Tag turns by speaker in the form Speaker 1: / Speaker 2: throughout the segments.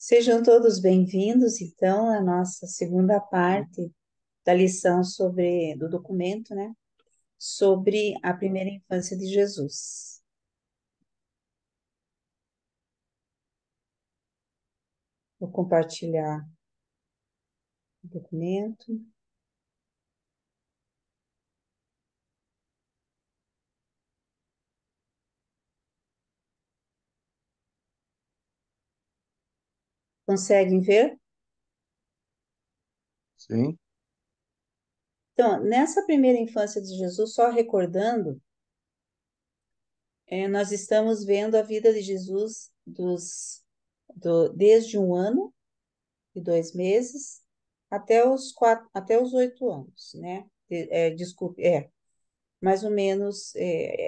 Speaker 1: Sejam todos bem-vindos, então, à nossa segunda parte da lição do documento, né? Sobre a primeira infância de Jesus. Vou compartilhar o documento. Conseguem ver?
Speaker 2: Sim,
Speaker 1: Então, nessa primeira infância de Jesus, só recordando, nós estamos vendo a vida de Jesus desde 1 ano e 2 meses até os 8 anos, né? Desculpe, mais ou menos,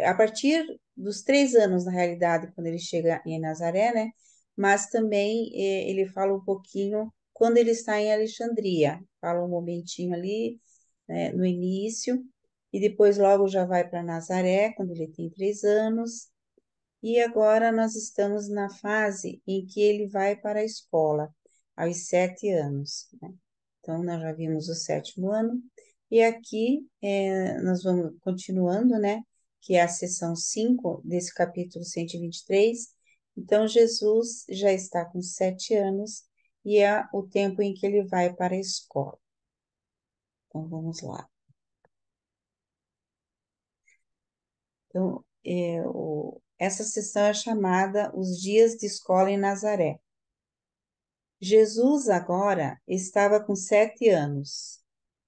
Speaker 1: a partir dos 3 anos, na realidade, quando ele chega em Nazaré, né? Mas também ele fala um pouquinho quando ele está em Alexandria, fala um momentinho ali, né, no início, e depois logo já vai para Nazaré, quando ele tem 3 anos, e agora nós estamos na fase em que ele vai para a escola, aos 7 anos, né? Então, nós já vimos o sétimo ano, e aqui nós vamos continuando, né? Que é a seção 5 desse capítulo 123. Então, Jesus já está com 7 anos e é o tempo em que ele vai para a escola. Então, vamos lá. Então, essa sessão é chamada Os Dias de Escola em Nazaré. Jesus agora estava com 7 anos,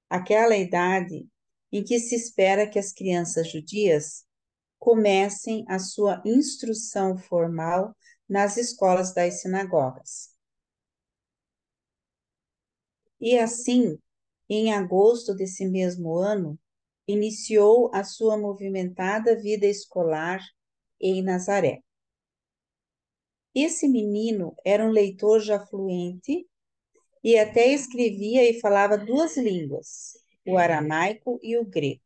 Speaker 1: aquela idade em que se espera que as crianças judias comecem a sua instrução formal nas escolas das sinagogas. E assim, em agosto desse mesmo ano, iniciou a sua movimentada vida escolar em Nazaré. Esse menino era um leitor já fluente e até escrevia e falava duas línguas, o aramaico e o grego.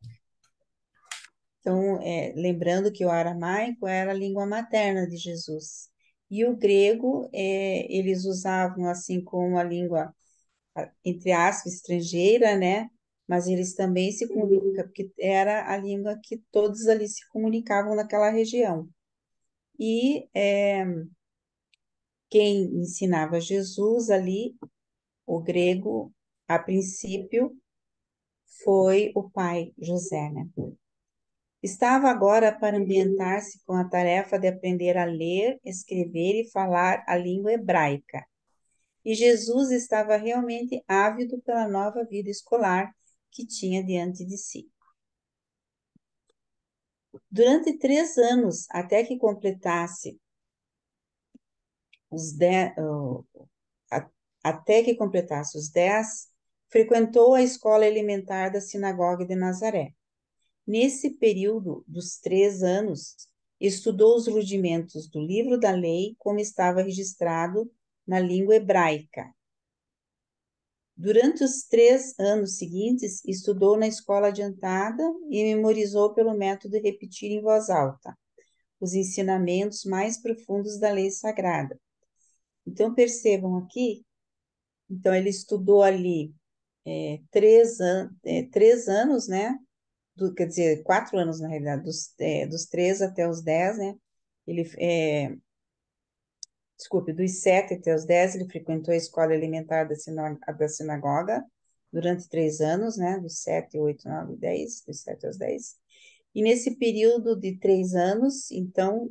Speaker 1: Então, lembrando que o aramaico era a língua materna de Jesus. E o grego, eles usavam assim como a língua, entre aspas, estrangeira, né? Mas eles também se comunicam, porque era a língua que todos ali se comunicavam naquela região. E quem ensinava Jesus ali, o grego, a princípio, foi o pai José, né? Estava agora para ambientar-se com a tarefa de aprender a ler, escrever e falar a língua hebraica. E Jesus estava realmente ávido pela nova vida escolar que tinha diante de si. Durante 3 anos, os 10, até que completasse os 10, frequentou a escola elementar da sinagoga de Nazaré. Nesse período dos 3 anos, estudou os rudimentos do livro da lei, como estava registrado na língua hebraica. Durante os 3 anos seguintes, estudou na escola adiantada e memorizou pelo método de repetir em voz alta os ensinamentos mais profundos da lei sagrada. Então, percebam aqui, então ele estudou ali 3 anos, né? Quer dizer, 4 anos, na realidade, dos 3 até os 10, né? Ele, desculpe, dos 7 até os 10, ele frequentou a escola elementar da sinagoga durante 3 anos, né? Dos 7, 8, 9, 10, dos 7 aos 10. E nesse período de 3 anos, então,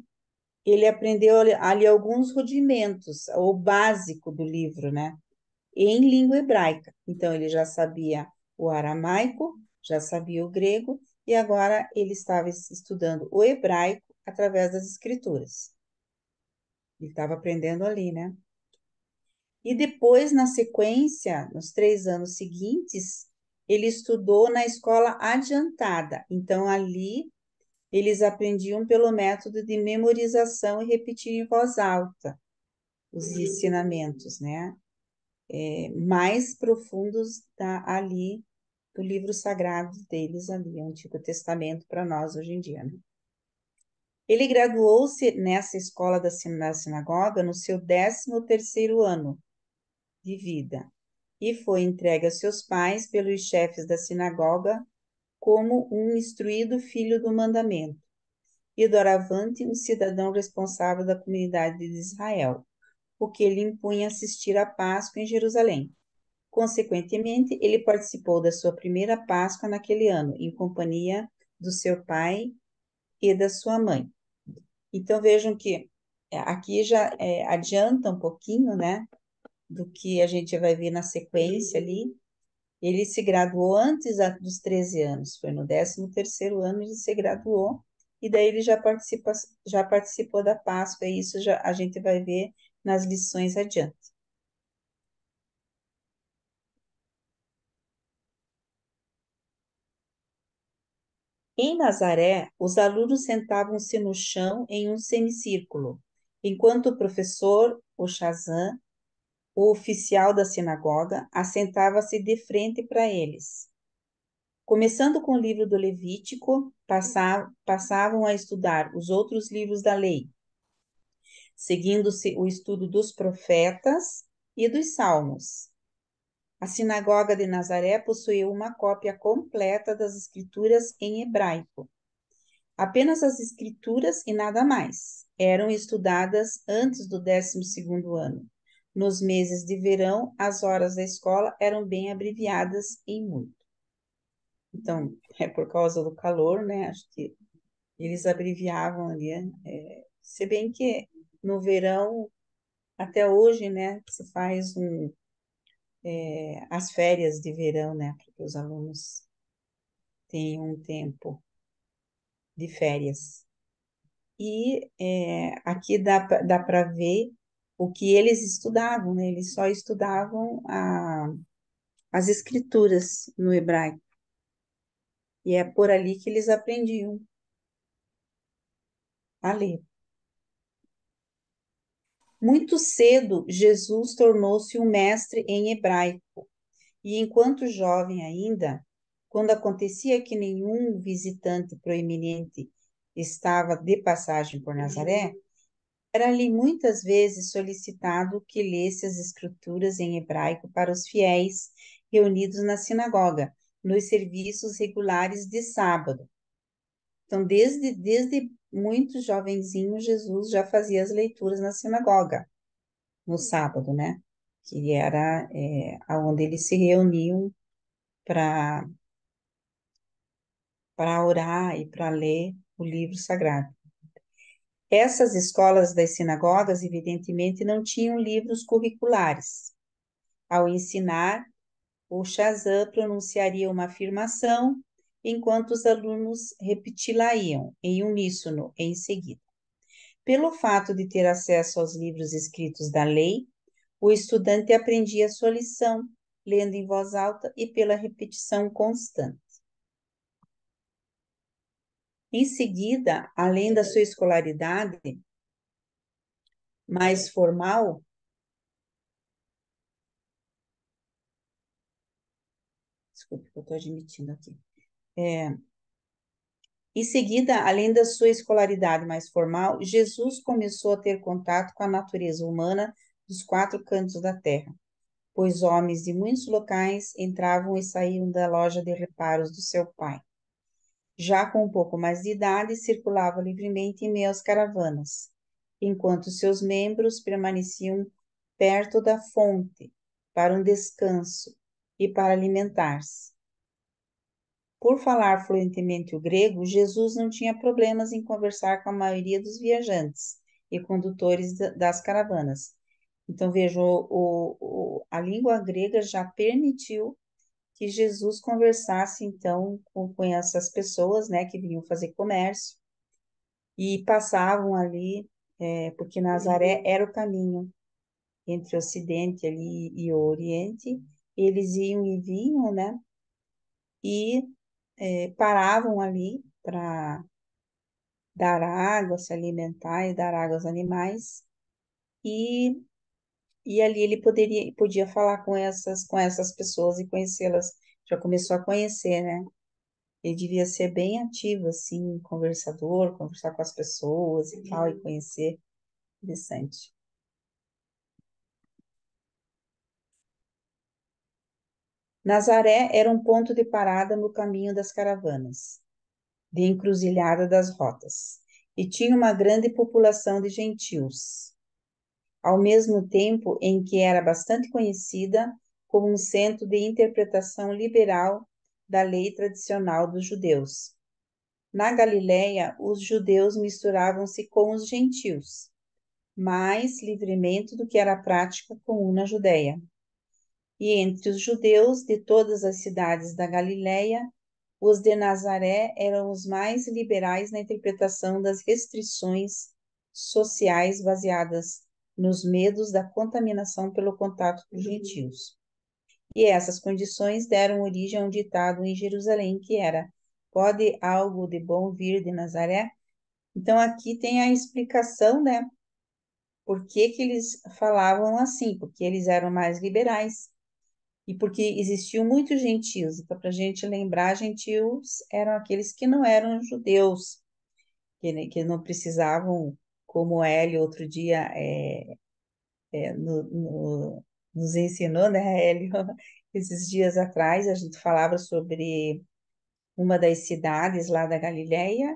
Speaker 1: ele aprendeu ali alguns rudimentos, o básico do livro, né? Em língua hebraica. Então, ele já sabia o aramaico, já sabia o grego, e agora ele estava estudando o hebraico através das escrituras. Ele estava aprendendo ali, né? E depois, na sequência, nos 3 anos seguintes, ele estudou na escola adiantada. Então, ali, eles aprendiam pelo método de memorização e repetir em voz alta os ensinamentos, né? Mais profundos ali do livro sagrado deles ali, o Antigo Testamento para nós hoje em dia, né? Ele graduou-se nessa escola da sinagoga no seu 13º ano de vida e foi entregue a seus pais pelos chefes da sinagoga como um instruído filho do mandamento e doravante um cidadão responsável da comunidade de Israel, o que lhe impunha assistir à Páscoa em Jerusalém. Consequentemente, ele participou da sua primeira Páscoa naquele ano, em companhia do seu pai e da sua mãe. Então vejam que aqui já adianta um pouquinho, né, do que a gente vai ver na sequência ali. Ele se graduou antes dos 13 anos, foi no 13º ano ele se graduou, e daí ele já participou da Páscoa, e isso já a gente vai ver nas lições adiante. Em Nazaré, os alunos sentavam-se no chão em um semicírculo, enquanto o professor, o Shazam, o oficial da sinagoga, assentava-se de frente para eles. Começando com o livro do Levítico, passavam a estudar os outros livros da lei, seguindo-se o estudo dos profetas e dos salmos. A sinagoga de Nazaré possuía uma cópia completa das escrituras em hebraico. Apenas as escrituras e nada mais eram estudadas antes do 12º ano. Nos meses de verão, as horas da escola eram bem abreviadas em muito. Então, é por causa do calor, né? Acho que eles abreviavam ali. Se bem que no verão, até hoje, né, se faz as férias de verão, né? Porque os alunos têm um tempo de férias. E aqui dá para ver o que eles estudavam, né? Eles só estudavam as escrituras no hebraico. E é por ali que eles aprendiam a ler. Muito cedo, Jesus tornou-se um mestre em hebraico. E enquanto jovem ainda, quando acontecia que nenhum visitante proeminente estava de passagem por Nazaré, era-lhe muitas vezes solicitado que lesse as escrituras em hebraico para os fiéis reunidos na sinagoga, nos serviços regulares de sábado. Então, desde muito jovenzinho, Jesus já fazia as leituras na sinagoga, no sábado, né? Que era onde eles se reuniam para orar e para ler o livro sagrado. Essas escolas das sinagogas, evidentemente, não tinham livros curriculares. Ao ensinar, o Shazam pronunciaria uma afirmação, enquanto os alunos repeti-la-iam em uníssono em seguida. Pelo fato de ter acesso aos livros escritos da lei, o estudante aprendia sua lição, lendo em voz alta e pela repetição constante. Em seguida, além da sua escolaridade mais formal, desculpe, eu estou admitindo aqui. Em seguida, além da sua escolaridade mais formal, Jesus começou a ter contato com a natureza humana dos quatro cantos da terra, pois homens de muitos locais entravam e saíam da loja de reparos do seu pai. Já com um pouco mais de idade, circulava livremente em meio às caravanas, enquanto seus membros permaneciam perto da fonte para um descanso e para alimentar-se. Por falar fluentemente o grego, Jesus não tinha problemas em conversar com a maioria dos viajantes e condutores das caravanas. Então, veja, a língua grega já permitiu que Jesus conversasse, então, com essas pessoas, né, que vinham fazer comércio e passavam ali, porque Nazaré era o caminho entre o Ocidente ali e o Oriente, eles iam e vinham, né, e paravam ali para dar água, se alimentar e dar água aos animais, e, e ali ele podia falar com essas pessoas e conhecê-las, já começou a conhecer, né? Ele devia ser bem ativo, assim, conversador, conversar com as pessoas e tal, e conhecer. Interessante. Nazaré era um ponto de parada no caminho das caravanas, de encruzilhada das rotas, e tinha uma grande população de gentios, ao mesmo tempo em que era bastante conhecida como um centro de interpretação liberal da lei tradicional dos judeus. Na Galiléia, os judeus misturavam-se com os gentios, mais livremente do que era a prática comum na Judéia. E entre os judeus de todas as cidades da Galiléia, os de Nazaré eram os mais liberais na interpretação das restrições sociais baseadas nos medos da contaminação pelo contato com gentios. E essas condições deram origem a um ditado em Jerusalém que era: pode algo de bom vir de Nazaré? Então aqui tem a explicação, né? Por que que eles falavam assim? Porque eles eram mais liberais e porque existiam muitos gentios. Então, para a gente lembrar, gentios eram aqueles que não eram judeus, que não precisavam, como Hélio outro dia nos ensinou, né, Hélio? Esses dias atrás a gente falava sobre uma das cidades lá da Galileia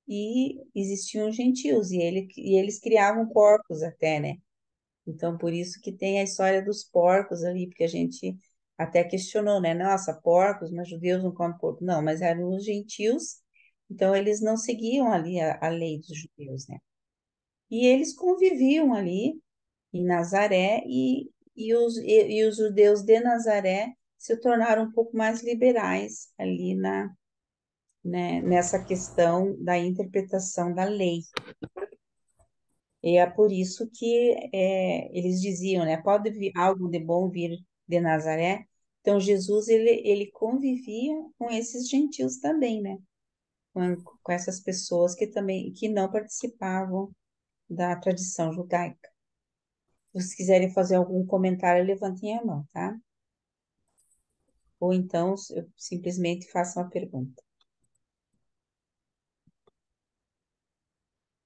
Speaker 1: e existiam gentios e eles criavam porcos até, né? Então, por isso que tem a história dos porcos ali, porque a gente até questionou, né? Nossa, porcos, mas judeus não comem porco. Não, mas eram os gentios, então eles não seguiam ali a lei dos judeus, né? E eles conviviam ali em Nazaré e os judeus de Nazaré se tornaram um pouco mais liberais ali né, nessa questão da interpretação da lei. E é por isso que eles diziam, né? Pode vir algo de bom vir de Nazaré. Então, Jesus, ele convivia com esses gentios também, né? Com essas pessoas que também, que não participavam da tradição judaica. Se vocês quiserem fazer algum comentário, levantem a mão, tá? Ou então, eu simplesmente façam a pergunta.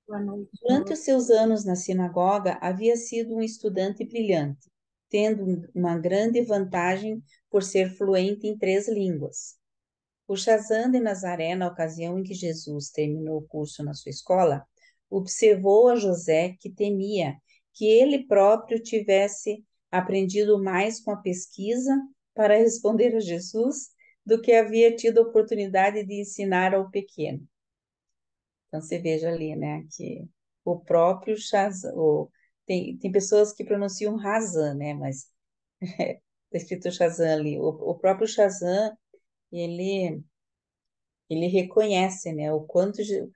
Speaker 2: Boa noite.
Speaker 1: Durante os seus anos na sinagoga, havia sido um estudante brilhante, tendo uma grande vantagem por ser fluente em 3 línguas. O Shazam de Nazaré, na ocasião em que Jesus terminou o curso na sua escola, observou a José que temia que ele próprio tivesse aprendido mais com a pesquisa para responder a Jesus do que havia tido a oportunidade de ensinar ao pequeno. Então, você veja ali, né, que o próprio Shazam, tem pessoas que pronunciam Razan, né, mas está escrito Shazam ali. O próprio Shazam, ele, ele reconhece, né,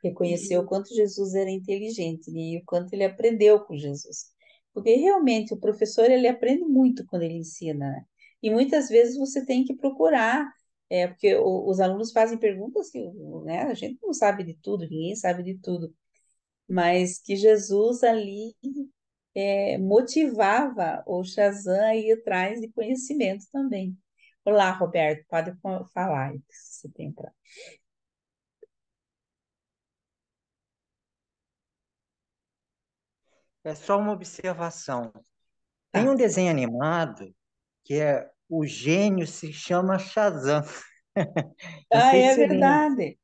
Speaker 1: reconheceu o quanto Jesus era inteligente, né, e o quanto ele aprendeu com Jesus. Porque realmente o professor, ele aprende muito quando ele ensina, né? E muitas vezes você tem que procurar, porque os alunos fazem perguntas que, né, a gente não sabe de tudo, ninguém sabe de tudo, mas que Jesus ali motivava o Shazam a ir atrás de conhecimento também. Olá, Roberto, pode falar aí, se você tem para.
Speaker 3: É só uma observação. Tem
Speaker 1: Tá.
Speaker 3: um desenho animado que é o gênio se chama Shazam. Não
Speaker 1: Ah,
Speaker 3: sei se
Speaker 1: é
Speaker 3: você lembra.
Speaker 1: verdade.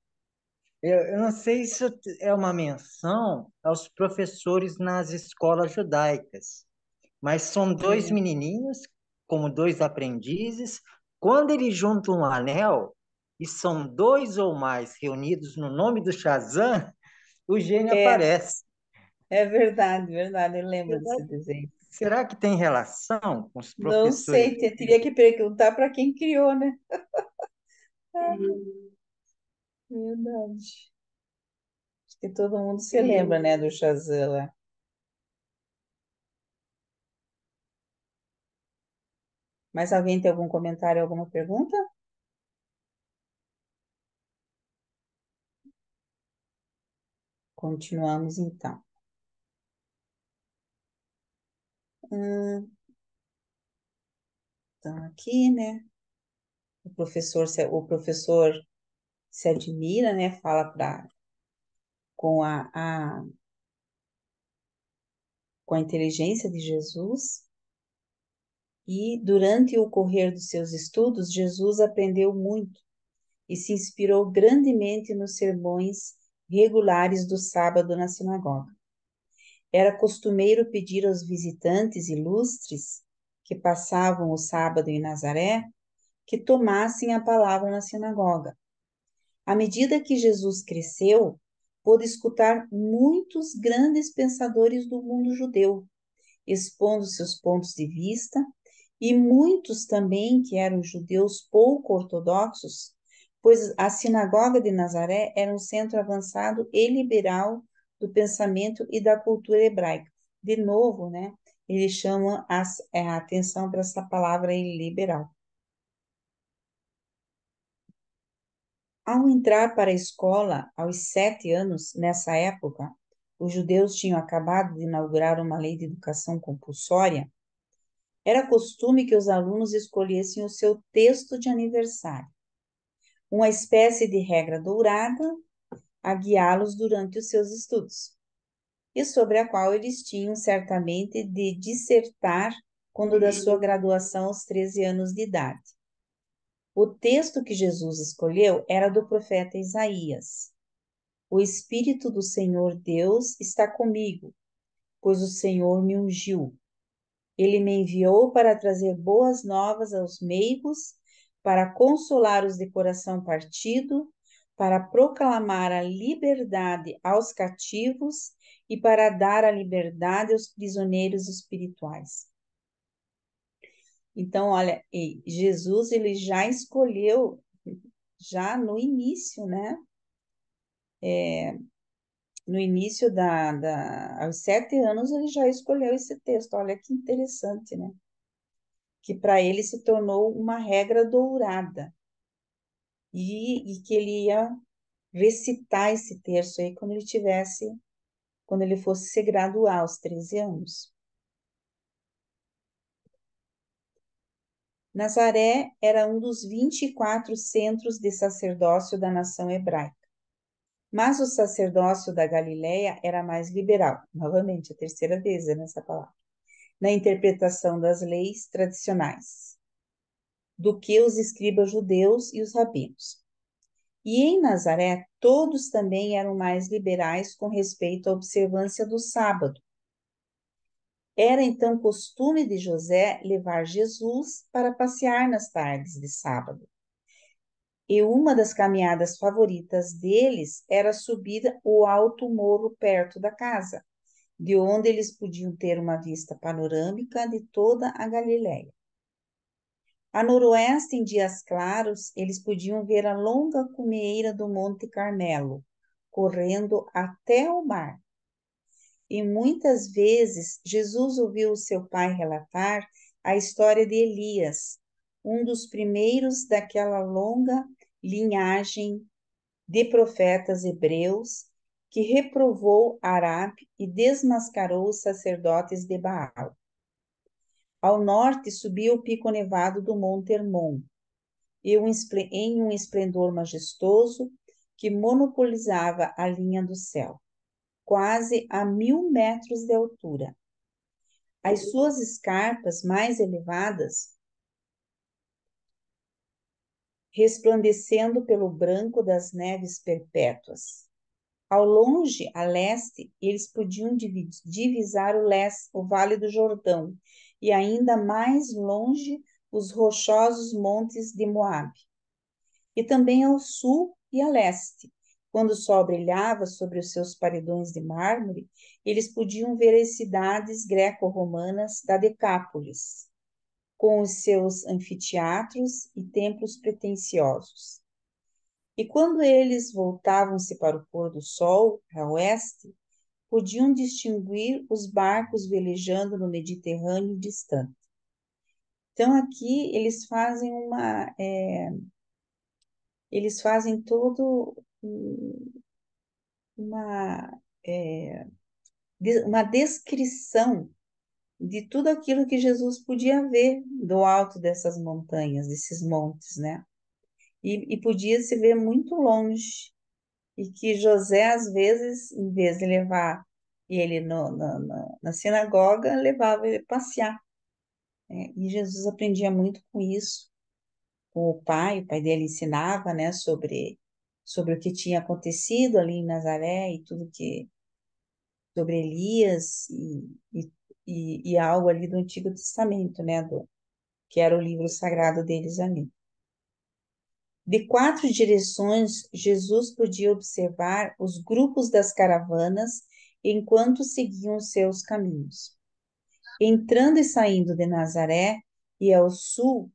Speaker 3: Eu não sei se é uma menção aos professores nas escolas judaicas, mas são dois
Speaker 1: É,
Speaker 3: menininhos, como dois aprendizes. Quando eles juntam um anel e são dois ou mais reunidos no nome do Shazam, o gênio
Speaker 1: é,
Speaker 3: aparece.
Speaker 1: é verdade, verdade, eu lembro
Speaker 3: Será,
Speaker 1: desse desenho.
Speaker 3: será que tem relação com os
Speaker 1: Não
Speaker 3: professores?
Speaker 1: sei, teria que perguntar para quem criou, né? Ah, verdade. Acho que todo mundo se lembra, né, do Shazam lá. Mas alguém tem algum comentário, alguma pergunta? Continuamos então. Então, aqui, né? O professor se admira, né? Fala com com a inteligência de Jesus. E durante o correr dos seus estudos, Jesus aprendeu muito e se inspirou grandemente nos sermões regulares do sábado na sinagoga. Era costumeiro pedir aos visitantes ilustres que passavam o sábado em Nazaré que tomassem a palavra na sinagoga. À medida que Jesus cresceu, pôde escutar muitos grandes pensadores do mundo judeu, expondo seus pontos de vista, e muitos também que eram judeus pouco ortodoxos, pois a sinagoga de Nazaré era um centro avançado e liberal do pensamento e da cultura hebraica. De novo, né, ele chama a atenção para essa palavra aí, liberal. Ao entrar para a escola aos 7 anos, nessa época, os judeus tinham acabado de inaugurar uma lei de educação compulsória. Era costume que os alunos escolhessem o seu texto de aniversário, uma espécie de regra dourada a guiá-los durante os seus estudos, e sobre a qual eles tinham certamente de dissertar quando da sua graduação aos 13 anos de idade. O texto que Jesus escolheu era do profeta Isaías. O Espírito do Senhor Deus está comigo, pois o Senhor me ungiu. Ele me enviou para trazer boas novas aos meigos, para consolar os de coração partido, para proclamar a liberdade aos cativos e para dar a liberdade aos prisioneiros espirituais. Então, olha, Jesus ele já escolheu, já no início, né? No início aos 7 anos, ele já escolheu esse texto. Olha que interessante, né? Que para ele se tornou uma regra dourada. E que ele ia recitar esse texto aí quando ele fosse se graduar aos 13 anos. Nazaré era um dos 24 centros de sacerdócio da nação hebraica. Mas o sacerdócio da Galileia era mais liberal, novamente, a terceira vez nessa palavra, na interpretação das leis tradicionais, do que os escribas judeus e os rabinos. E em Nazaré, todos também eram mais liberais com respeito à observância do sábado. Era então costume de José levar Jesus para passear nas tardes de sábado. E uma das caminhadas favoritas deles era subir o alto morro perto da casa, de onde eles podiam ter uma vista panorâmica de toda a Galiléia. A noroeste, em dias claros, eles podiam ver a longa cumeira do Monte Carmelo, correndo até o mar. E muitas vezes Jesus ouviu seu pai relatar a história de Elias, um dos primeiros daquela longa linhagem de profetas hebreus que reprovou Arabe e desmascarou os sacerdotes de Baal. Ao norte subia o pico nevado do Monte Hermon, em um esplendor majestoso que monopolizava a linha do céu, quase a 1000 metros de altura. As suas escarpas mais elevadas, resplandecendo pelo branco das neves perpétuas. Ao longe, a leste, eles podiam divisar o Vale do Jordão e ainda mais longe os rochosos montes de Moabe. E também ao sul e a leste, quando o sol brilhava sobre os seus paredões de mármore, eles podiam ver as cidades greco-romanas da Decápolis, com os seus anfiteatros e templos pretensiosos. E quando eles voltavam-se para o pôr do sol, a oeste, podiam distinguir os barcos velejando no Mediterrâneo distante. Então, aqui eles fazem todo uma, é, uma descrição de tudo aquilo que Jesus podia ver do alto dessas montanhas, desses montes, né? e podia se ver muito longe, e que José, às vezes, em vez de levar ele na sinagoga, levava ele passear, né? E Jesus aprendia muito com isso, com o pai dele ensinava, né, sobre o que tinha acontecido ali em Nazaré e tudo que, sobre Elias e algo ali do Antigo Testamento, né, que era o livro sagrado deles ali. De 4 direções, Jesus podia observar os grupos das caravanas enquanto seguiam seus caminhos. Entrando e saindo de Nazaré e ao sul,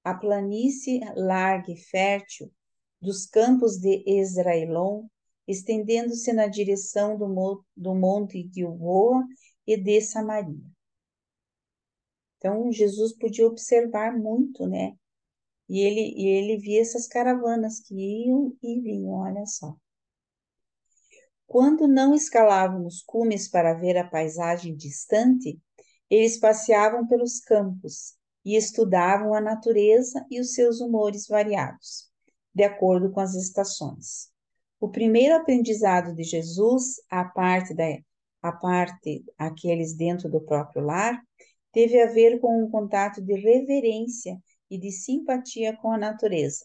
Speaker 1: a planície larga e fértil dos campos de Esdraelon, estendendo-se na direção do monte Gilboa e de Samaria. Então, Jesus podia observar muito, né? E ele via essas caravanas que iam e vinham, olha só. Quando não escalavam os cumes para ver a paisagem distante, eles passeavam pelos campos e estudavam a natureza e os seus humores variados, de acordo com as estações. O primeiro aprendizado de Jesus, a parte aqueles dentro do próprio lar, teve a ver com um contato de reverência e de simpatia com a natureza.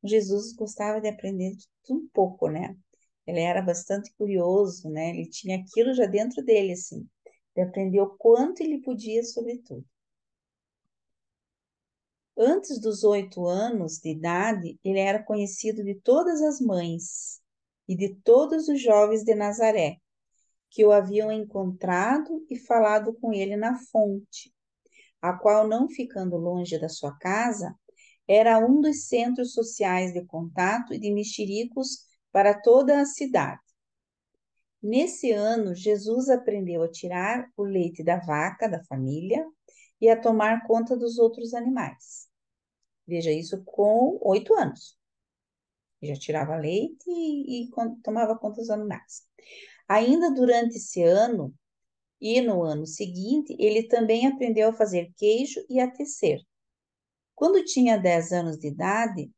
Speaker 1: Jesus gostava de aprender tudo um pouco, né? Ele era bastante curioso, né? Ele tinha aquilo já dentro dele, assim. Ele aprendeu o quanto ele podia sobre tudo. Antes dos 8 anos de idade, ele era conhecido de todas as mães e de todos os jovens de Nazaré, que o haviam encontrado e falado com ele na fonte, a qual, não ficando longe da sua casa, era um dos centros sociais de contato e de mexericos para toda a cidade. Nesse ano, Jesus aprendeu a tirar o leite da vaca da família e a tomar conta dos outros animais. Veja isso com 8 anos. Já tirava leite e tomava conta dos animais. Ainda durante esse ano e no ano seguinte, ele também aprendeu a fazer queijo e a tecer. Quando tinha 10 anos de idade,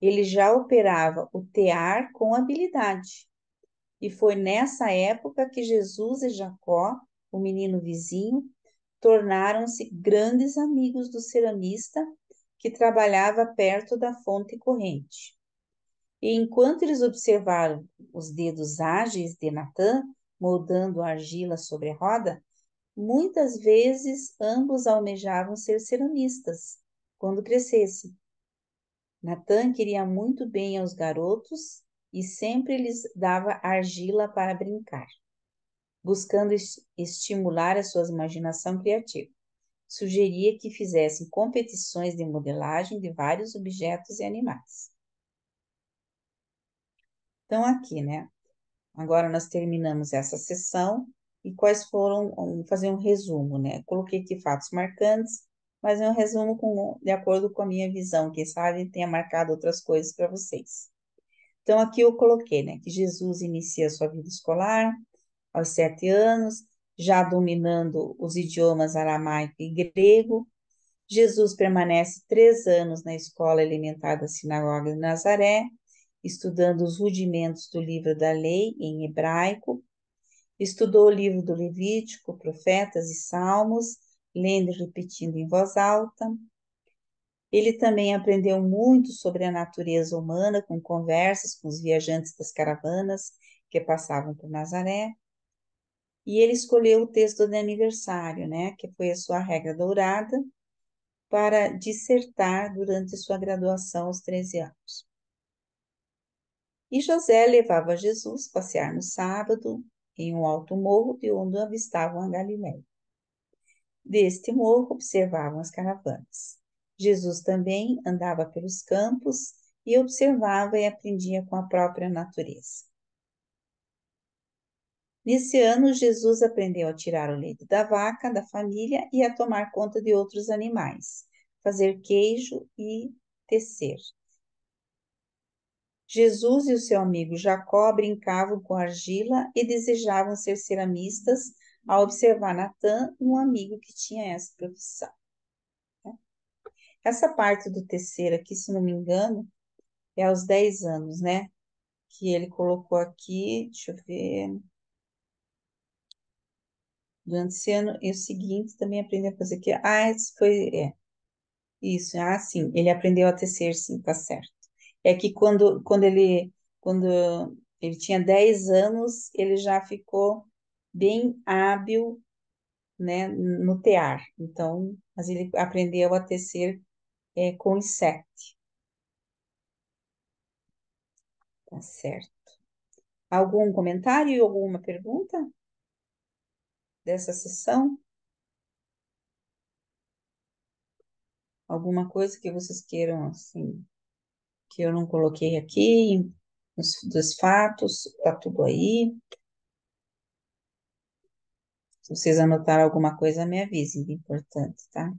Speaker 1: ele já operava o tear com habilidade. E foi nessa época que Jesus e Jacó, o menino vizinho, tornaram-se grandes amigos do ceramista que trabalhava perto da fonte corrente. E enquanto eles observaram os dedos ágeis de Natã, moldando a argila sobre a roda, muitas vezes ambos almejavam ser ceramistas quando crescessem. Natã queria muito bem aos garotos e sempre lhes dava argila para brincar, buscando estimular a sua imaginação criativa. Sugeria que fizessem competições de modelagem de vários objetos e animais. Então, aqui, né? Agora nós terminamos essa sessão e quais foram, vamos fazer um resumo, né? Coloquei aqui fatos marcantes, mas é um resumo de acordo com a minha visão, quem sabe tenha marcado outras coisas para vocês. Então, aqui eu coloquei, né, que Jesus inicia sua vida escolar aos 7 anos, já dominando os idiomas aramaico e grego. Jesus permanece 3 anos na escola elementar da Sinagoga de Nazaré, estudando os rudimentos do livro da lei em hebraico. Estudou o livro do Levítico, Profetas e Salmos, lendo e repetindo em voz alta. Ele também aprendeu muito sobre a natureza humana com conversas com os viajantes das caravanas que passavam por Nazaré. E ele escolheu o texto de aniversário, né, que foi a sua regra dourada, para dissertar durante sua graduação aos 13 anos. E José levava Jesus passear no sábado em um alto morro de onde avistavam a Galiléia. Deste morro observavam as caravanas. Jesus também andava pelos campos e observava e aprendia com a própria natureza. Nesse ano, Jesus aprendeu a tirar o leite da vaca, da família e a tomar conta de outros animais, fazer queijo e tecer. Jesus e o seu amigo Jacó brincavam com argila e desejavam ser ceramistas ao observar Natã, um amigo que tinha essa profissão. Essa parte do tecer aqui, se não me engano, É aos 10 anos, né? Que ele colocou aqui, deixa eu ver. Durante esse ano e o seguinte também aprendeu a fazer aqui. Ah, isso foi, isso, sim, ele aprendeu a tecer, sim, tá certo. É que quando ele tinha 10 anos, ele já ficou bem hábil, né, no tear. Então, mas ele aprendeu a tecer com os 7, tá certo. Algum comentário ou alguma pergunta dessa sessão? Alguma coisa que vocês queiram, assim, que eu não coloquei aqui, dos fatos, tá tudo aí. Se vocês anotaram alguma coisa, me avisem, é importante, tá?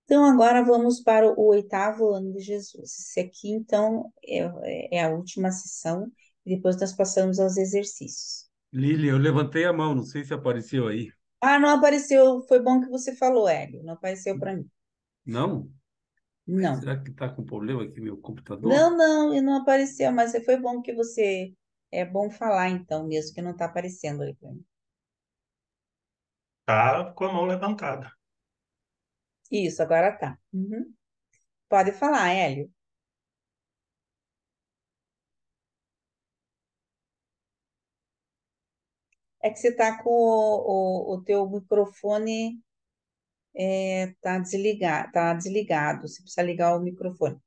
Speaker 1: Então, agora vamos para o 8º ano de Jesus. Esse aqui, então, é a última sessão, e depois nós passamos aos exercícios.
Speaker 2: Lili, eu levantei a mão, não sei se apareceu aí.
Speaker 1: Ah, não apareceu, foi bom que você falou, Hélio, não apareceu para mim.
Speaker 2: Não?
Speaker 1: Não.
Speaker 2: Será que está com problema aqui meu computador?
Speaker 1: Não, e não apareceu, mas foi bom que você, é bom falar então mesmo, que não está aparecendo aí para mim.
Speaker 4: Tá com a mão levantada.
Speaker 1: Isso, agora tá. Uhum. Pode falar, Hélio. É que você está com o teu microfone tá desligado. Você precisa ligar o microfone.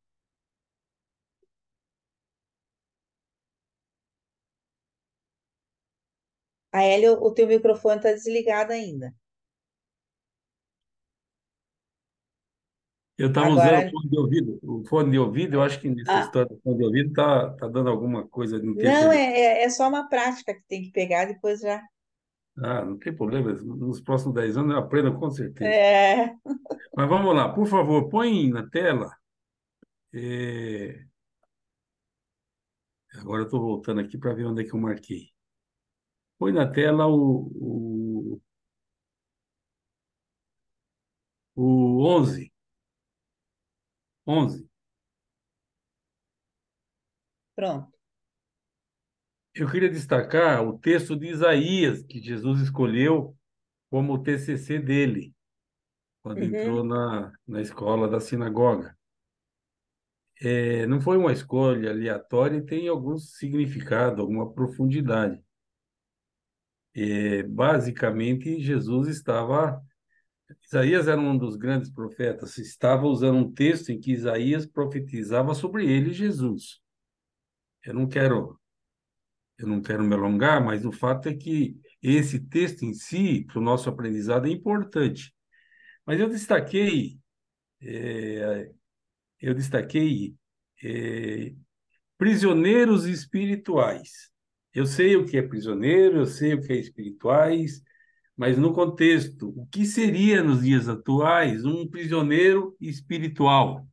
Speaker 1: A Hélio, o teu microfone está desligado ainda.
Speaker 2: Eu estava usando o
Speaker 1: Agora,
Speaker 2: fone de ouvido. O fone de ouvido, eu acho que nessa
Speaker 1: ah,
Speaker 2: história do fone de ouvido tá dando alguma coisa de
Speaker 1: não,
Speaker 2: interferência.
Speaker 1: é só uma prática que tem que pegar, depois já.
Speaker 2: Ah, não tem problema. Nos próximos 10 anos eu aprendo com certeza.
Speaker 1: É,
Speaker 2: Mas vamos lá, por favor, põe na tela. eh, Agora eu estou voltando aqui para ver onde é que eu marquei. Põe na tela o 11. 11.
Speaker 1: pronto.
Speaker 2: Eu queria destacar o texto de Isaías, que Jesus escolheu como o TCC dele, quando entrou
Speaker 1: Uhum.
Speaker 2: na escola da sinagoga. Não foi uma escolha aleatória e tem algum significado, alguma profundidade. Basicamente, Isaías era um dos grandes profetas, estava usando um texto em que Isaías profetizava sobre ele, Jesus. Eu não quero, eu não quero me alongar, mas o fato é que esse texto em si, para o nosso aprendizado, é importante. Mas eu destaquei eh, prisioneiros espirituais. Eu sei o que é prisioneiro, eu sei o que é espirituais, mas no contexto, o que seria nos dias atuais um prisioneiro espiritual?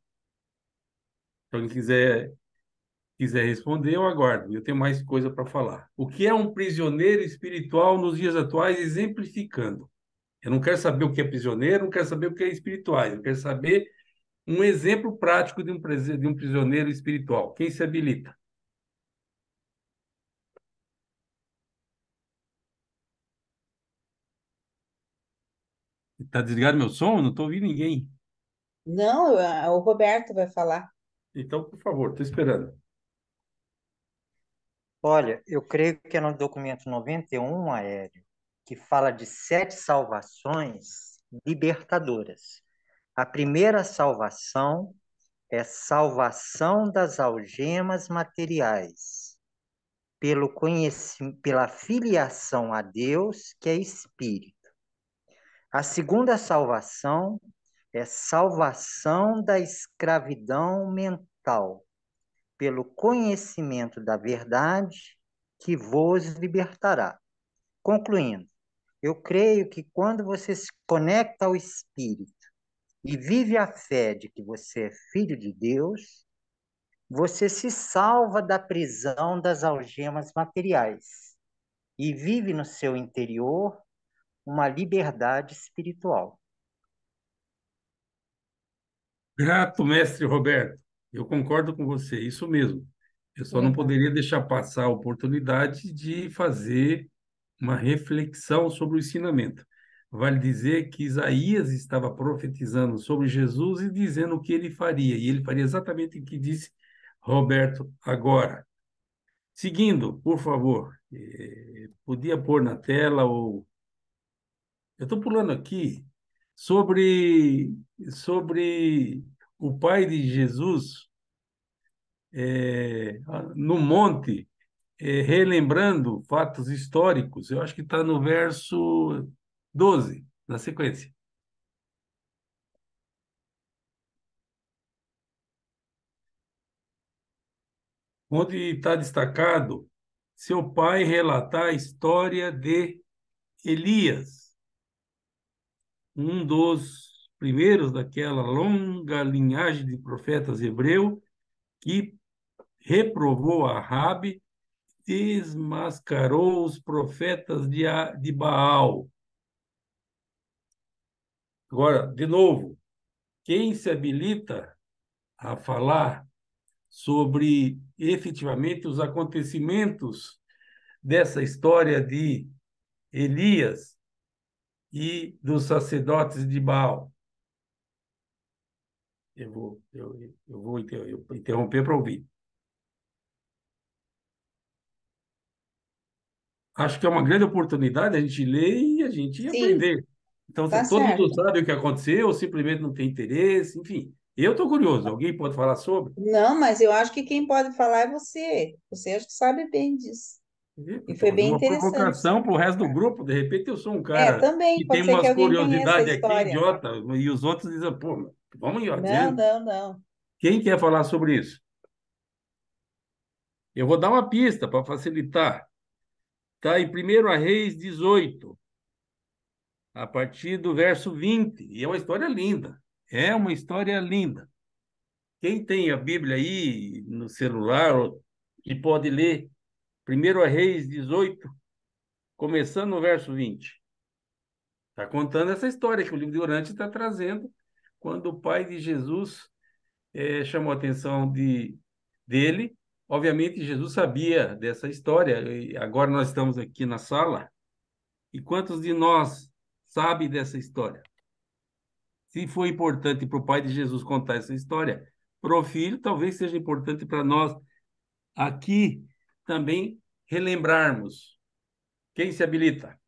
Speaker 2: Se alguém quiser responder, eu aguardo. Eu tenho mais coisa para falar. O que é um prisioneiro espiritual nos dias atuais, exemplificando? Eu não quero saber o que é prisioneiro, não quero saber o que é espirituais. Eu quero saber um exemplo prático de um prisioneiro espiritual. Quem se habilita? Está desligado meu som? Eu não estou ouvindo ninguém.
Speaker 1: Não, o Roberto vai falar.
Speaker 2: Então, por favor, estou esperando.
Speaker 3: Olha, eu creio que é no documento 91, Aéreo, que fala de 7 salvações libertadoras. A primeira salvação é salvação das algemas materiais, pela filiação a Deus, que é Espírito. A segunda salvação é salvação da escravidão mental, pelo conhecimento da verdade, que vos libertará. Concluindo, eu creio que quando você se conecta ao Espírito e vive a fé de que você é filho de Deus, você se salva da prisão das algemas materiais e vive no seu interior uma liberdade espiritual.
Speaker 2: Grato, mestre Roberto. Eu concordo com você, isso mesmo. Eu só não
Speaker 1: Legal.
Speaker 2: poderia deixar passar a oportunidade de fazer uma reflexão sobre o ensinamento. Vale dizer que Isaías estava profetizando sobre Jesus e dizendo o que ele faria, e ele faria exatamente o que disse Roberto agora. Seguindo, por favor, podia pôr na tela ou eu estou pulando aqui sobre o pai de Jesus no monte, relembrando fatos históricos. Eu acho que está no verso 12 na sequência, onde está destacado seu pai relatar a história de Elias, um dos primeiros daquela longa linhagem de profetas hebreu que reprovou a Rabi, desmascarou os profetas de Baal. Agora, de novo, quem se habilita a falar sobre efetivamente os acontecimentos dessa história de Elias e dos sacerdotes de Baal? Eu vou interromper para ouvir. Acho que é uma grande oportunidade a gente ler e a gente
Speaker 1: Sim,
Speaker 2: aprender. Então,
Speaker 1: tá
Speaker 2: todo mundo
Speaker 1: certo.
Speaker 2: sabe o que aconteceu, ou simplesmente não tem interesse, enfim. Eu estou curioso. Alguém pode falar sobre?
Speaker 1: Não, mas eu acho que quem pode falar é você. Você acho que sabe bem disso. E
Speaker 2: Estou
Speaker 1: foi
Speaker 2: fazendo
Speaker 1: bem
Speaker 2: uma
Speaker 1: interessante.
Speaker 2: provocação para o resto do grupo. De repente, eu sou um
Speaker 1: É,
Speaker 2: cara
Speaker 1: também,
Speaker 2: que tem
Speaker 1: pode ser que
Speaker 2: umas
Speaker 1: alguém conheça a
Speaker 2: curiosidades aqui,
Speaker 1: história.
Speaker 2: idiota, e os outros dizem, pô, vamos ir
Speaker 1: Não,
Speaker 2: adiante.
Speaker 1: não, não.
Speaker 2: Quem quer falar sobre isso? Eu vou dar uma pista para facilitar. Está em 1 Reis 18, a partir do verso 20. E é uma história linda. É uma história linda. Quem tem a Bíblia aí no celular e pode ler 1 Reis 18, começando no verso 20. Está contando essa história que o livro de Orante está trazendo, quando o pai de Jesus chamou a atenção dele. Obviamente, Jesus sabia dessa história, e agora nós estamos aqui na sala. E quantos de nós sabe dessa história? Se foi importante para o pai de Jesus contar essa história, para o filho, talvez seja importante para nós aqui também relembrarmos. Quem se habilita?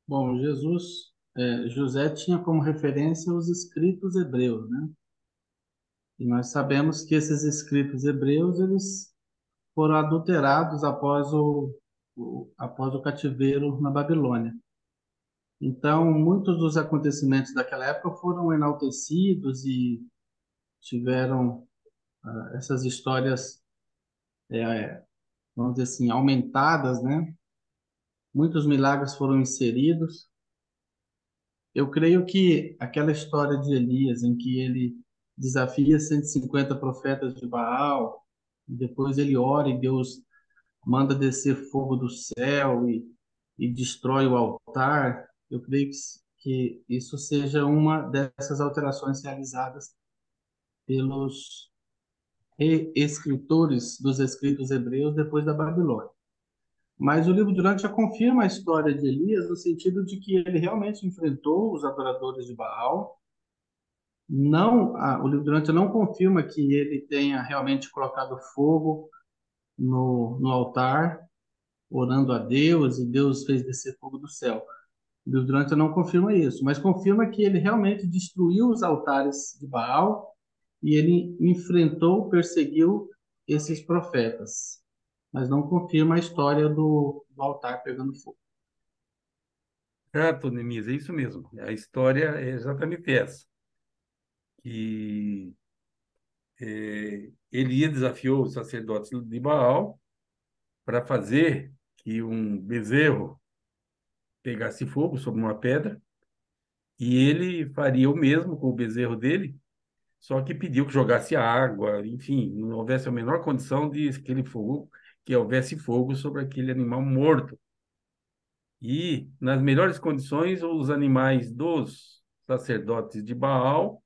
Speaker 4: Bom, José tinha como referência os escritos hebreus, né? E nós sabemos que esses escritos hebreus, eles foram adulterados após o cativeiro na Babilônia. Então, muitos dos acontecimentos daquela época foram enaltecidos e tiveram essas histórias, vamos dizer assim, aumentadas, né? Muitos milagres foram inseridos. Eu creio que aquela história de Elias, em que ele desafia 150 profetas de Baal, depois ele ora e Deus manda descer fogo do céu e destrói o altar, eu creio que isso seja uma dessas alterações realizadas pelos escritores dos escritos hebreus depois da Babilônia. Mas o livro Durante já confirma a história de Elias no sentido de que ele realmente enfrentou os adoradores de Baal. Não, o livro Durante não confirma que ele tenha realmente colocado fogo no altar, orando a Deus, e Deus fez descer fogo do céu. O livro Durante não confirma isso, mas confirma que ele realmente destruiu os altares de Baal e ele enfrentou, perseguiu esses profetas. Mas não confirma a história do altar pegando fogo.
Speaker 2: Certo, Neemias, é isso mesmo. A história é exatamente essa. Que Elias desafiou os sacerdotes de Baal para fazer que um bezerro pegasse fogo sobre uma pedra, e ele faria o mesmo com o bezerro dele, só que pediu que jogasse água, enfim, não houvesse a menor condição de aquele fogo, que houvesse fogo sobre aquele animal morto. E, nas melhores condições, os animais dos sacerdotes de Baal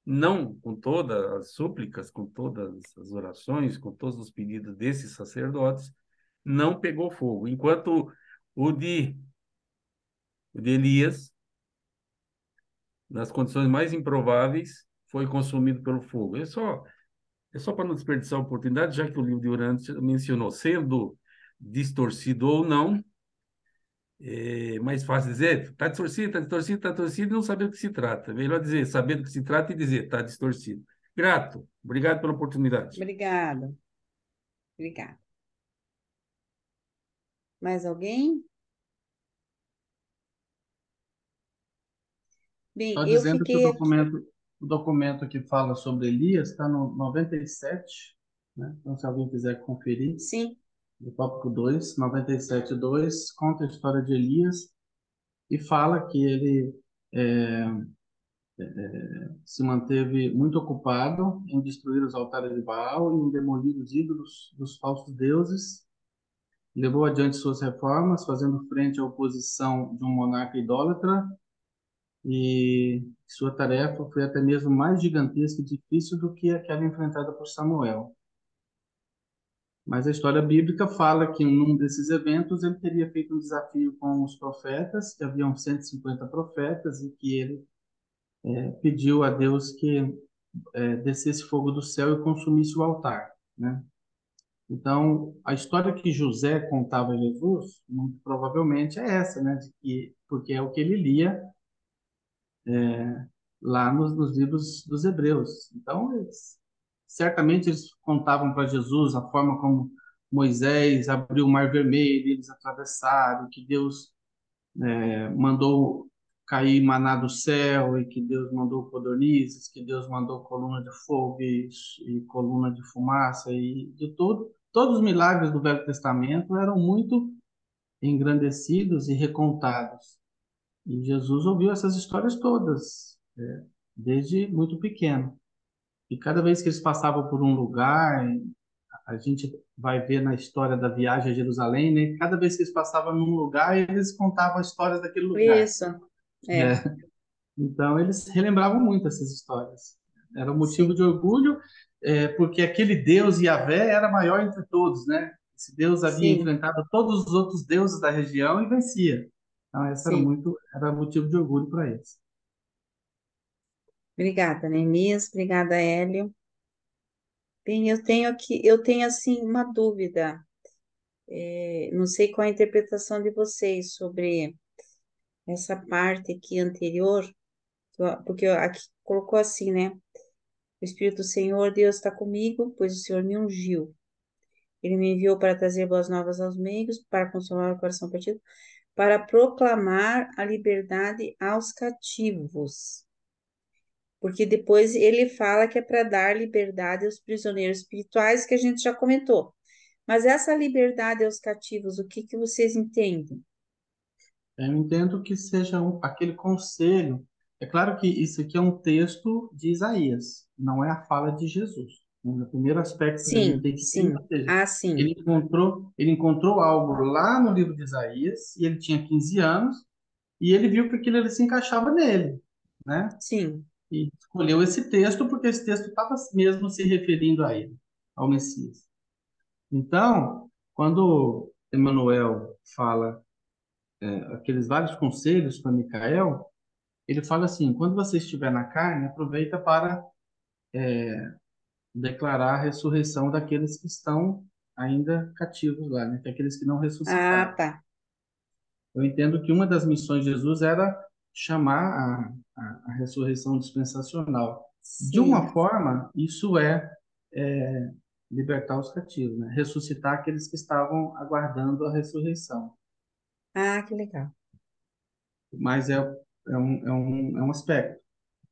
Speaker 2: não com todas as súplicas, com todas as orações, com todos os pedidos desses sacerdotes, não pegou fogo. Enquanto o de, o de Elias, nas condições mais improváveis, foi consumido pelo fogo. É só para não desperdiçar a oportunidade, já que o livro de Urântia mencionou, sendo distorcido ou não, é mais fácil dizer, está distorcido, está distorcido, está distorcido, e não saber do que se trata. Melhor dizer, saber do que se trata e dizer, está distorcido. Grato, obrigado pela oportunidade.
Speaker 1: Obrigada, obrigada. Mais alguém? Bem,
Speaker 4: Só
Speaker 1: eu
Speaker 4: dizendo que
Speaker 1: fiquei aqui.
Speaker 4: o documento que fala sobre Elias está no 97, né? Então, se alguém quiser conferir,
Speaker 1: Sim,
Speaker 4: no tópico 2, 97.2, conta a história de Elias e fala que ele é, se manteve muito ocupado em destruir os altares de Baal e em demolir os ídolos dos falsos deuses. Levou adiante suas reformas, fazendo frente à oposição de um monarca idólatra, e sua tarefa foi até mesmo mais gigantesca e difícil do que aquela enfrentada por Samuel. Mas a história bíblica fala que em um desses eventos ele teria feito um desafio com os profetas, que haviam 150 profetas, e que ele pediu a Deus que descesse fogo do céu e consumisse o altar, né? Então, a história que José contava a Jesus, muito provavelmente é essa, né? Porque é o que ele lia lá nos livros dos Hebreus. Então, certamente eles contavam para Jesus a forma como Moisés abriu o Mar Vermelho, eles atravessaram, que Deus mandou cair maná do céu, e que Deus mandou codornizes, que Deus mandou coluna de fogo e coluna de fumaça, e de tudo. Todos os milagres do Velho Testamento eram muito engrandecidos e recontados. E Jesus ouviu essas histórias todas, desde muito pequeno. E cada vez que eles passavam por um lugar, a gente vai ver na história da viagem a Jerusalém, né? Cada vez que eles passavam num lugar, eles contavam histórias daquele lugar.
Speaker 1: isso. É,
Speaker 4: É. Então, eles relembravam muito essas histórias. Era um motivo de
Speaker 1: sim,
Speaker 4: orgulho, porque aquele Deus Yahvé era maior entre todos, né? Esse Deus havia
Speaker 1: sim,
Speaker 4: enfrentado todos os outros deuses da região e vencia. Então, esse
Speaker 1: sim.
Speaker 4: era motivo de orgulho para eles.
Speaker 1: Obrigada, Neemias. Obrigada, Hélio. Bem, eu tenho assim uma dúvida. Não sei qual a interpretação de vocês sobre essa parte aqui anterior, porque aqui colocou assim, né? O Espírito do Senhor, Deus está comigo, pois o Senhor me ungiu. Ele me enviou para trazer boas novas aos meigos, para consolar o coração partido, para proclamar a liberdade aos cativos. Porque depois ele fala que é para dar liberdade aos prisioneiros espirituais, que a gente já comentou. Mas essa liberdade aos cativos, o que que vocês entendem?
Speaker 4: Eu entendo que seja aquele conselho. É claro que isso aqui é um texto de Isaías, não é a fala de Jesus. O primeiro aspecto que a gente
Speaker 1: Sim,
Speaker 4: tem que ter, ou
Speaker 1: sim.
Speaker 4: seja,
Speaker 1: Ah, sim,
Speaker 4: ele encontrou algo lá no livro de Isaías, e ele tinha 15 anos, e ele viu que aquilo ele se encaixava nele, né?
Speaker 1: sim.
Speaker 4: E escolheu esse texto porque esse texto estava mesmo se referindo a ele, ao Messias. Então, quando Emmanuel fala aqueles vários conselhos para Micael, ele fala assim: quando você estiver na carne, aproveita para declarar a ressurreição daqueles que estão ainda cativos lá, né? Que é aqueles que não
Speaker 1: Ah,
Speaker 4: ressuscitaram.
Speaker 1: tá.
Speaker 4: Eu entendo que uma das missões de Jesus era chamar a ressurreição dispensacional. De
Speaker 1: Sim.
Speaker 4: uma forma, isso libertar os cativos, né? Ressuscitar aqueles que estavam aguardando a ressurreição.
Speaker 1: Ah, que legal.
Speaker 4: Mas é um aspecto.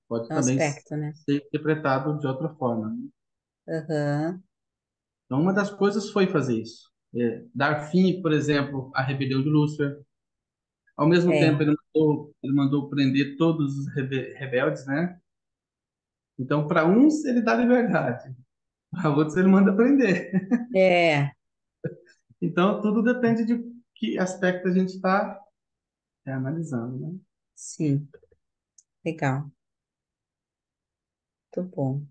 Speaker 4: Pode
Speaker 1: É um
Speaker 4: também ser
Speaker 1: aspecto, né?
Speaker 4: interpretado de outra forma, né?
Speaker 1: Aham.
Speaker 4: Então, uma das coisas foi fazer isso. Dar fim, por exemplo, à rebelião de Lúcifer. Ao mesmo tempo,
Speaker 1: É,
Speaker 4: ele mandou prender todos os rebeldes, né? Então, para uns, ele dá liberdade. Para outros, ele manda prender.
Speaker 1: é,
Speaker 4: Então, tudo depende de que aspecto a gente está analisando, né?
Speaker 1: sim. Legal. Muito bom.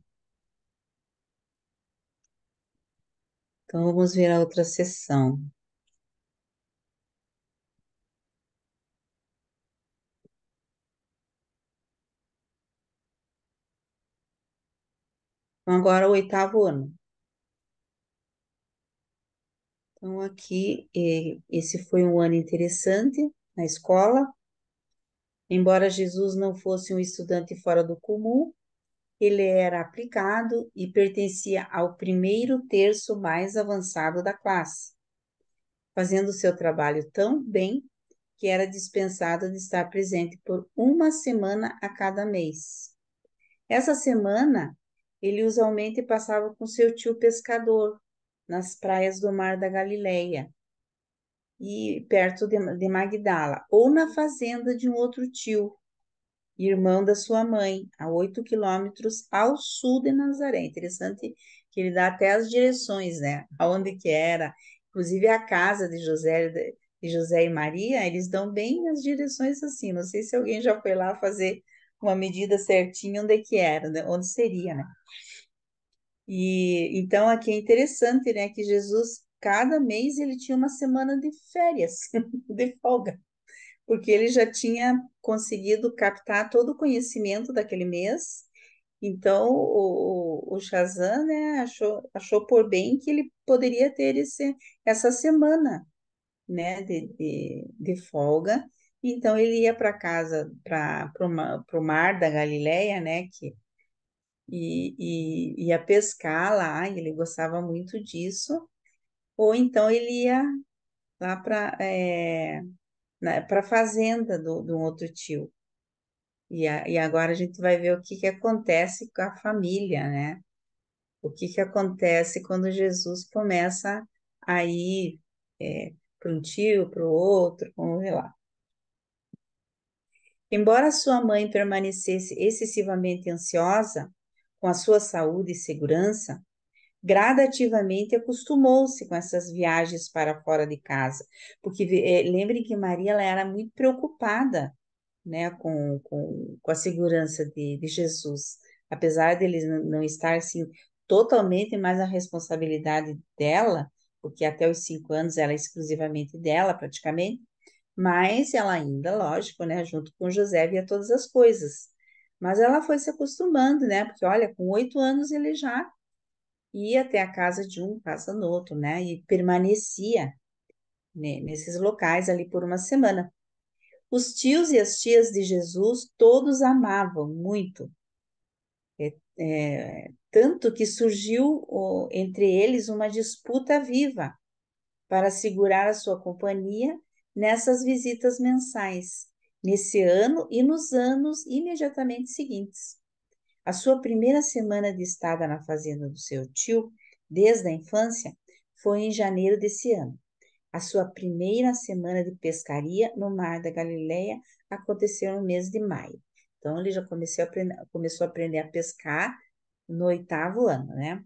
Speaker 1: Então, vamos ver a outra sessão. Então, agora o 8º ano. Então, aqui, esse foi um ano interessante na escola. Embora Jesus não fosse um estudante fora do comum, ele era aplicado e pertencia ao primeiro terço mais avançado da classe, fazendo seu trabalho tão bem que era dispensado de estar presente por uma semana a cada mês. Essa semana, ele usualmente passava com seu tio pescador nas praias do Mar da Galileia e perto de Magdala, ou na fazenda de um outro tio, irmão da sua mãe, a 8 quilômetros ao sul de Nazaré. Interessante que ele dá até as direções, né? Aonde que era, inclusive a casa de José e Maria, eles dão bem as direções assim. Não sei se alguém já foi lá fazer uma medida certinha onde que era, né? Onde seria, né? E então aqui é interessante, né, que Jesus cada mês ele tinha uma semana de férias, de folga, porque ele já tinha conseguido captar todo o conhecimento daquele mês. Então, o Shazam, né, achou por bem que ele poderia ter essa semana, né, de folga. Então, ele ia para casa, para o mar da Galileia, né, e ia pescar lá, e ele gostava muito disso. Ou então ele ia lá para a fazenda do outro tio. E agora a gente vai ver o que acontece com a família, né? O que acontece quando Jesus começa a ir para um tio, para o outro, vamos ver lá. Embora sua mãe permanecesse excessivamente ansiosa com a sua saúde e segurança, gradativamente acostumou-se com essas viagens para fora de casa, porque lembrem que Maria ela era muito preocupada, né, com a segurança de Jesus, apesar de ele não estar assim totalmente mais na responsabilidade dela, porque até os 5 anos era exclusivamente dela, praticamente, mas ela ainda, lógico, né, junto com José, via todas as coisas. Mas ela foi se acostumando, né? Porque, olha, com 8 anos ele já ia até a casa de um, casa no outro, né? E permanecia, né, nesses locais ali por uma semana. Os tios e as tias de Jesus todos amavam muito, tanto que surgiu entre eles uma disputa viva para segurar a sua companhia nessas visitas mensais, nesse ano e nos anos imediatamente seguintes. A sua primeira semana de estada na fazenda do seu tio, desde a infância, foi em janeiro desse ano. A sua primeira semana de pescaria no Mar da Galileia aconteceu no mês de maio. Então, ele já começou a aprender a pescar no 8º ano, né?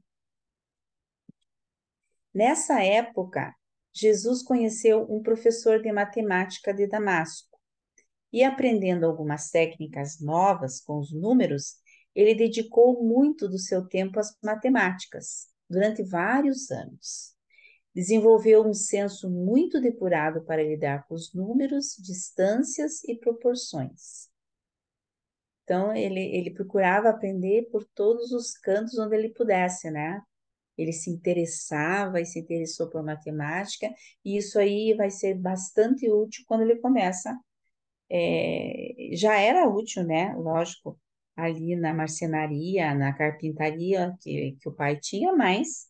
Speaker 1: Nessa época, Jesus conheceu um professor de matemática de Damasco e, aprendendo algumas técnicas novas com os números, ele dedicou muito do seu tempo às matemáticas durante vários anos. Desenvolveu um senso muito depurado para lidar com os números, distâncias e proporções. Então, ele procurava aprender por todos os cantos onde ele pudesse, né? Ele se interessava e se interessou por matemática, e isso aí vai ser bastante útil quando ele começa. Já era útil, né? Lógico, ali na marcenaria, na carpintaria que o pai tinha, mas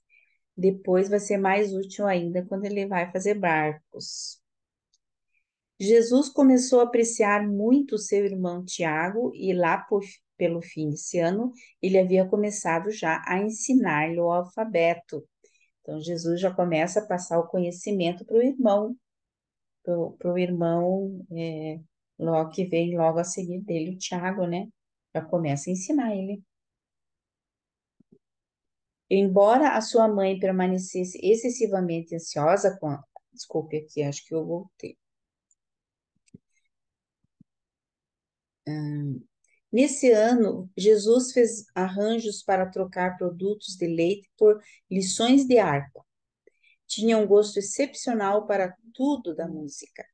Speaker 1: depois vai ser mais útil ainda quando ele vai fazer barcos. Jesus começou a apreciar muito seu irmão Tiago e pelo fim desse ano ele havia começado já a ensinar-lhe o alfabeto. Então Jesus já começa a passar o conhecimento para o irmão logo que vem logo a seguir dele, o Tiago, né? Já começa a ensinar ele. Embora a sua mãe permanecesse excessivamente ansiosa com Desculpe aqui, acho que eu voltei. Nesse ano, Jesus fez arranjos para trocar produtos de leite por lições de harpa. Tinha um gosto excepcional para tudo da música.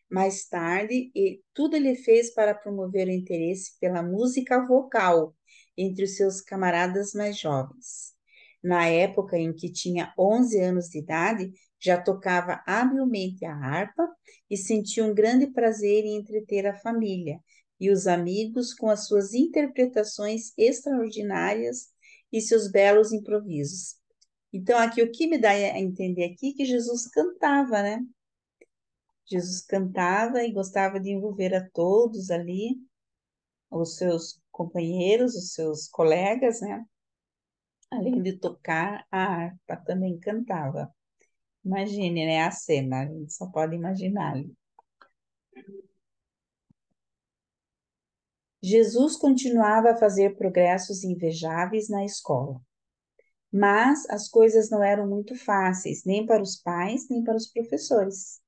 Speaker 1: Mais tarde, tudo ele fez para promover o interesse pela música vocal entre os seus camaradas mais jovens. Na época em que tinha 11 anos de idade, já tocava habilmente a harpa e sentia um grande prazer em entreter a família e os amigos com as suas interpretações extraordinárias e seus belos improvisos. Então, aqui o que me dá a entender aqui é que Jesus cantava, né? Jesus cantava e gostava de envolver a todos ali, os seus companheiros, os seus colegas, né? Além de tocar a harpa, também cantava. Imagine, né, a cena, a gente só pode imaginar ali. Jesus continuava a fazer progressos invejáveis na escola, mas as coisas não eram muito fáceis, nem para os pais, nem para os professores.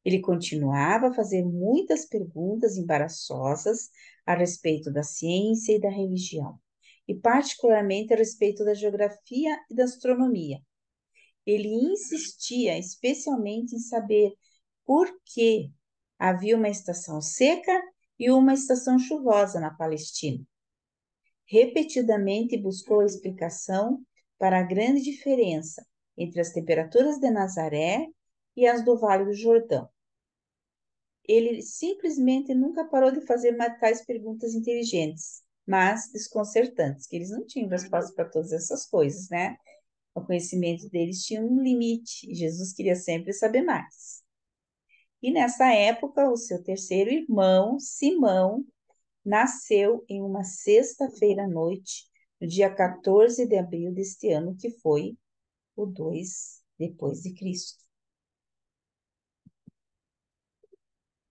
Speaker 1: Ele continuava a fazer muitas perguntas embaraçosas a respeito da ciência e da religião, e particularmente a respeito da geografia e da astronomia. Ele insistia especialmente em saber por que havia uma estação seca e uma estação chuvosa na Palestina. Repetidamente buscou explicação para a grande diferença entre as temperaturas de Nazaré e as do Vale do Jordão. Ele simplesmente nunca parou de fazer tais perguntas inteligentes, mas desconcertantes, que eles não tinham resposta para todas essas coisas, né? O conhecimento deles tinha um limite, e Jesus queria sempre saber mais. E nessa época, o seu terceiro irmão, Simão, nasceu em uma sexta-feira à noite, no dia 14 de abril deste ano, que foi o 2 depois de Cristo.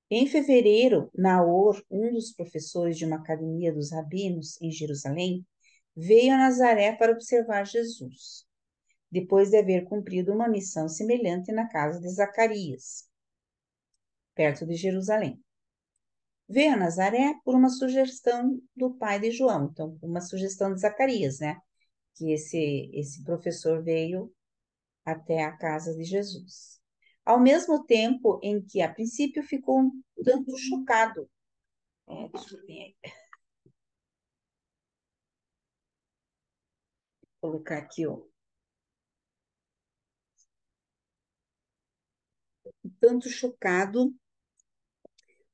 Speaker 1: Em fevereiro, Naor, um dos professores de uma academia dos rabinos em Jerusalém, veio a Nazaré para observar Jesus, depois de haver cumprido uma missão semelhante na casa de Zacarias, perto de Jerusalém. Veio a Nazaré por uma sugestão do pai de João, então, uma sugestão de Zacarias, né? Que esse professor veio até a casa de Jesus. Ao mesmo tempo em que, a princípio, ficou um tanto chocado. Desculpem aí. Vou colocar aqui, ó. Um tanto chocado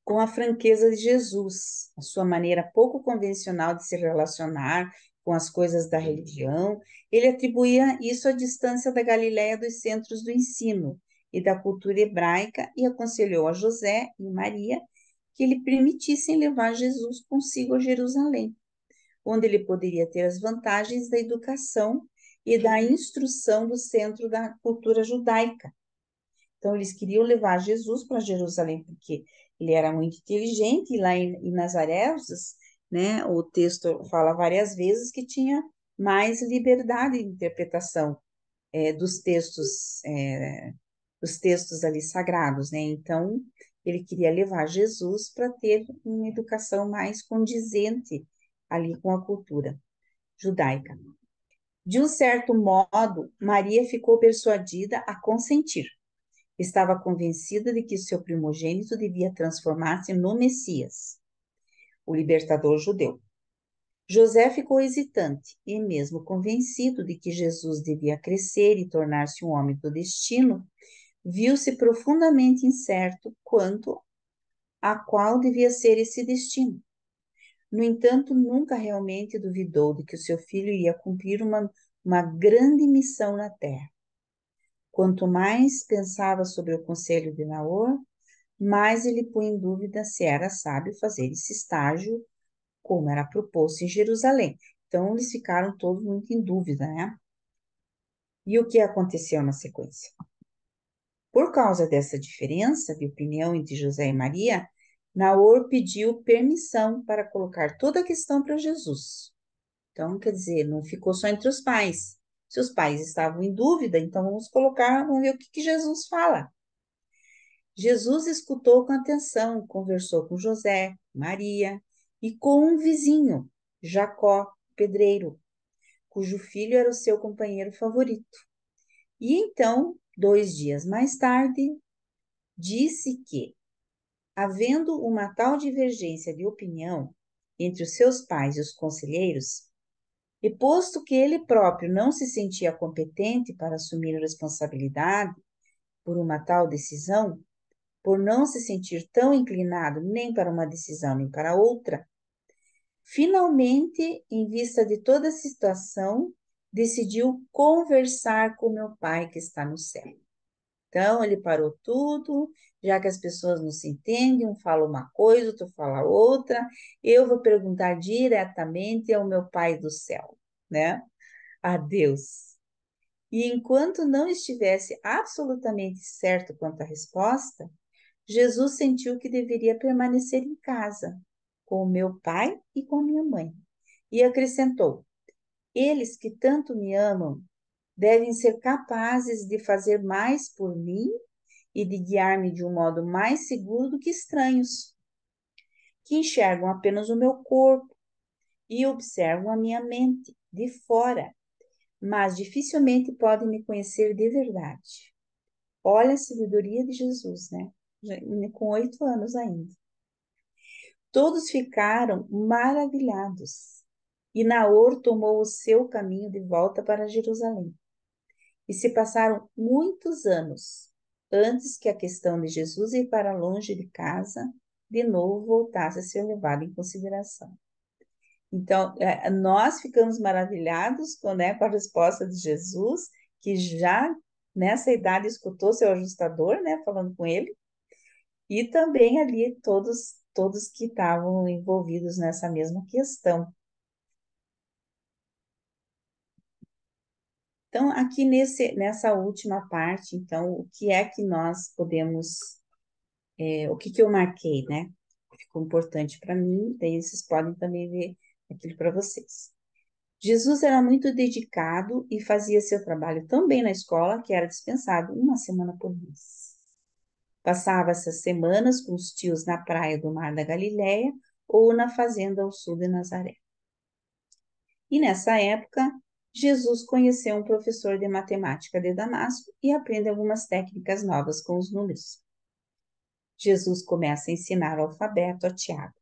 Speaker 1: com a franqueza de Jesus, a sua maneira pouco convencional de se relacionar com as coisas da religião. Ele atribuía isso à distância da Galiléia dos centros do ensino e da cultura hebraica e aconselhou a José e Maria que lhe permitissem levar Jesus consigo a Jerusalém, onde ele poderia ter as vantagens da educação e da instrução do centro da cultura judaica. Então, eles queriam levar Jesus para Jerusalém, porque ele era muito inteligente, e lá em Nazaré, né, o texto fala várias vezes que tinha mais liberdade de interpretação dos textos ali sagrados, né? Então, ele queria levar Jesus para ter uma educação mais condizente ali com a cultura judaica. De um certo modo, Maria ficou persuadida a consentir. Estava convencida de que seu primogênito devia transformar-se no Messias, o libertador judeu. José ficou hesitante e, mesmo convencido de que Jesus devia crescer e tornar-se um homem do destino, viu-se profundamente incerto quanto a qual devia ser esse destino. No entanto, nunca realmente duvidou de que o seu filho iria cumprir uma grande missão na terra. Quanto mais pensava sobre o conselho de Naor, mais ele põe em dúvida se era sábio fazer esse estágio, como era proposto em Jerusalém. Então, eles ficaram todos muito em dúvida, né? E o que aconteceu na sequência? Por causa dessa diferença de opinião entre José e Maria, Naor pediu permissão para colocar toda a questão para Jesus. Então, quer dizer, não ficou só entre os pais. Se os pais estavam em dúvida, então vamos ver o que Jesus fala. Jesus escutou com atenção, conversou com José, Maria e com um vizinho, Jacó, pedreiro, cujo filho era o seu companheiro favorito. E então, 2 dias mais tarde, disse que, havendo uma tal divergência de opinião entre os seus pais e os conselheiros, e posto que ele próprio não se sentia competente para assumir a responsabilidade por uma tal decisão, por não se sentir tão inclinado nem para uma decisão nem para outra, finalmente, em vista de toda a situação, decidiu conversar com meu pai que está no céu. Então, ele parou tudo, já que as pessoas não se entendem, um fala uma coisa, outro fala outra, eu vou perguntar diretamente ao meu pai do céu, né? A Deus. E enquanto não estivesse absolutamente certo quanto à resposta, Jesus sentiu que deveria permanecer em casa, com o meu pai e com a minha mãe. E acrescentou: eles que tanto me amam devem ser capazes de fazer mais por mim e de guiar-me de um modo mais seguro do que estranhos, que enxergam apenas o meu corpo e observam a minha mente de fora, mas dificilmente podem me conhecer de verdade. Olha a sabedoria de Jesus, né? Com 8 anos ainda. Todos ficaram maravilhados. E Naor tomou o seu caminho de volta para Jerusalém. E se passaram muitos anos antes que a questão de Jesus ir para longe de casa de novo voltasse a ser levada em consideração. Então, nós ficamos maravilhados com a resposta de Jesus, que já nessa idade escutou seu ajustador, né, falando com ele, e também ali todos que estavam envolvidos nessa mesma questão. Então, aqui nessa última parte, então, o que é que nós podemos, o que eu marquei, né? Ficou importante para mim, daí vocês podem também ver aquilo para vocês. Jesus era muito dedicado e fazia seu trabalho tão bem na escola que era dispensado uma semana por mês. Passava essas semanas com os tios na praia do Mar da Galileia ou na fazenda ao sul de Nazaré. E nessa época, Jesus conheceu um professor de matemática de Damasco e aprende algumas técnicas novas com os números. Jesus começa a ensinar o alfabeto a Tiago.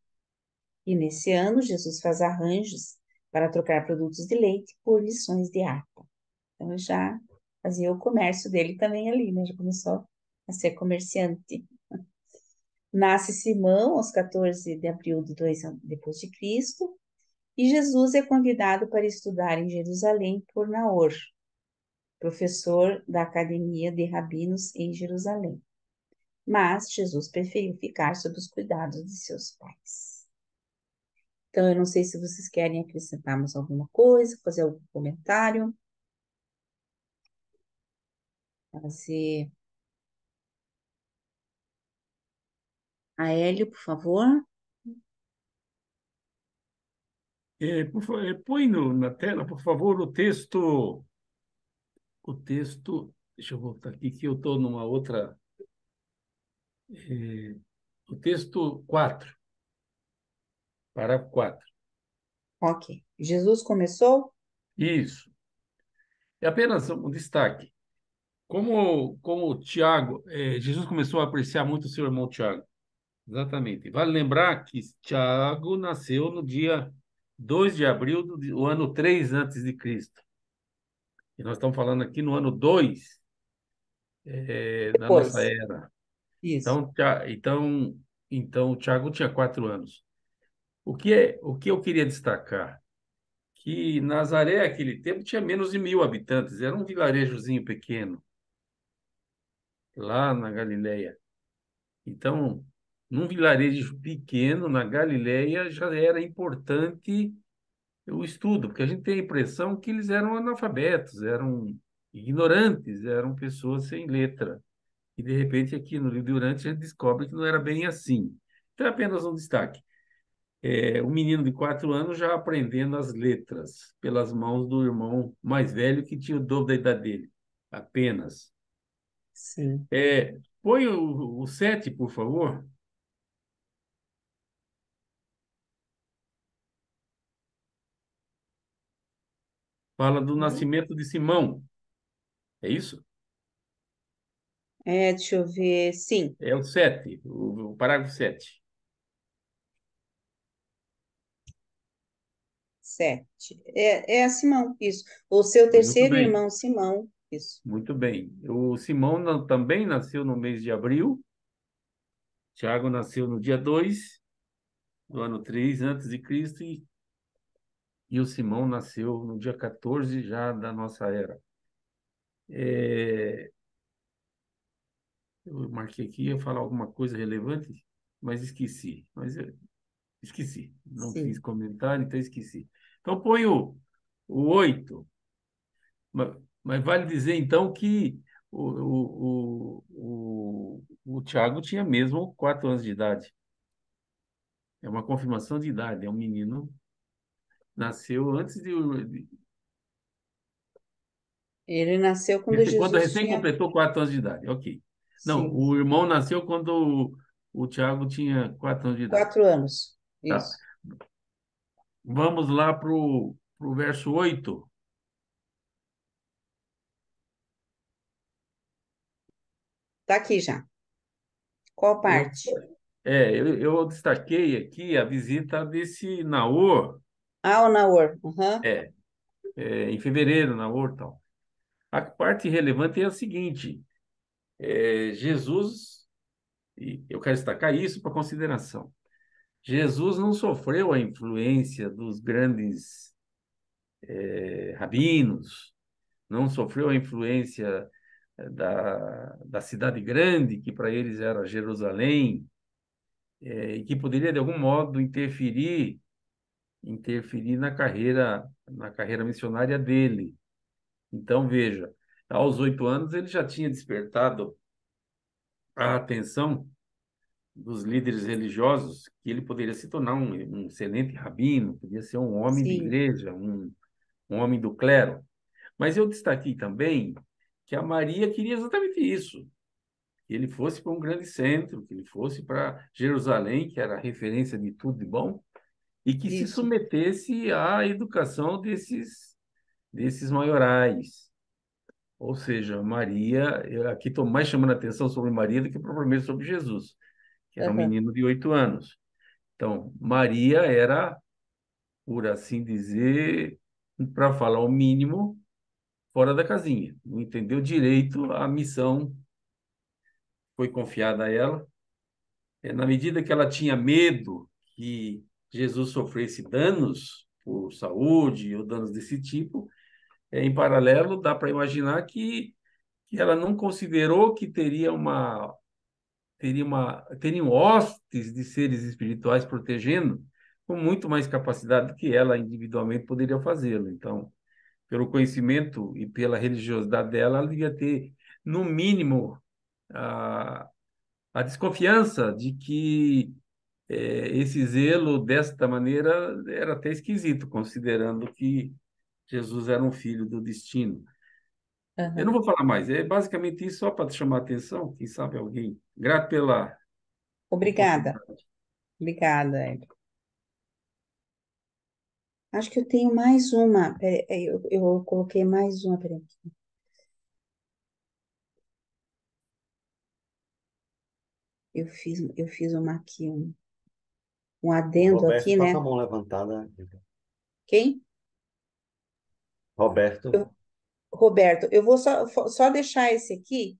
Speaker 1: E nesse ano, Jesus faz arranjos para trocar produtos de leite por lições de harpa. Então, já fazia o comércio dele também ali, né? Já começou a ser comerciante. Nasce Simão aos 14 de abril de 2 anos depois de Cristo, e Jesus é convidado para estudar em Jerusalém por Naor, professor da Academia de Rabinos em Jerusalém. Mas Jesus preferiu ficar sob os cuidados de seus pais. Então, eu não sei se vocês querem acrescentar mais alguma coisa, fazer algum comentário. Fazer. A Hélio, por favor.
Speaker 2: Põe na tela, por favor, o texto, deixa eu voltar aqui, que eu estou numa outra, o texto 4, parágrafo 4.
Speaker 1: Ok. Jesus começou?
Speaker 2: Isso. É apenas um destaque. Como Tiago, Jesus começou a apreciar muito o seu irmão Tiago. Exatamente. Vale lembrar que Tiago nasceu no dia 2 de abril do ano 3 antes de Cristo. E nós estamos falando aqui no ano 2 da nossa
Speaker 1: Depois.
Speaker 2: era.
Speaker 1: Isso.
Speaker 2: Então, o Tiago tinha 4 anos. O que eu queria destacar? Que Nazaré, naquele tempo, tinha menos de 1.000 habitantes. Era um vilarejozinho pequeno, lá na Galileia. Então, num vilarejo pequeno, na Galileia, já era importante o estudo, porque a gente tem a impressão que eles eram analfabetos, eram ignorantes, eram pessoas sem letra. E, de repente, aqui no livro Durante, a gente descobre que não era bem assim. Então, é apenas um destaque. Um menino de 4 anos já aprendendo as letras pelas mãos do irmão mais velho, que tinha o dobro da idade dele. Apenas.
Speaker 1: Sim.
Speaker 2: Põe o 7, por favor. Fala do
Speaker 1: Uhum.
Speaker 2: nascimento de Simão. É isso?
Speaker 1: Deixa eu ver. Sim,
Speaker 2: É o 7, o parágrafo 7.
Speaker 1: 7. É a Simão, isso. O seu
Speaker 2: Muito
Speaker 1: terceiro
Speaker 2: bem,
Speaker 1: irmão, Simão, isso.
Speaker 2: muito bem. O Simão também nasceu no mês de abril. Tiago nasceu no dia 2 do ano 3 antes de Cristo e o Simão nasceu no dia 14 já da nossa era. É, eu marquei aqui, ia falar alguma coisa relevante, mas esqueci. Esqueci. Não fiz
Speaker 1: Sim.
Speaker 2: comentário, então esqueci. Então põe o 8. Mas vale dizer, então, que o Tiago tinha mesmo 4 anos de idade. É uma confirmação de idade. É um menino, nasceu antes
Speaker 1: Ele nasceu quando
Speaker 2: quando
Speaker 1: Jesus
Speaker 2: recém
Speaker 1: tinha.
Speaker 2: completou 4 anos de idade. Ok. Não,
Speaker 1: Sim,
Speaker 2: o irmão nasceu quando o Tiago tinha 4 anos de idade.
Speaker 1: 4 anos.
Speaker 2: Tá.
Speaker 1: Isso.
Speaker 2: Vamos lá para o verso 8.
Speaker 1: Tá aqui já. Qual
Speaker 2: Eu,
Speaker 1: parte?
Speaker 2: eu destaquei aqui a visita desse Naor,
Speaker 1: Ah, o Naor. Aham.
Speaker 2: é, em fevereiro, Naor e tal. A parte relevante é a seguinte: Jesus, e eu quero destacar isso para consideração. Jesus não sofreu a influência dos grandes rabinos, não sofreu a influência da cidade grande, que para eles era Jerusalém, e que poderia de algum modo interferir na carreira missionária dele. Então, veja, aos 8 anos ele já tinha despertado a atenção dos líderes religiosos que ele poderia se tornar um excelente rabino, podia ser um homem de
Speaker 1: Sim,
Speaker 2: igreja, um homem do clero. Mas eu destaquei também que a Maria queria exatamente isso, que ele fosse para um grande centro, que ele fosse para Jerusalém, que era a referência de tudo de bom, e que se
Speaker 1: isso.
Speaker 2: submetesse à educação desses maiorais. Ou seja, Maria, aqui estou mais chamando a atenção sobre Maria do que propriamente sobre Jesus, que era um
Speaker 1: Aham.
Speaker 2: menino de 8 anos. Então, Maria era, por assim dizer, para falar o mínimo, fora da casinha. Não entendeu direito a missão que foi confiada a ela. Na medida que ela tinha medo que Jesus sofresse danos por saúde ou danos desse tipo, em paralelo, dá para imaginar que ela não considerou que teriam hostes de seres espirituais protegendo com muito mais capacidade do que ela individualmente poderia fazê-lo. Então, pelo conhecimento e pela religiosidade dela, ela devia ter, no mínimo, a desconfiança de que esse zelo desta maneira era até esquisito, considerando que Jesus era um filho do destino. Eu não
Speaker 1: Aham.
Speaker 2: vou falar mais, é basicamente isso só para te chamar a atenção, quem sabe alguém. Grato pela
Speaker 1: Obrigada.
Speaker 2: oportunidade.
Speaker 1: Obrigada, Hélio. Acho que eu tenho mais uma. Eu coloquei mais uma. Peraí. Eu fiz uma aqui, um
Speaker 5: O
Speaker 1: adendo
Speaker 5: Roberto
Speaker 1: aqui,
Speaker 5: está com a
Speaker 1: né?
Speaker 5: mão levantada.
Speaker 1: Quem?
Speaker 5: Roberto,
Speaker 1: Roberto, eu vou só deixar esse aqui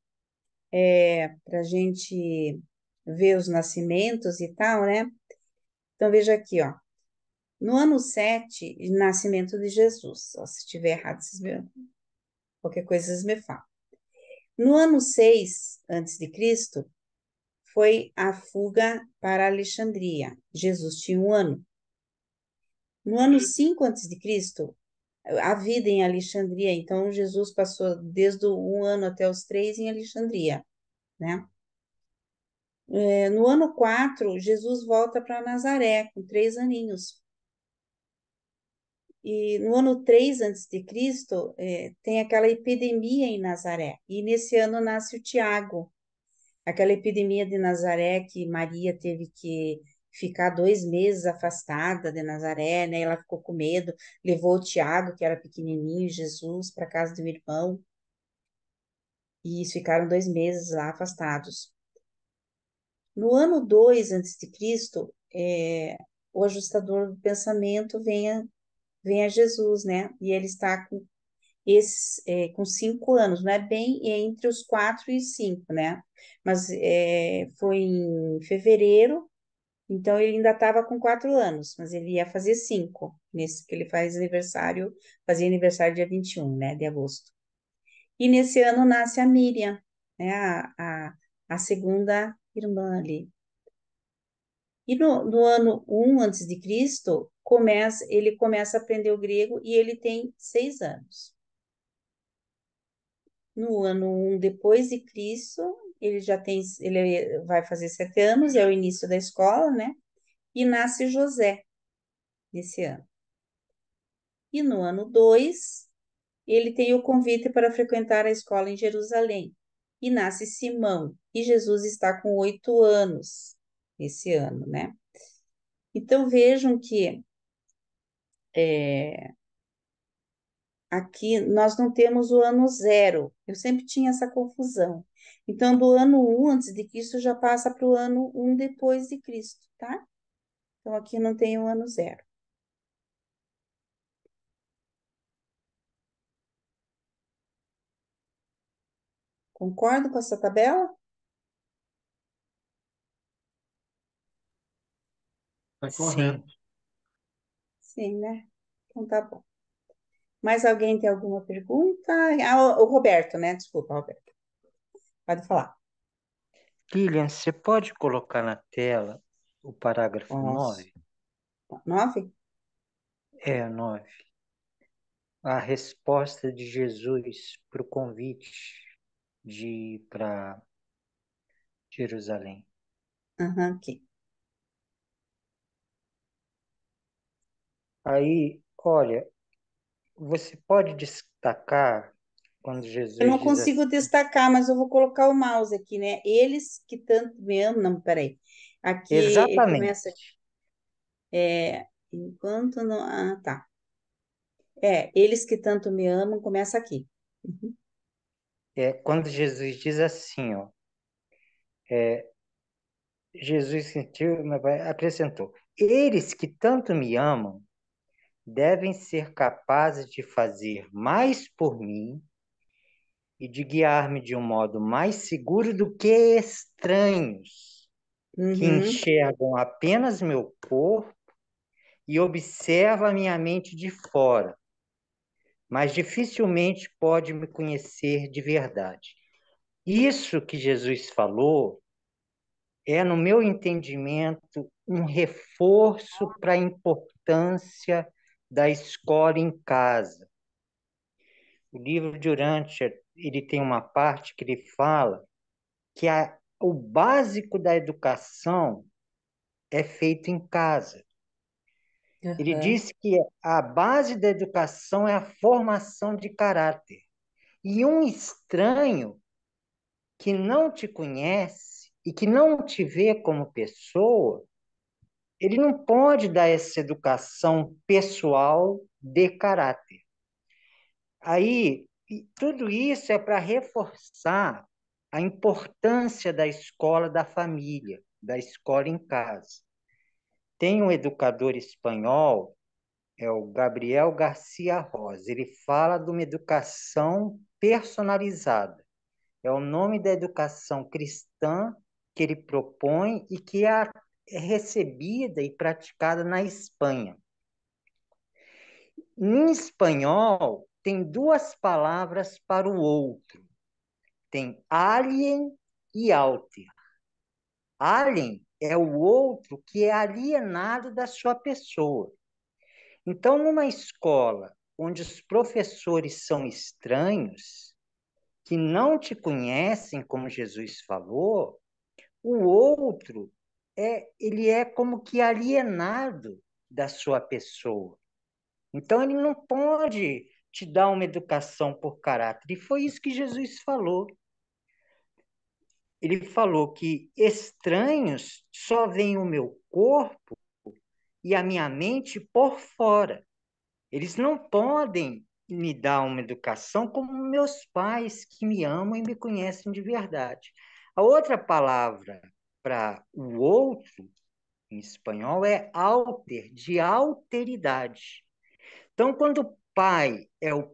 Speaker 1: para a gente ver os nascimentos e tal, né? Então, veja aqui, ó. No ano 7, nascimento de Jesus. Ó, se estiver errado, qualquer coisa vocês me falam. No ano 6 antes de Cristo, foi a fuga para Alexandria. Jesus tinha 1 ano. No ano 5 antes de Cristo, a vida em Alexandria. Então, Jesus passou desde o 1 ano até os 3 em Alexandria, né? No ano 4, Jesus volta para Nazaré, com 3 aninhos. E no ano 3 antes de Cristo, tem aquela epidemia em Nazaré. E nesse ano nasce o Tiago, aquela epidemia de Nazaré que Maria teve que ficar 2 meses afastada de Nazaré, né? Ela ficou com medo, levou o Tiago, que era pequenininho, Jesus, para casa do irmão, e eles ficaram 2 meses lá afastados. No ano 2 antes de Cristo, o ajustador do pensamento vem a Jesus, né? E ele está com 5 anos, não é bem entre os 4 e 5, né? Mas foi em fevereiro, então ele ainda estava com 4 anos, mas ele ia fazer 5, nesse que ele fazia aniversário dia 21, né, de agosto. E nesse ano nasce a Miriam, né, a segunda irmã ali. E no ano 1 antes de Cristo, ele começa a aprender o grego e ele tem 6 anos. No ano 1 depois de Cristo, ele vai fazer 7 anos, é o início da escola, né? E nasce José nesse ano. E no ano 2, ele tem o convite para frequentar a escola em Jerusalém. E nasce Simão. E Jesus está com 8 anos esse ano, né? Então vejam que é, aqui nós não temos o ano 0. Eu sempre tinha essa confusão. Então, do ano 1 antes de Cristo já passa para o ano 1 depois de Cristo, tá? Então, aqui não tem o ano 0. Concordo com essa tabela?
Speaker 2: Está
Speaker 3: Sim.
Speaker 2: correto.
Speaker 1: Sim, né? Então tá bom. Mais alguém tem alguma pergunta? Ah, o Roberto, né? Desculpa, Roberto. Pode falar.
Speaker 3: Lilian, você pode colocar na tela o parágrafo
Speaker 1: Posso.
Speaker 3: 9?
Speaker 1: 9?
Speaker 3: É, 9. A resposta de Jesus para o convite de ir para Jerusalém.
Speaker 1: Aham, aqui.
Speaker 3: Aí, olha, você pode destacar quando
Speaker 1: Eu
Speaker 3: Jesus
Speaker 1: não
Speaker 3: diz
Speaker 1: consigo
Speaker 3: assim,
Speaker 1: destacar, mas eu vou colocar o mouse aqui, né? Eles que tanto me amam. Não, peraí. Aqui ele
Speaker 3: exatamente,
Speaker 1: começa. Enquanto não. Ah, tá. Eles que tanto me amam, começa aqui. Uhum.
Speaker 3: quando Jesus diz assim, ó, Jesus sentiu, mas acrescentou, eles que tanto me amam devem ser capazes de fazer mais por mim e de guiar-me de um modo mais seguro do que estranhos que
Speaker 1: Uhum.
Speaker 3: enxergam apenas meu corpo e observam a minha mente de fora, mas dificilmente pode me conhecer de verdade. Isso que Jesus falou é, no meu entendimento, um reforço para a importância da escola em casa. O livro de Urântia, ele tem uma parte que ele fala que o básico da educação é feito em casa. Ele
Speaker 1: Aham.
Speaker 3: diz que a base da educação é a formação de caráter. E um estranho que não te conhece e que não te vê como pessoa, ele não pode dar essa educação pessoal de caráter. Aí, tudo isso é para reforçar a importância da escola da família, da escola em casa. Tem um educador espanhol, é o Gabriel Garcia Rosa. Ele fala de uma educação personalizada. É o nome da educação cristã que ele propõe e que é recebida e praticada na Espanha. Em espanhol, tem duas palavras para o outro. Tem alien e alter. Alien é o outro que é alienado da sua pessoa. Então, numa escola onde os professores são estranhos, que não te conhecem, como Jesus falou, o outro ele é como que alienado da sua pessoa. Então, ele não pode te dar uma educação por caráter. E foi isso que Jesus falou. Ele falou que estranhos só veem o meu corpo e a minha mente por fora. Eles não podem me dar uma educação como meus pais que me amam e me conhecem de verdade. A outra palavra para o outro, em espanhol, é alter, de alteridade. Então, quando o pai é o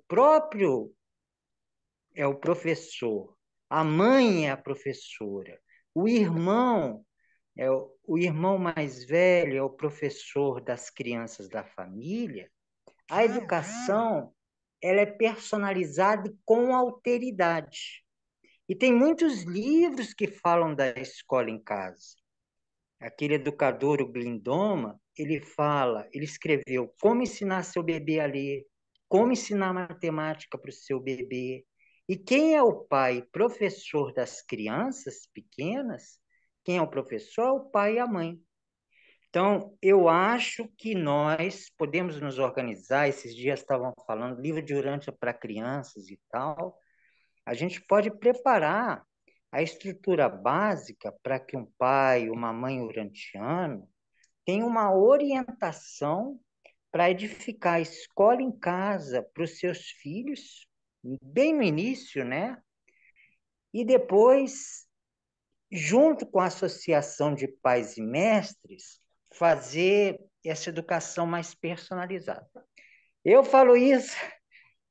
Speaker 3: professor, a mãe é a professora, o irmão o irmão mais velho é o professor das crianças da família, a educação ela é personalizada e com alteridade. E tem muitos livros que falam da escola em casa. Aquele educador, o Glindoma, ele escreveu como ensinar seu bebê a ler, como ensinar matemática para o seu bebê. E quem é o pai, professor das crianças pequenas? Quem é o professor? É o pai e a mãe. Então, eu acho que nós podemos nos organizar. Esses dias estavam falando livro de Urântia para crianças e tal. A gente pode preparar a estrutura básica para que um pai, uma mãe urantiano tenha uma orientação para edificar a escola em casa para os seus filhos, bem no início, né? E depois, junto com a associação de pais e mestres, fazer essa educação mais personalizada. Eu falo isso,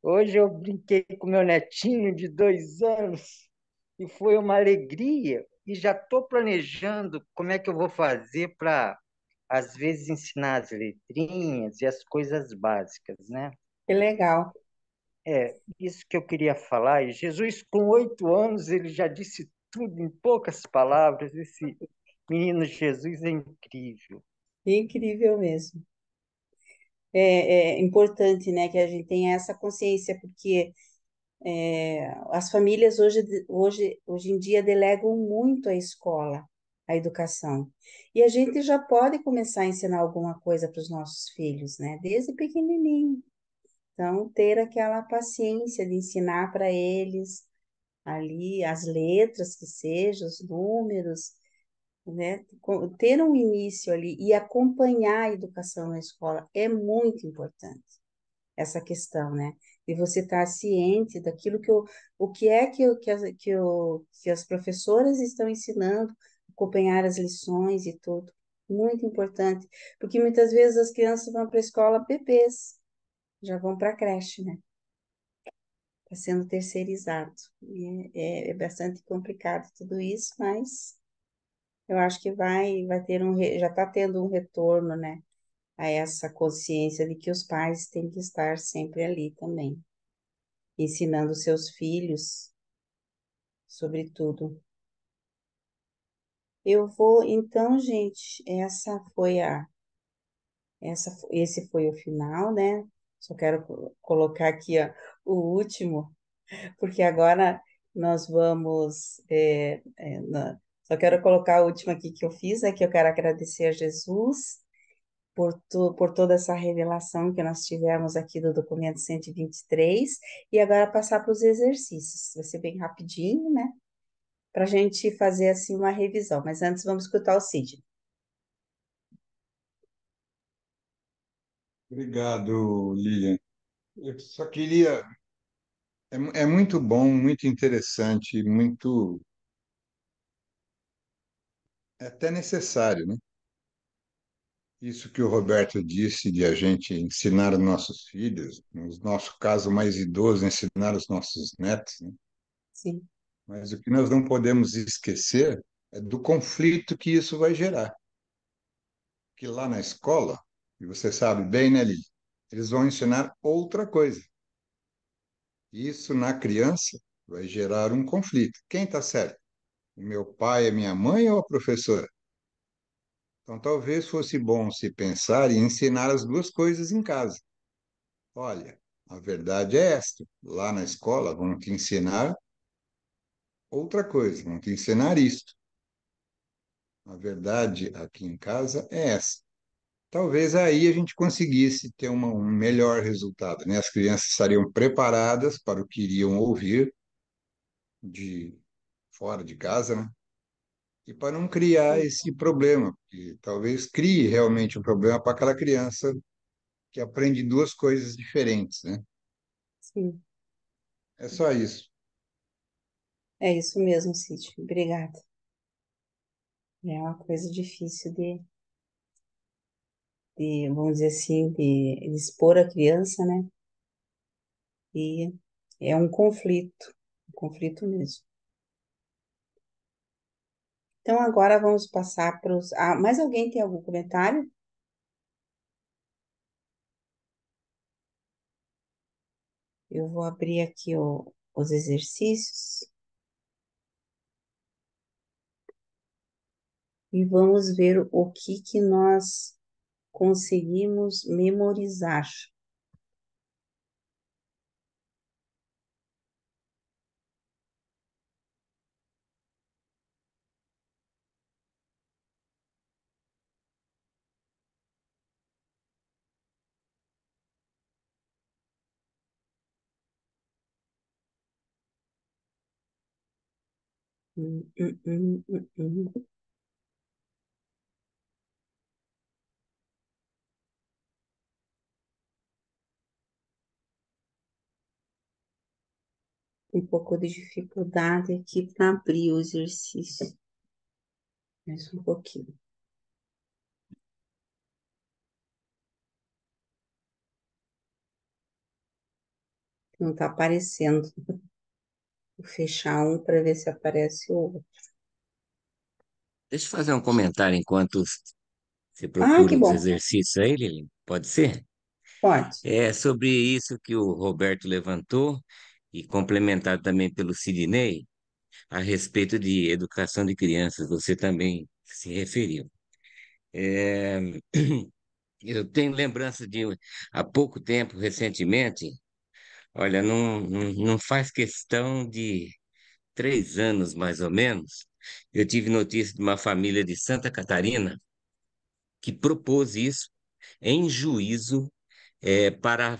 Speaker 3: hoje eu brinquei com meu netinho de 2 anos e foi uma alegria. E já estou planejando como é que eu vou fazer para, às vezes, ensinar as letrinhas e as coisas básicas, né?
Speaker 1: Que legal.
Speaker 3: Isso que eu queria falar. E Jesus, com 8 anos, ele já disse tudo em poucas palavras. Esse menino Jesus é incrível.
Speaker 1: Incrível mesmo. É importante, né, que a gente tenha essa consciência, porque as famílias hoje em dia delegam muito à escola, a educação. E a gente já pode começar a ensinar alguma coisa para os nossos filhos, né, desde pequenininho. Então, ter aquela paciência de ensinar para eles ali as letras que sejam, os números, né? Ter um início ali e acompanhar a educação na escola é muito importante, essa questão, né? De você estar ciente daquilo o que é que as professoras estão ensinando, acompanhar as lições e tudo. Muito importante, porque muitas vezes as crianças vão para a escola bebês, já vão para a creche, né? Está sendo terceirizado. E é bastante complicado tudo isso, mas eu acho que vai ter já está tendo um retorno, né, a essa consciência de que os pais têm que estar sempre ali também, ensinando seus filhos sobre tudo. Eu vou, então, gente, esse foi o final, né? Só quero colocar aqui, ó, o último, porque agora nós vamos, só quero colocar o último aqui que eu fiz, né? Que eu quero agradecer a Jesus por toda essa revelação que nós tivemos aqui do documento 123, e agora passar para os exercícios. Vai ser bem rapidinho, né? Para a gente fazer assim uma revisão. Mas antes vamos escutar o Cid.
Speaker 5: Obrigado, Lilian. Eu só queria. É muito bom, muito interessante, muito. É até necessário, né? Isso que o Roberto disse de a gente ensinar os nossos filhos, no nosso caso mais idoso, ensinar os nossos netos, né?
Speaker 1: Sim,
Speaker 5: Mas o que nós não podemos esquecer é do conflito que isso vai gerar. Que lá na escola, e você sabe bem, né, Lili? Eles vão ensinar outra coisa. Isso na criança vai gerar um conflito. Quem está certo? O meu pai, a minha mãe ou a professora? Então, talvez fosse bom se pensar e ensinar as duas coisas em casa. Olha, a verdade é esta. Lá na escola vão te ensinar outra coisa, vão te ensinar isto. A verdade aqui em casa é essa. Talvez aí a gente conseguisse ter um melhor resultado, né? As crianças estariam preparadas para o que iriam ouvir de fora de casa, né? e para não criar esse problema, porque talvez crie realmente um problema para aquela criança que aprende duas coisas diferentes, né?
Speaker 1: sim.
Speaker 5: É só isso.
Speaker 1: É isso mesmo, Cid. Obrigada. É uma coisa difícil vamos dizer assim, de expor a criança, né? E é um conflito mesmo. Então, agora vamos passar para os. Ah, mais alguém tem algum comentário? Eu vou abrir aqui os exercícios e vamos ver o que que nós conseguimos memorizar. Hum, hum, hum, hum. Um pouco de dificuldade aqui para abrir o exercício. Mais um pouquinho. Não está aparecendo. Vou fechar um para ver se aparece o outro.
Speaker 6: Deixa eu fazer um comentário enquanto você
Speaker 1: Ah,
Speaker 6: procura
Speaker 1: que
Speaker 6: os
Speaker 1: bom.
Speaker 6: exercícios aí, Lili. Pode ser?
Speaker 1: Pode.
Speaker 6: É sobre isso que o Roberto levantou e complementado também pelo Sidney a respeito de educação de crianças. Você também se referiu. É, eu tenho lembrança de há pouco tempo, recentemente, olha, não faz questão de 3 anos mais ou menos, eu tive notícia de uma família de Santa Catarina que propôs isso em juízo para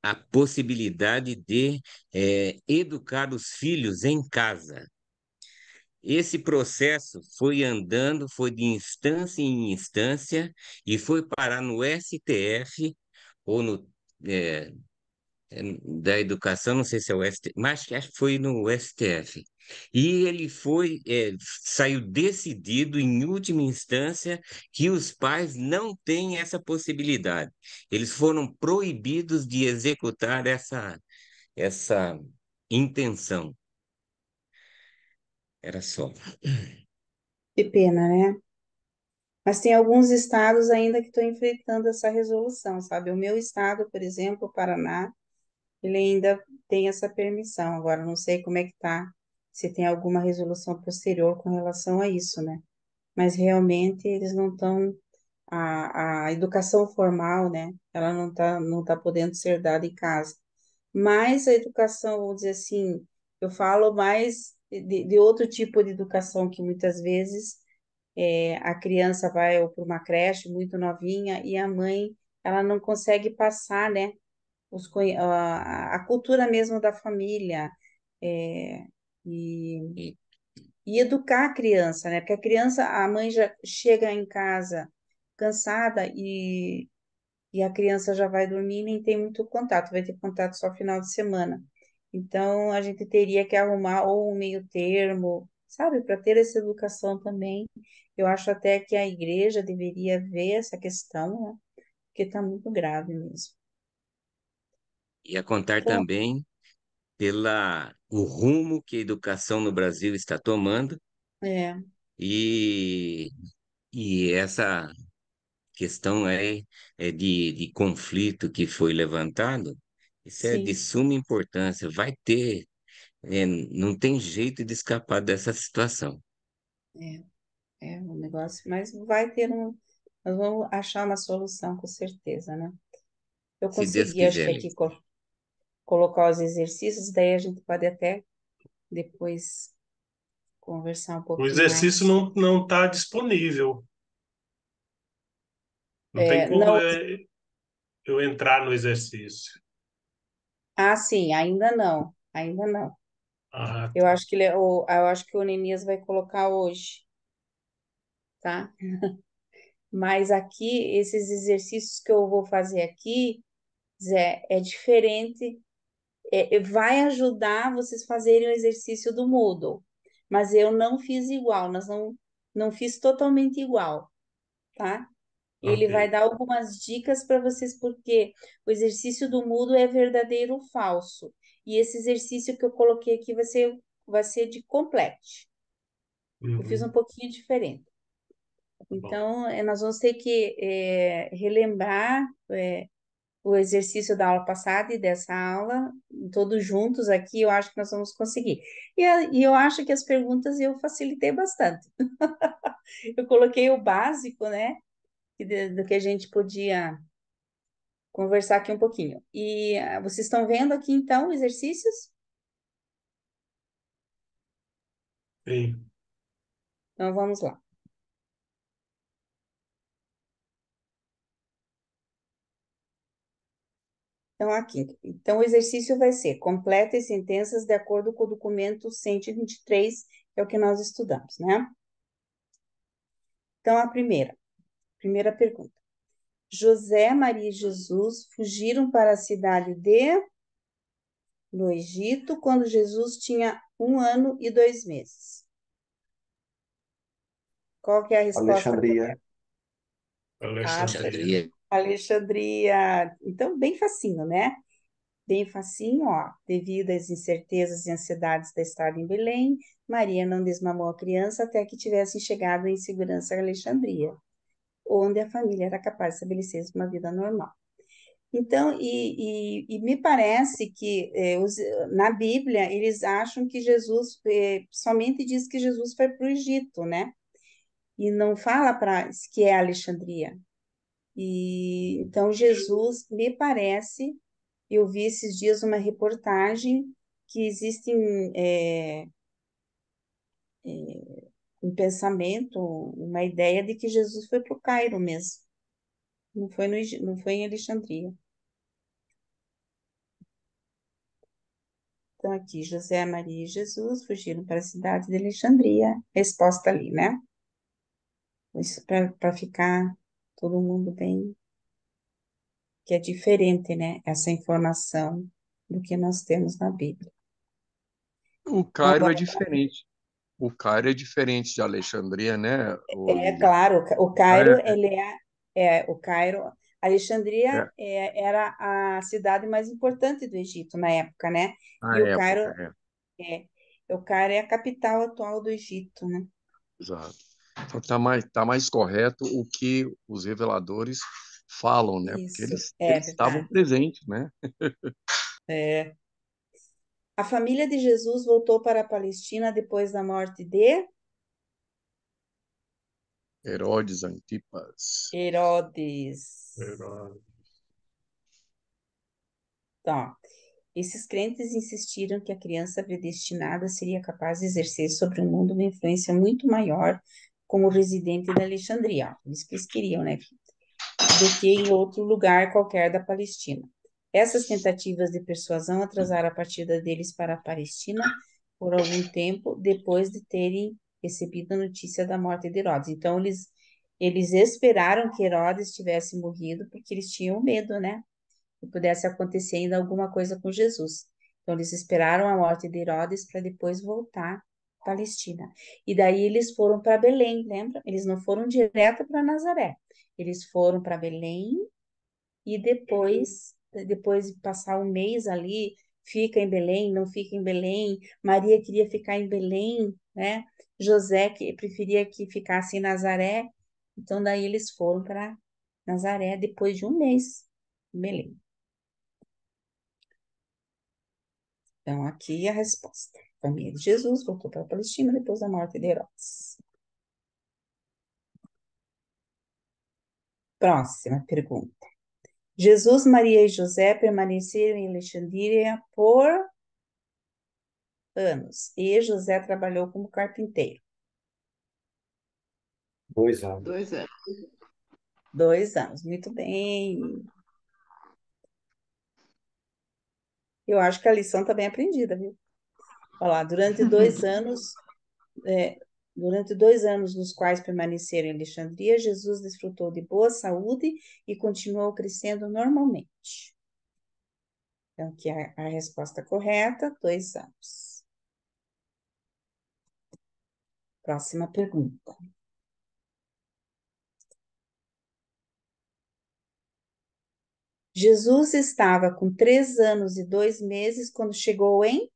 Speaker 6: a possibilidade de educar os filhos em casa. Esse processo foi andando, foi de instância em instância e foi parar no STF ou no eh, da educação, não sei se é o STF, mas acho que foi no STF. E ele saiu decidido em última instância que os pais não têm essa possibilidade. Eles foram proibidos de executar essa intenção. Era só.
Speaker 1: Que pena, né? Mas tem alguns estados ainda que estão enfrentando essa resolução, sabe? O meu estado, por exemplo, o Paraná, ele ainda tem essa permissão. Agora, não sei como é que tá, se tem alguma resolução posterior com relação a isso, né? Mas realmente eles não estão. A educação formal, né? Ela não tá podendo ser dada em casa. Mas a educação, vamos dizer assim, eu falo mais de outro tipo de educação que muitas vezes a criança vai ou para uma creche muito novinha e a mãe ela não consegue passar, né? A cultura mesmo da família é, e,
Speaker 6: E,
Speaker 1: e educar a criança, né? Porque a mãe já chega em casa cansada e a criança já vai dormir e nem tem muito contato, vai ter contato só final de semana. Então, a gente teria que arrumar ou um meio termo, sabe, para ter essa educação também. Eu acho até que a igreja deveria ver essa questão, né? Porque está muito grave mesmo.
Speaker 6: e a contar
Speaker 1: Então,
Speaker 6: também o rumo que a educação no Brasil está tomando
Speaker 1: é,
Speaker 6: e, e essa questão de conflito que foi levantado, isso é de
Speaker 1: sim,
Speaker 6: suma importância. Não tem jeito de escapar dessa situação,
Speaker 1: é um negócio, mas vai ter nós vamos achar uma solução com certeza, né? Eu
Speaker 6: se Deus
Speaker 1: consegui, acho
Speaker 6: quiser,
Speaker 1: que
Speaker 6: Lê.
Speaker 1: aqui colocar os exercícios, daí a gente pode até depois conversar um
Speaker 7: O
Speaker 1: pouquinho
Speaker 7: exercício
Speaker 1: mais.
Speaker 7: não está disponível. Não tem
Speaker 1: É,
Speaker 7: como
Speaker 1: não,
Speaker 7: eu entrar no exercício.
Speaker 1: sim, ainda não, ainda não.
Speaker 7: Ah,
Speaker 1: Eu acho que eu acho que o Neemias vai colocar hoje, tá? Mas aqui, esses exercícios que eu vou fazer aqui, Zé, é diferente, vai ajudar vocês fazerem o exercício do Moodle, mas eu não fiz igual, não fiz totalmente igual, tá? Ele vai
Speaker 7: ok.
Speaker 1: dar algumas dicas para vocês, porque o exercício do Moodle é verdadeiro ou falso. E esse exercício que eu coloquei aqui vai ser de complete. Eu fiz um
Speaker 7: Uhum,
Speaker 1: pouquinho diferente.
Speaker 7: tá bom.
Speaker 1: Então, nós vamos ter que relembrar o exercício da aula passada e dessa aula, todos juntos aqui, eu acho que nós vamos conseguir. E eu acho que as perguntas eu facilitei bastante. Eu coloquei o básico, né, do que a gente podia conversar aqui um pouquinho. E vocês estão vendo aqui, então, exercícios?
Speaker 7: Sim.
Speaker 1: Então, vamos lá. Então, aqui. Então, o exercício vai ser: complete as sentenças de acordo com o documento 123, que é o que nós estudamos, né? Então, a primeira pergunta. José, Maria e Jesus fugiram para a cidade no Egito, quando Jesus tinha 1 ano e 2 meses. Qual que é a resposta
Speaker 8: Alexandria.
Speaker 1: correta?
Speaker 7: Alexandria.
Speaker 6: Alexandria.
Speaker 1: Alexandria. Então, bem facinho, né? Bem facinho, ó. Devido às incertezas e ansiedades da estada em Belém, Maria não desmamou a criança até que tivessem chegado em segurança a Alexandria, onde a família era capaz de estabelecer uma vida normal. Então, e me parece que na Bíblia eles acham que Jesus, somente diz que Jesus foi para o Egito, né? E não fala para que é Alexandria. E então Jesus, me parece, eu vi esses dias uma reportagem que existem um pensamento, uma ideia de que Jesus foi para o Cairo mesmo, não foi em Alexandria. Então, aqui, José, Maria e Jesus fugiram para a cidade de Alexandria. Resposta ali, né? Isso para ficar todo mundo bem, que é diferente, né? Essa informação do que nós temos na Bíblia.
Speaker 9: O Cairo é diferente. O Cairo é diferente de Alexandria, né, ô
Speaker 1: É
Speaker 9: Lívia?
Speaker 1: claro, o Cairo,
Speaker 9: É,
Speaker 1: o Cairo, Alexandria
Speaker 9: é,
Speaker 1: era a cidade mais importante do Egito na época, né?
Speaker 9: na
Speaker 1: E
Speaker 9: época,
Speaker 1: é, o Cairo é a capital atual do Egito, né?
Speaker 9: exato. Então tá mais correto o que os reveladores falam, né? Porque
Speaker 1: Isso, é
Speaker 9: eles estavam
Speaker 1: verdade.
Speaker 9: presentes, né?
Speaker 1: É. A família de Jesus voltou para a Palestina depois da morte de
Speaker 9: Herodes Antipas.
Speaker 1: Herodes.
Speaker 7: Verdade.
Speaker 1: Tá. Esses crentes insistiram que a criança predestinada seria capaz de exercer sobre o mundo uma influência muito maior como residente da Alexandria. Ó, isso que eles queriam, né? Do que em outro lugar qualquer da Palestina. Essas tentativas de persuasão atrasaram a partida deles para a Palestina por algum tempo depois de terem recebido a notícia da morte de Herodes. Então, eles esperaram que Herodes tivesse morrido porque eles tinham medo, né? Que pudesse acontecer ainda alguma coisa com Jesus. Então, eles esperaram a morte de Herodes para depois voltar à Palestina. E daí eles foram para Belém, lembra? Eles não foram direto para Nazaré. Eles foram para Belém e depois de passar um mês ali, fica em Belém, não fica em Belém. Maria queria ficar em Belém, né? José que preferia que ficasse em Nazaré. Então, daí eles foram para Nazaré depois de um mês em Belém. Então, aqui a resposta. A família de Jesus voltou para a Palestina depois da morte de Herodes. Próxima pergunta. Jesus, Maria e José permaneceram em Alexandria por anos e José trabalhou como carpinteiro.
Speaker 8: 2 anos.
Speaker 10: 2 anos.
Speaker 1: 2 anos, muito bem. Eu acho que a lição está bem aprendida, viu? Olha lá, durante 2 anos nos quais permaneceram em Alexandria, Jesus desfrutou de boa saúde e continuou crescendo normalmente. Então, aqui é a resposta correta, 2 anos. Próxima pergunta. Jesus estava com 3 anos e 2 meses quando chegou em...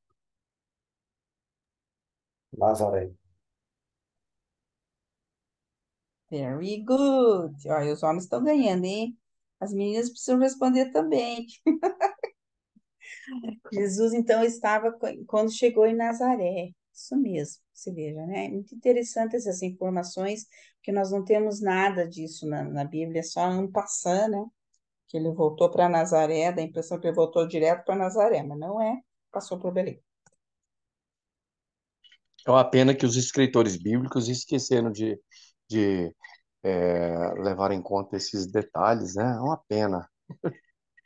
Speaker 7: Nazaré.
Speaker 1: Very good. Olha, os homens estão ganhando, hein? As meninas precisam responder também. Jesus, então, estava quando chegou em Nazaré. Isso mesmo, você veja, né? É muito interessante essas informações, porque nós não temos nada disso na Bíblia, é só um passando, né? Que ele voltou para Nazaré, dá a impressão que ele voltou direto para Nazaré, mas não é, passou por Belém.
Speaker 9: É uma pena que os escritores bíblicos esqueceram de levar em conta esses detalhes, né? É uma pena.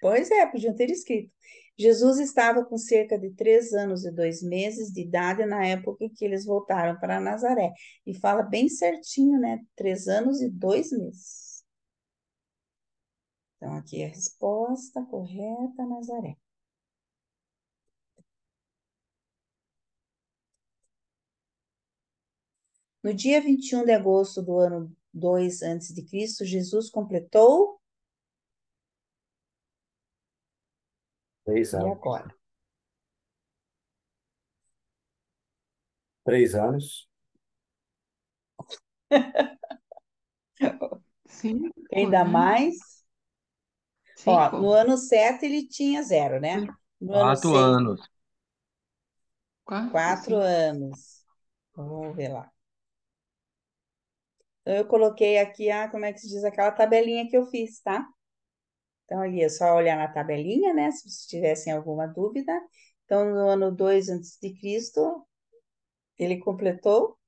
Speaker 1: Pois é, podiam ter escrito. Jesus estava com cerca de 3 anos e 2 meses de idade na época em que eles voltaram para Nazaré. E fala bem certinho, né? 3 anos e 2 meses. Então, aqui é a resposta correta, Nazaré. No dia 21 de agosto do ano 2 antes de Cristo, Jesus completou...
Speaker 7: 3
Speaker 1: E
Speaker 7: anos.
Speaker 1: agora?
Speaker 7: 3 anos.
Speaker 8: 5,
Speaker 1: Ainda
Speaker 8: né?
Speaker 1: mais... Ó,
Speaker 8: 5?
Speaker 1: no ano 7 ele tinha 0, né? No ano
Speaker 9: 4
Speaker 1: 6,
Speaker 9: anos.
Speaker 8: 4,
Speaker 1: 4
Speaker 8: 5.
Speaker 1: anos. Vamos ver lá. Então, eu coloquei aqui, como é que se diz, aquela tabelinha que eu fiz, tá? Então, ali é só olhar na tabelinha, né? Se vocês tivessem alguma dúvida. Então, no ano 2 antes de Cristo, ele completou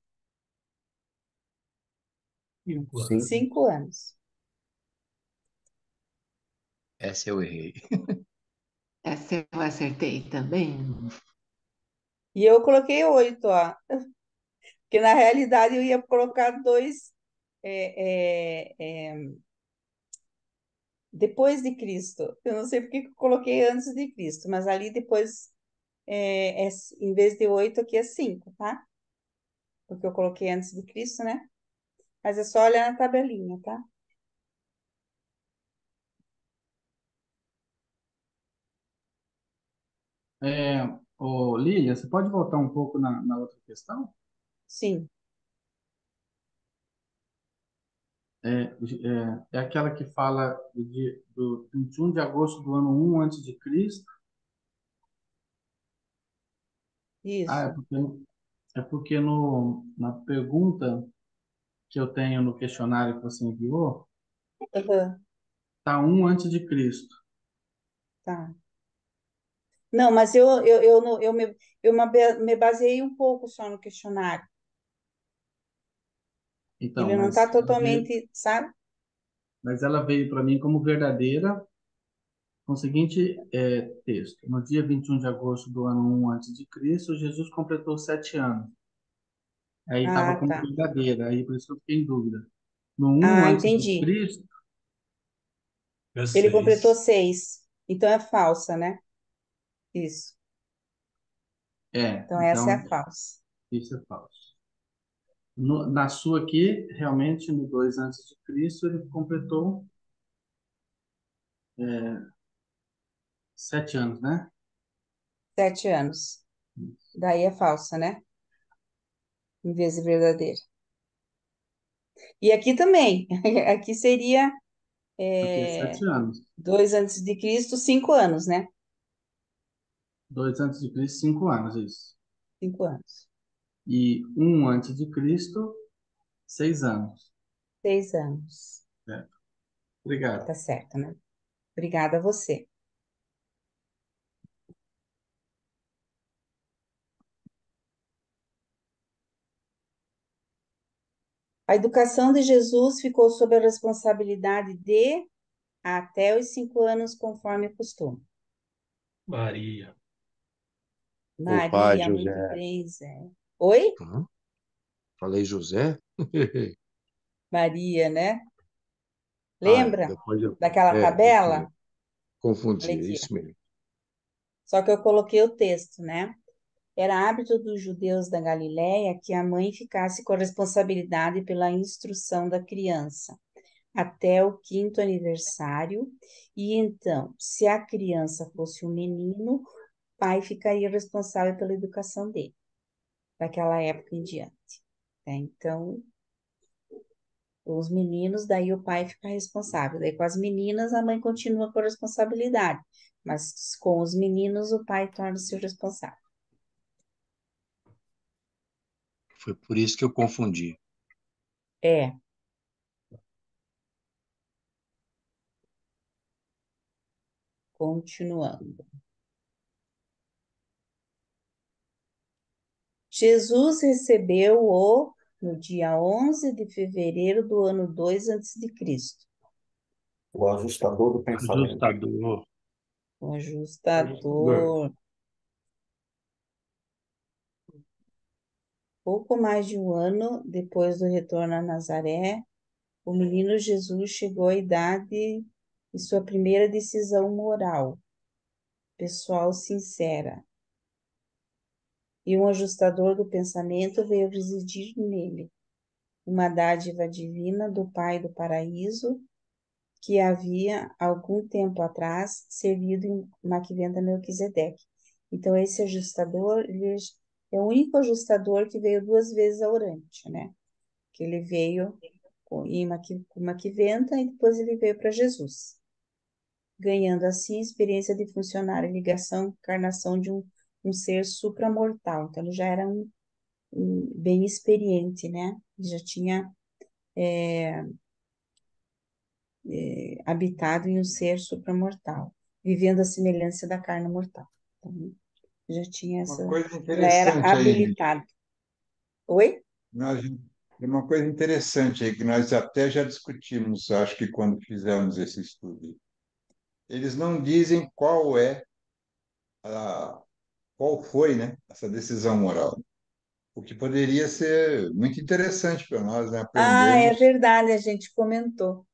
Speaker 7: 5 anos.
Speaker 1: 5 anos.
Speaker 9: Essa eu errei.
Speaker 8: Essa eu acertei também.
Speaker 1: E eu coloquei 8, ó. Porque, na realidade, eu ia colocar 2 depois de Cristo. Eu não sei porque que eu coloquei antes de Cristo, mas ali depois, em vez de 8, aqui é 5, tá? Porque eu coloquei antes de Cristo, né? Mas é só olhar na tabelinha, tá?
Speaker 4: Lília, você pode voltar um pouco na outra questão?
Speaker 1: Sim.
Speaker 4: É aquela que fala do 21 de agosto do ano 1 antes de Cristo. Ah,
Speaker 1: Isso.
Speaker 4: é porque na pergunta que eu tenho no questionário que você enviou,
Speaker 1: Aham,
Speaker 4: tá 1 antes de Cristo.
Speaker 1: tá. Não, mas eu, não- me baseei um pouco só no questionário.
Speaker 4: Então,
Speaker 1: Ele não está totalmente, sabe?
Speaker 4: mas ela veio para mim como verdadeira com o seguinte texto. No dia 21 de agosto do ano 1 antes de Cristo, Jesus completou 7 anos. Aí estava
Speaker 1: Ah,
Speaker 4: como
Speaker 1: tá.
Speaker 4: verdadeira, aí por isso que eu fiquei em dúvida. No 1
Speaker 1: Ah,
Speaker 4: antes de
Speaker 1: entendi.
Speaker 4: Cristo,
Speaker 7: É
Speaker 1: Ele completou
Speaker 7: 6.
Speaker 1: 6. Então é falsa, né? Isso. Então essa é
Speaker 4: então
Speaker 1: a falsa.
Speaker 4: isso é falso. Na sua aqui, realmente, no 2 antes de Cristo, ele completou 7 anos, né?
Speaker 1: 7 anos. Daí é falsa, né? Em vez de verdadeira. E aqui também. Aqui seria
Speaker 4: Porque é 7 anos.
Speaker 1: 2 antes de Cristo, 5 anos, né?
Speaker 4: 2 antes de Cristo, 5 anos, isso.
Speaker 1: 5 anos.
Speaker 4: E 1 antes de Cristo, 6 anos.
Speaker 1: 6 anos.
Speaker 4: Certo. Obrigado.
Speaker 1: Tá certo, né? Obrigada a você. A educação de Jesus ficou sob a responsabilidade de até os 5 anos, conforme costume.
Speaker 7: Maria.
Speaker 9: Opa,
Speaker 1: Maria, muito
Speaker 9: José.
Speaker 1: bem, Zé. Oi?
Speaker 9: Hã? Falei José?
Speaker 1: Maria, né?
Speaker 9: Ah, é.
Speaker 1: Lembra
Speaker 9: Depois eu.
Speaker 1: daquela
Speaker 9: É, isso mesmo.
Speaker 1: tabela? Olha
Speaker 9: Confundi, é
Speaker 1: aqui, ó.
Speaker 9: isso mesmo.
Speaker 1: Só que eu coloquei o texto, né? Era hábito dos judeus da Galiléia que a mãe ficasse com a responsabilidade pela instrução da criança até o quinto aniversário, e então, se a criança fosse um menino, o pai ficaria responsável pela educação dele, daquela época em diante. Né? Então, os meninos, daí o pai fica responsável. Daí com as meninas, a mãe continua com a responsabilidade, mas com os meninos, o pai torna-se o responsável.
Speaker 9: Foi por isso que eu confundi.
Speaker 1: É, continuando. Jesus recebeu-o no dia 11 de fevereiro do ano 2 antes de Cristo.
Speaker 7: O ajustador do pensamento.
Speaker 9: Ajustador.
Speaker 1: O
Speaker 2: Ajustador.
Speaker 1: ajustador. Pouco mais de um ano depois do retorno a Nazaré, o menino Jesus chegou à idade de sua primeira decisão moral, pessoal sincera. E um ajustador do pensamento veio residir nele, uma dádiva divina do Pai do paraíso, que havia algum tempo atrás servido em Maquiventa Melquisedeque. Então, esse ajustador, ele é o único ajustador que veio duas vezes a Orante, né? Que ele veio em Maquiventa e depois ele veio para Jesus, ganhando assim a experiência de funcionar em ligação, encarnação de um ser supramortal. Então, ele já era bem experiente, né? Ele já tinha habitado em um ser supramortal, vivendo a semelhança da carne mortal. Então, já tinha
Speaker 5: Uma
Speaker 1: essa,
Speaker 5: coisa
Speaker 1: já era
Speaker 5: interessante aí,
Speaker 1: habilitado. Oi?
Speaker 5: nós, tem uma coisa interessante aí que nós até já discutimos, acho que quando fizemos esse estudo. Eles não dizem a, qual foi, né, essa decisão moral. O que poderia ser muito interessante para nós, né,
Speaker 1: Ah, é
Speaker 5: aprendermos
Speaker 1: verdade, a gente comentou.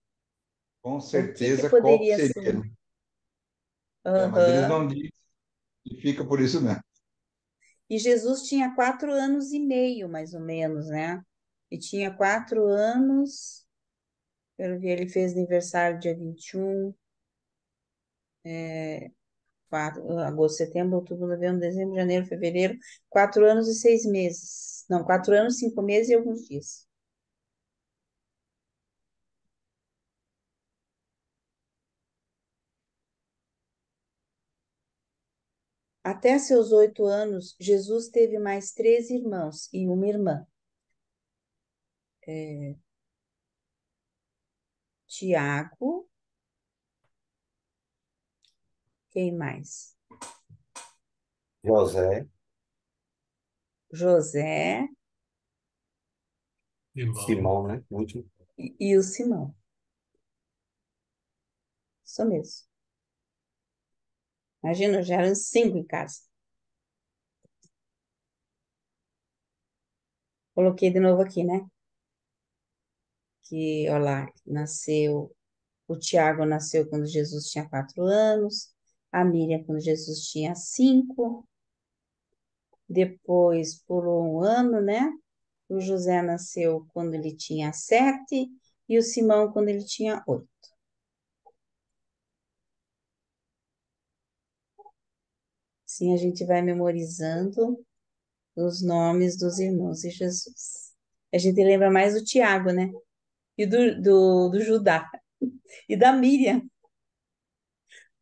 Speaker 5: com
Speaker 1: O que
Speaker 5: certeza qual que
Speaker 1: poderia
Speaker 5: seria,
Speaker 1: ser?
Speaker 5: né? Mas eles
Speaker 1: Aham.
Speaker 5: não dizem e fica por isso mesmo.
Speaker 1: E Jesus tinha 4 anos e meio, mais ou menos, né? E tinha 4 anos, quero ver, ele fez aniversário dia 21, agosto, setembro, outubro, novembro, dezembro, janeiro, fevereiro, 4 anos e 6 meses. Não, 4 anos, 5 meses e alguns dias. Até seus 8 anos, Jesus teve mais 3 irmãos e uma irmã. Tiago, quem mais?
Speaker 7: José,
Speaker 1: José
Speaker 7: Simão, né? O último.
Speaker 1: e o Simão. Isso mesmo. Imagina, já eram 5 em casa. Coloquei de novo aqui, né? Que, olha lá, o Tiago nasceu quando Jesus tinha 4 anos, a Miriam quando Jesus tinha 5, depois pulou um ano, né? O José nasceu quando ele tinha 7 e o Simão quando ele tinha 8. Assim a gente vai memorizando os nomes dos irmãos de Jesus. A gente lembra mais do Tiago, né? E do Judá e da Miriam.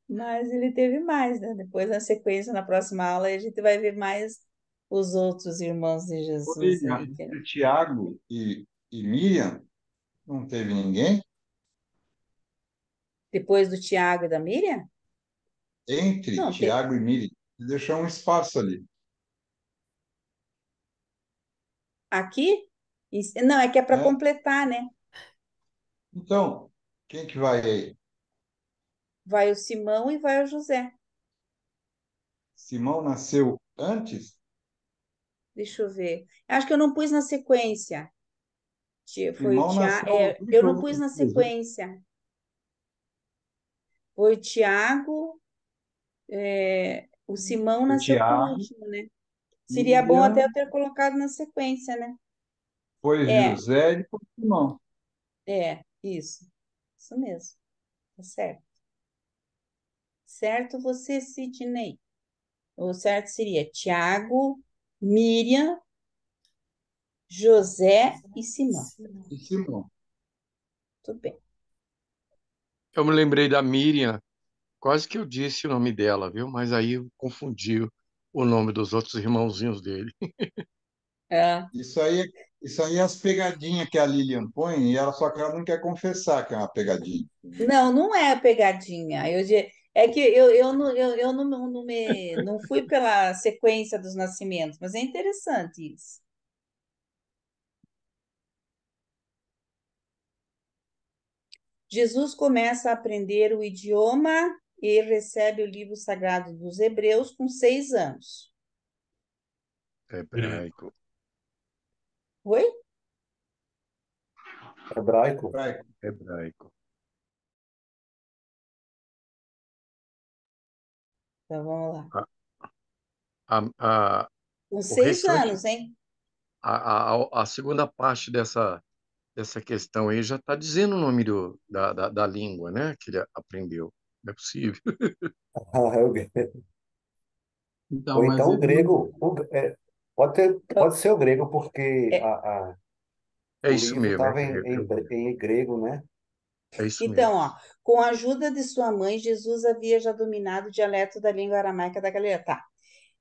Speaker 1: Mas ele teve mais, né? Depois, na sequência, na próxima aula, a gente vai ver mais os outros irmãos de
Speaker 5: Foi
Speaker 1: Jesus aí.
Speaker 5: entre Tiago e Miriam, não teve ninguém?
Speaker 1: Depois do Tiago e da Miriam?
Speaker 5: Entre
Speaker 1: Não,
Speaker 5: Tiago e Miriam, deixou um espaço ali.
Speaker 1: aqui? Não, é que é para
Speaker 5: Né?
Speaker 1: completar, né?
Speaker 5: Então, quem que vai aí?
Speaker 1: Vai o Simão e vai o José.
Speaker 5: Simão nasceu antes?
Speaker 1: Deixa eu ver. Acho que eu não pus na sequência. Foi o
Speaker 5: Simão
Speaker 1: Tiago.
Speaker 5: nasceu
Speaker 1: Eu
Speaker 5: muito
Speaker 1: não pus
Speaker 5: antes
Speaker 1: na
Speaker 5: de Jesus.
Speaker 1: sequência. Foi o Tiago. O Simão
Speaker 5: Foi
Speaker 1: nasceu por
Speaker 5: Tiago,
Speaker 1: último, né? Seria bom até eu
Speaker 5: Miriam,
Speaker 1: ter colocado na sequência, né?
Speaker 5: foi
Speaker 1: É,
Speaker 5: José e depois Simão.
Speaker 1: isso. Isso mesmo. Tá certo. Certo você, Sidney. O certo seria Tiago, Miriam, José e Simão.
Speaker 5: E Simão.
Speaker 1: Tudo bem.
Speaker 9: Eu me lembrei da Miriam, quase que eu disse o nome dela, viu? Mas aí eu confundi o nome dos outros irmãozinhos dele.
Speaker 1: É.
Speaker 5: Isso aí é as pegadinhas que a Lilian põe, e ela só que ela não quer confessar que é uma pegadinha.
Speaker 1: Não, não é a pegadinha. É que eu não fui pela sequência dos nascimentos, mas é interessante isso. Jesus começa a aprender o idioma e recebe o livro sagrado dos Hebreus com 6 anos.
Speaker 9: Hebraico.
Speaker 1: Oi?
Speaker 7: Hebraico.
Speaker 9: Hebraico.
Speaker 1: Então vamos lá.
Speaker 9: A, a,
Speaker 1: Com
Speaker 9: o
Speaker 1: 6 anos,
Speaker 9: restante,
Speaker 1: hein?
Speaker 9: a segunda parte dessa questão aí já está dizendo o nome da língua, né? Que ele aprendeu. Não é possível.
Speaker 7: Ah, é o grego.
Speaker 4: Então,
Speaker 7: Ou
Speaker 4: mas
Speaker 7: então o
Speaker 4: ele,
Speaker 7: grego. Pode ser o grego, porque
Speaker 1: É,
Speaker 9: É
Speaker 7: o
Speaker 9: isso
Speaker 7: livro
Speaker 9: mesmo,
Speaker 7: estava em grego, né?
Speaker 9: é isso
Speaker 1: Então,
Speaker 9: mesmo.
Speaker 1: ó, com a ajuda de sua mãe, Jesus havia já dominado o dialeto da língua aramaica da Galileia. Tá.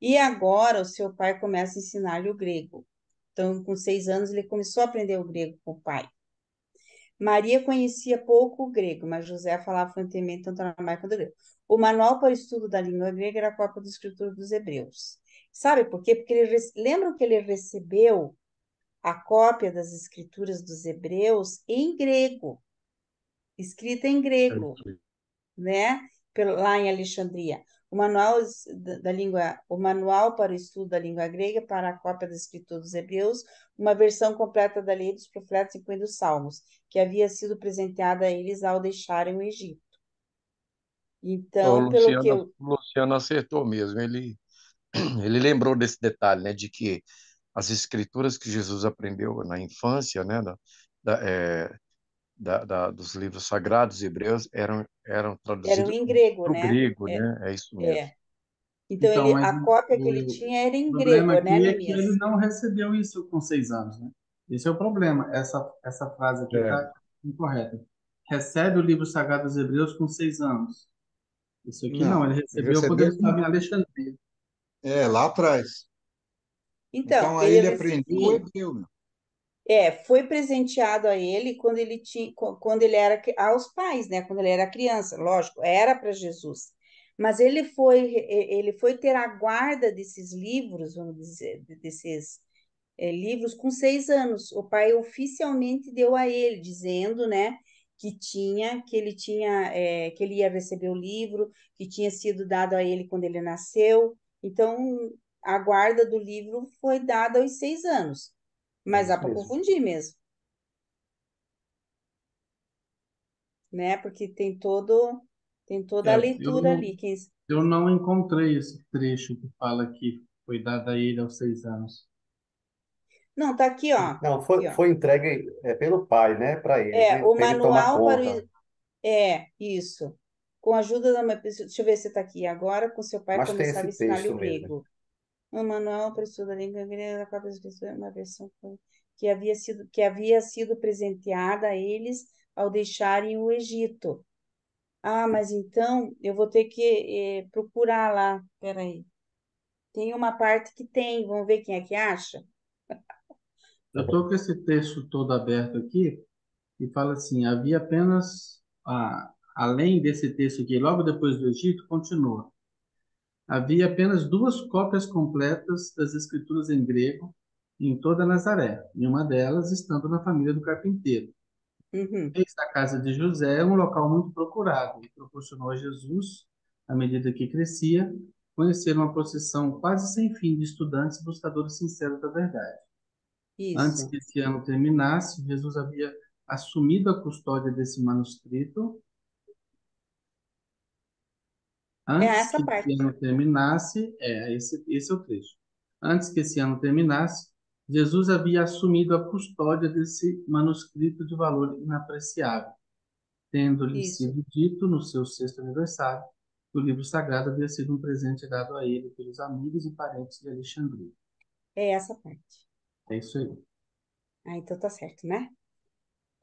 Speaker 1: E agora o seu pai começa a ensinar-lhe o grego. Então, com 6 anos, ele começou a aprender o grego com o pai. Maria conhecia pouco o grego, mas José falava fluentemente tanto aramaico quanto grego. O manual para o estudo da língua grega era a cópia do escritor dos Hebreus. Sabe por quê? Porque lembram que ele recebeu a cópia das escrituras dos Hebreus em grego, escrita em
Speaker 9: É
Speaker 1: grego,
Speaker 9: isso mesmo.
Speaker 1: né? Lá em Alexandria. O manual para o estudo da língua grega para a cópia da escritura dos Hebreus, uma versão completa da lei dos profetas, incluindo os Salmos, que havia sido presenteada a eles ao deixarem o Egito.
Speaker 9: O
Speaker 1: Então, pelo que
Speaker 9: Luciano,
Speaker 1: eu.
Speaker 9: o Luciano acertou mesmo. Ele lembrou desse detalhe, né? De que as escrituras que Jesus aprendeu na infância, né? Da, é, dos livros sagrados hebreus eram
Speaker 1: Eram
Speaker 9: traduzidos
Speaker 1: em grego,
Speaker 9: para o
Speaker 1: né?
Speaker 9: grego, né? É isso mesmo.
Speaker 1: É. Então,
Speaker 4: então, mas
Speaker 1: a cópia que ele
Speaker 4: o
Speaker 1: tinha era em
Speaker 4: problema
Speaker 1: grego, né,
Speaker 4: aqui é que ele
Speaker 1: Neemias?
Speaker 4: não recebeu isso com 6 anos, né? Esse é o problema. Essa frase aqui
Speaker 9: É,
Speaker 4: está incorreta. Recebe o livro sagrado dos Hebreus com 6 anos. Isso aqui não, ele
Speaker 5: Não, ele
Speaker 4: recebeu quando ele
Speaker 5: recebeu
Speaker 4: estava em Alexandria.
Speaker 5: lá atrás.
Speaker 1: Então,
Speaker 5: Então aí
Speaker 1: ele
Speaker 5: ele aprendeu o
Speaker 1: sim,
Speaker 5: hebreu, meu.
Speaker 1: foi presenteado a ele quando ele tinha, quando ele era aos pais, né? Quando ele era criança, lógico, era para Jesus. Mas ele foi ter a guarda desses livros, vamos dizer, desses livros com 6 anos. O pai oficialmente deu a ele, dizendo, né, que ele ia receber o livro, que tinha sido dado a ele quando ele nasceu. Então, a guarda do livro foi dada aos 6 anos.
Speaker 7: É
Speaker 1: Mas dá
Speaker 7: isso
Speaker 1: para
Speaker 7: mesmo.
Speaker 1: confundir mesmo, né? Porque tem toda a
Speaker 4: Eu
Speaker 1: leitura
Speaker 4: não,
Speaker 1: ali.
Speaker 4: eu não encontrei esse trecho que fala que foi dado a ele aos 6 anos.
Speaker 1: Não, tá aqui, ó.
Speaker 7: Não,
Speaker 1: Aqui, ó.
Speaker 7: foi entregue pelo pai, né, para ele,
Speaker 1: O
Speaker 7: para ele tomar
Speaker 1: manual para
Speaker 7: conta.
Speaker 1: o. Isso. Com a ajuda da mãe. Deixa eu ver se está aqui. Agora, com seu pai,
Speaker 7: Mas tem
Speaker 1: começava a
Speaker 7: esse
Speaker 1: ensinar-lhe
Speaker 7: texto
Speaker 1: o
Speaker 7: mesmo.
Speaker 1: grego. O manual para o estudo da língua grega, a cópia das pessoas, uma versão que havia sido presenteada a eles ao deixarem o Egito. Ah, mas então eu vou ter que procurar lá. Peraí. Tem uma parte que tem. Vamos ver quem é que acha?
Speaker 4: Eu estou com esse texto todo aberto aqui e fala assim: havia apenas, além desse texto aqui, logo depois do Egito, continua. Havia apenas duas cópias completas das escrituras em grego em toda Nazaré, e uma delas estando na família do carpinteiro.
Speaker 1: Uhum.
Speaker 4: Eis a casa de José, um local muito procurado, e proporcionou a Jesus, à medida que crescia, conheceram uma procissão quase sem fim de estudantes buscadores sinceros da verdade. Antes
Speaker 1: Isso.
Speaker 4: que esse ano terminasse, Jesus havia assumido a custódia desse manuscrito.
Speaker 1: É
Speaker 4: Antes
Speaker 1: essa
Speaker 4: que esse
Speaker 1: parte.
Speaker 4: ano terminasse, esse é o trecho. Antes que esse ano terminasse, Jesus havia assumido a custódia desse manuscrito de valor inapreciável, tendo-lhe
Speaker 1: Isso.
Speaker 4: sido dito no seu sexto aniversário que o livro sagrado havia sido um presente dado a ele pelos amigos e parentes de Alexandria.
Speaker 1: É essa parte.
Speaker 4: É isso aí.
Speaker 1: Ah, então tá certo, né?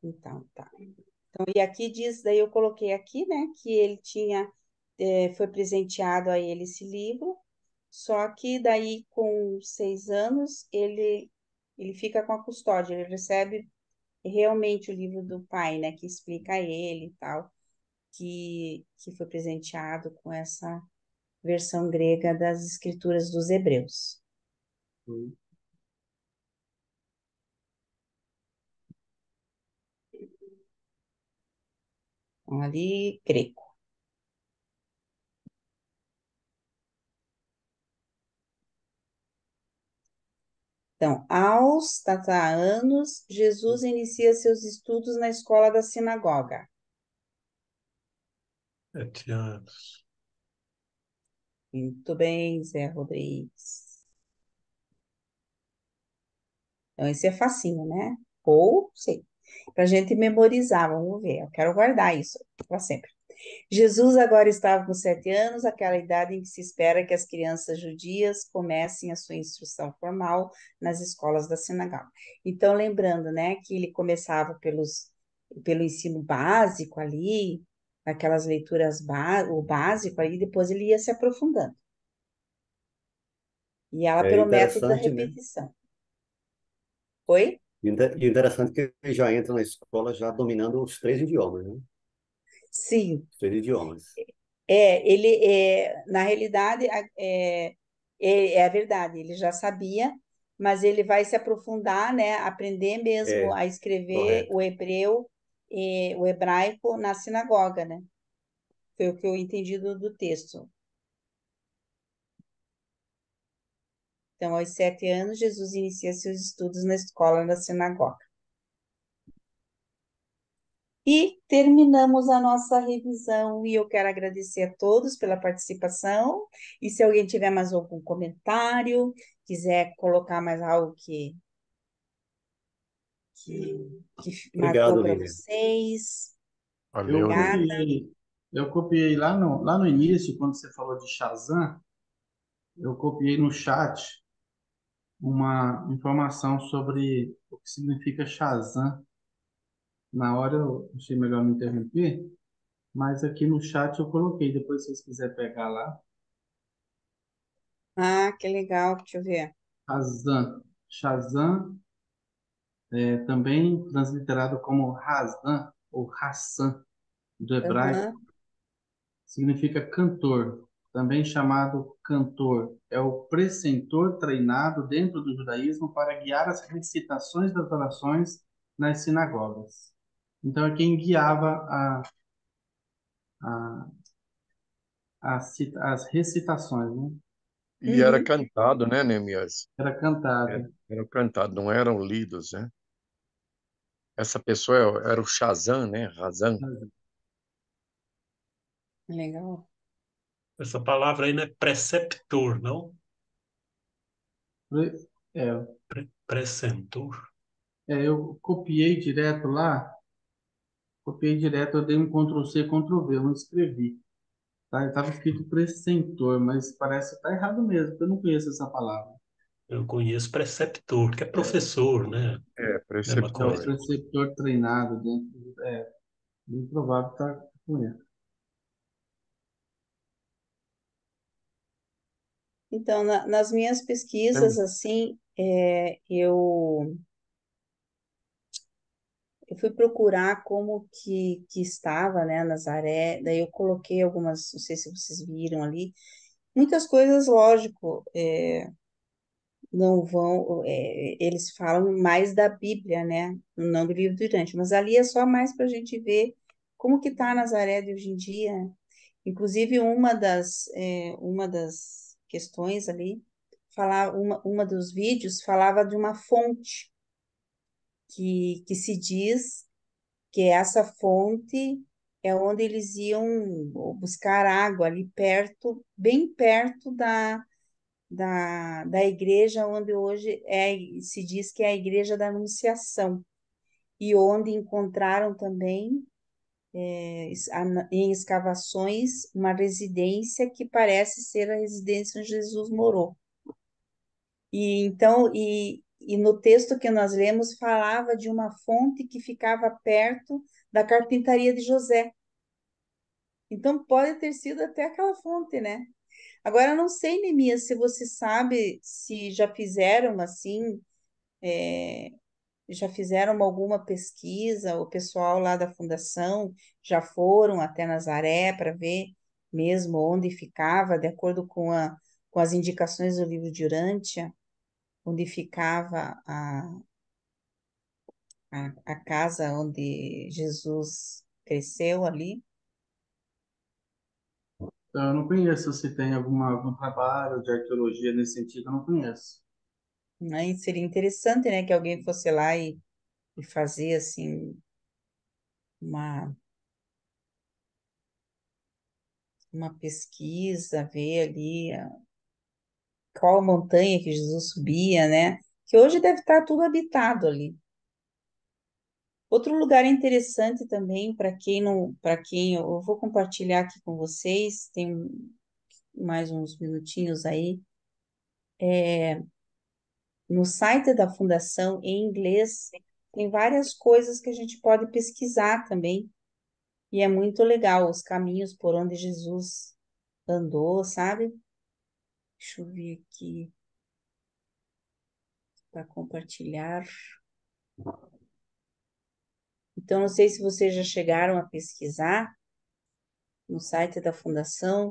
Speaker 1: Então, tá. Então, e aqui diz, daí eu coloquei aqui, né, que ele tinha, foi presenteado a ele esse livro, só que daí com 6 anos ele fica com a custódia, ele recebe realmente o livro do pai, né, que explica a ele e tal, que foi presenteado com essa versão grega das escrituras dos Hebreus. Então, ali, grego. Então, aos anos, Jesus inicia seus estudos na escola da sinagoga.
Speaker 10: 7 anos.
Speaker 1: Muito bem, Zé Rodrigues. Então, esse é facinho, né? Ou, sei, para gente memorizar, vamos ver. Eu quero guardar isso para sempre. Jesus agora estava com 7 anos, aquela idade em que se espera que as crianças judias comecem a sua instrução formal nas escolas da sinagoga. Então, lembrando, né, que ele começava pelo ensino básico ali, aquelas leituras, o básico ali, depois ele ia se aprofundando. E ela
Speaker 7: É
Speaker 1: pelo método da
Speaker 7: interessante, né?
Speaker 1: repetição. Oi?
Speaker 7: E interessante que ele já entra na escola já dominando os três idiomas, né?
Speaker 1: Sim.
Speaker 7: Os três idiomas.
Speaker 1: Na realidade, é a verdade, ele já sabia, mas ele vai se aprofundar, né, aprender mesmo
Speaker 7: É,
Speaker 1: a escrever
Speaker 7: correto.
Speaker 1: o hebreu e o hebraico na sinagoga, né? Foi o que eu entendi do texto. Então, aos 7 anos, Jesus inicia seus estudos na escola da sinagoga. E terminamos a nossa revisão e eu quero agradecer a todos pela participação. E se alguém tiver mais algum comentário, quiser colocar mais algo que marcou
Speaker 7: Obrigado,
Speaker 1: para
Speaker 7: Lívia.
Speaker 1: vocês,
Speaker 4: Eu
Speaker 9: Valeu, Lívia.
Speaker 1: obrigada.
Speaker 4: copiei, eu copiei lá no início, quando você falou de Shazam, eu copiei no chat uma informação sobre o que significa Shazam. Na hora eu achei melhor não interromper, mas aqui no chat eu coloquei, depois se vocês quiserem pegar lá.
Speaker 1: Ah, que legal, deixa eu ver.
Speaker 4: Shazam. Shazam é também transliterado como Razan ou Hassan, do hebraico,
Speaker 1: Aham.
Speaker 4: significa cantor, também chamado cantor. É o precentor treinado dentro do judaísmo para guiar as recitações das orações nas sinagogas. Então, é quem guiava a, as recitações, né?
Speaker 9: E era
Speaker 1: Uhum.
Speaker 9: cantado, né, Neemias?
Speaker 4: Era
Speaker 9: Era,
Speaker 4: cantado.
Speaker 9: era cantado, não eram lidos, né? Essa pessoa era o Shazam, né? Razan.
Speaker 1: Legal.
Speaker 10: Essa palavra aí não é preceptor, não?
Speaker 4: É,
Speaker 10: Precentor.
Speaker 4: eu copiei direto, eu dei um Ctrl+C, Ctrl+V, eu não escrevi. Tá? Estava escrito precentor, mas parece que está errado mesmo, porque eu não conheço essa palavra.
Speaker 10: Eu conheço preceptor, que é professor, né?
Speaker 9: É,
Speaker 10: Mesma
Speaker 4: É o
Speaker 9: preceptor.
Speaker 10: coisa.
Speaker 4: preceptor treinado dentro. Bem provável que está com erro.
Speaker 1: Então, nas minhas pesquisas,
Speaker 9: Tem-
Speaker 1: assim, eu fui procurar como que estava, né, Nazaré, daí eu coloquei algumas, não sei se vocês viram ali, muitas coisas, lógico, não vão, eles falam mais da Bíblia, né, não do livro do Irante, mas ali é só mais para a gente ver como que está Nazaré de hoje em dia. Inclusive, uma das questões ali, uma dos vídeos falava de uma fonte que se diz que essa fonte é onde eles iam buscar água ali perto, bem perto da igreja onde hoje se diz que é a Igreja da Anunciação, e onde encontraram também em escavações uma residência que parece ser a residência onde Jesus morou. E então, e no texto que nós lemos falava de uma fonte que ficava perto da carpintaria de José. Então pode ter sido até aquela fonte, né? Agora eu não sei, Neemias, se você sabe se já fizeram assim, já fizeram alguma pesquisa, o pessoal lá da fundação já foram até Nazaré para ver mesmo onde ficava, de acordo com as indicações do livro de Urântia, onde ficava a casa onde Jesus cresceu ali.
Speaker 4: Então, eu não conheço se tem algum trabalho de arqueologia nesse sentido, eu não conheço.
Speaker 1: Né? E seria interessante, né, que alguém fosse lá e fazer assim uma, uma pesquisa, ver ali qual montanha que Jesus subia, né? Que hoje deve estar tudo habitado ali. Outro lugar interessante também, para quem não, para quem eu vou compartilhar aqui com vocês, tem mais uns minutinhos aí. No site da fundação, em inglês, tem várias coisas que a gente pode pesquisar também. E é muito legal os caminhos por onde Jesus andou, sabe? Deixa eu ver aqui para compartilhar. Então, não sei se vocês já chegaram a pesquisar no site da fundação,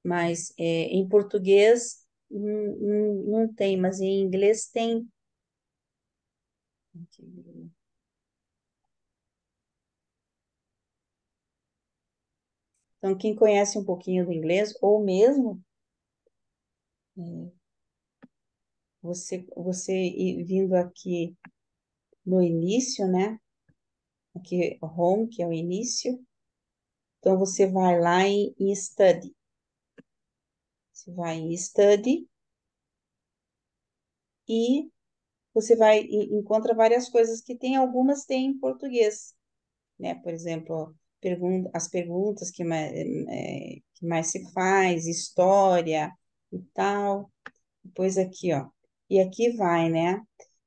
Speaker 1: mas em português não tem, mas em inglês tem. Então, quem conhece um pouquinho do inglês, ou mesmo vindo aqui no início, né? Aqui, home, que é o início. Então, você vai lá em study. Você vai em study e você encontra várias coisas que tem, algumas tem em português, né? Por exemplo, as perguntas que mais se faz, história e tal. Depois aqui, ó. E aqui vai, né?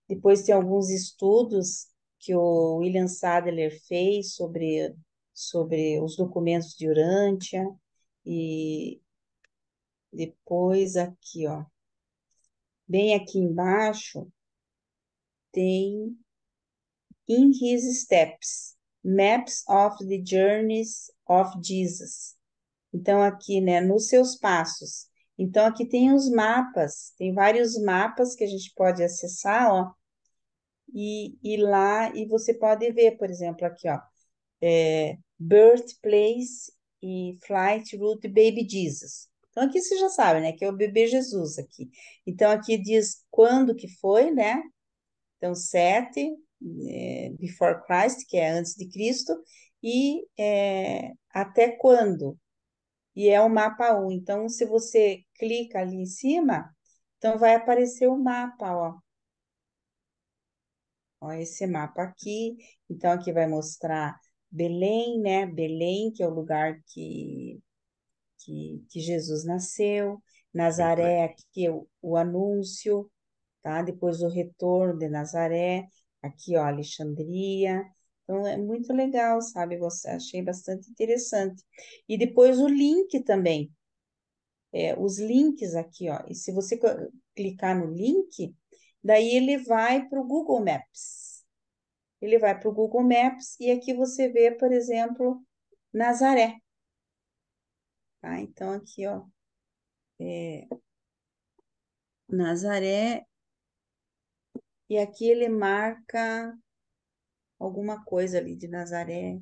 Speaker 1: Depois tem alguns estudos que o William Sadler fez sobre os documentos de Urântia. E depois aqui, ó. Bem aqui embaixo tem In His Steps, Maps of the Journeys of Jesus. Então, aqui, né, nos seus passos. Então, aqui tem os mapas, tem vários mapas que a gente pode acessar, ó, e lá, e você pode ver, por exemplo, aqui, ó, Birthplace e Flight Route Baby Jesus. Então, aqui você já sabe, né, que é o bebê Jesus aqui. Então, aqui diz quando que foi, né? Então, 7, before Christ, que é antes de Cristo, e até quando? E é o mapa 1. Então, se você clica ali em cima, então vai aparecer o mapa, ó. Ó, esse mapa aqui. Então, aqui vai mostrar Belém, né? Belém, que é o lugar que Jesus nasceu.
Speaker 2: Betlehem.
Speaker 1: Nazaré, aqui é o anúncio, tá? Depois o retorno de Nazaré, aqui, ó, Alexandria. Então, é muito legal, sabe? Achei bastante interessante. E depois o link também. Os links aqui, ó. E se você clicar no link, daí ele vai para o Google Maps. Ele vai para o Google Maps e aqui você vê, por exemplo, Nazaré. Tá? Então, aqui, ó, Nazaré, e aqui ele marca alguma coisa ali de Nazaré.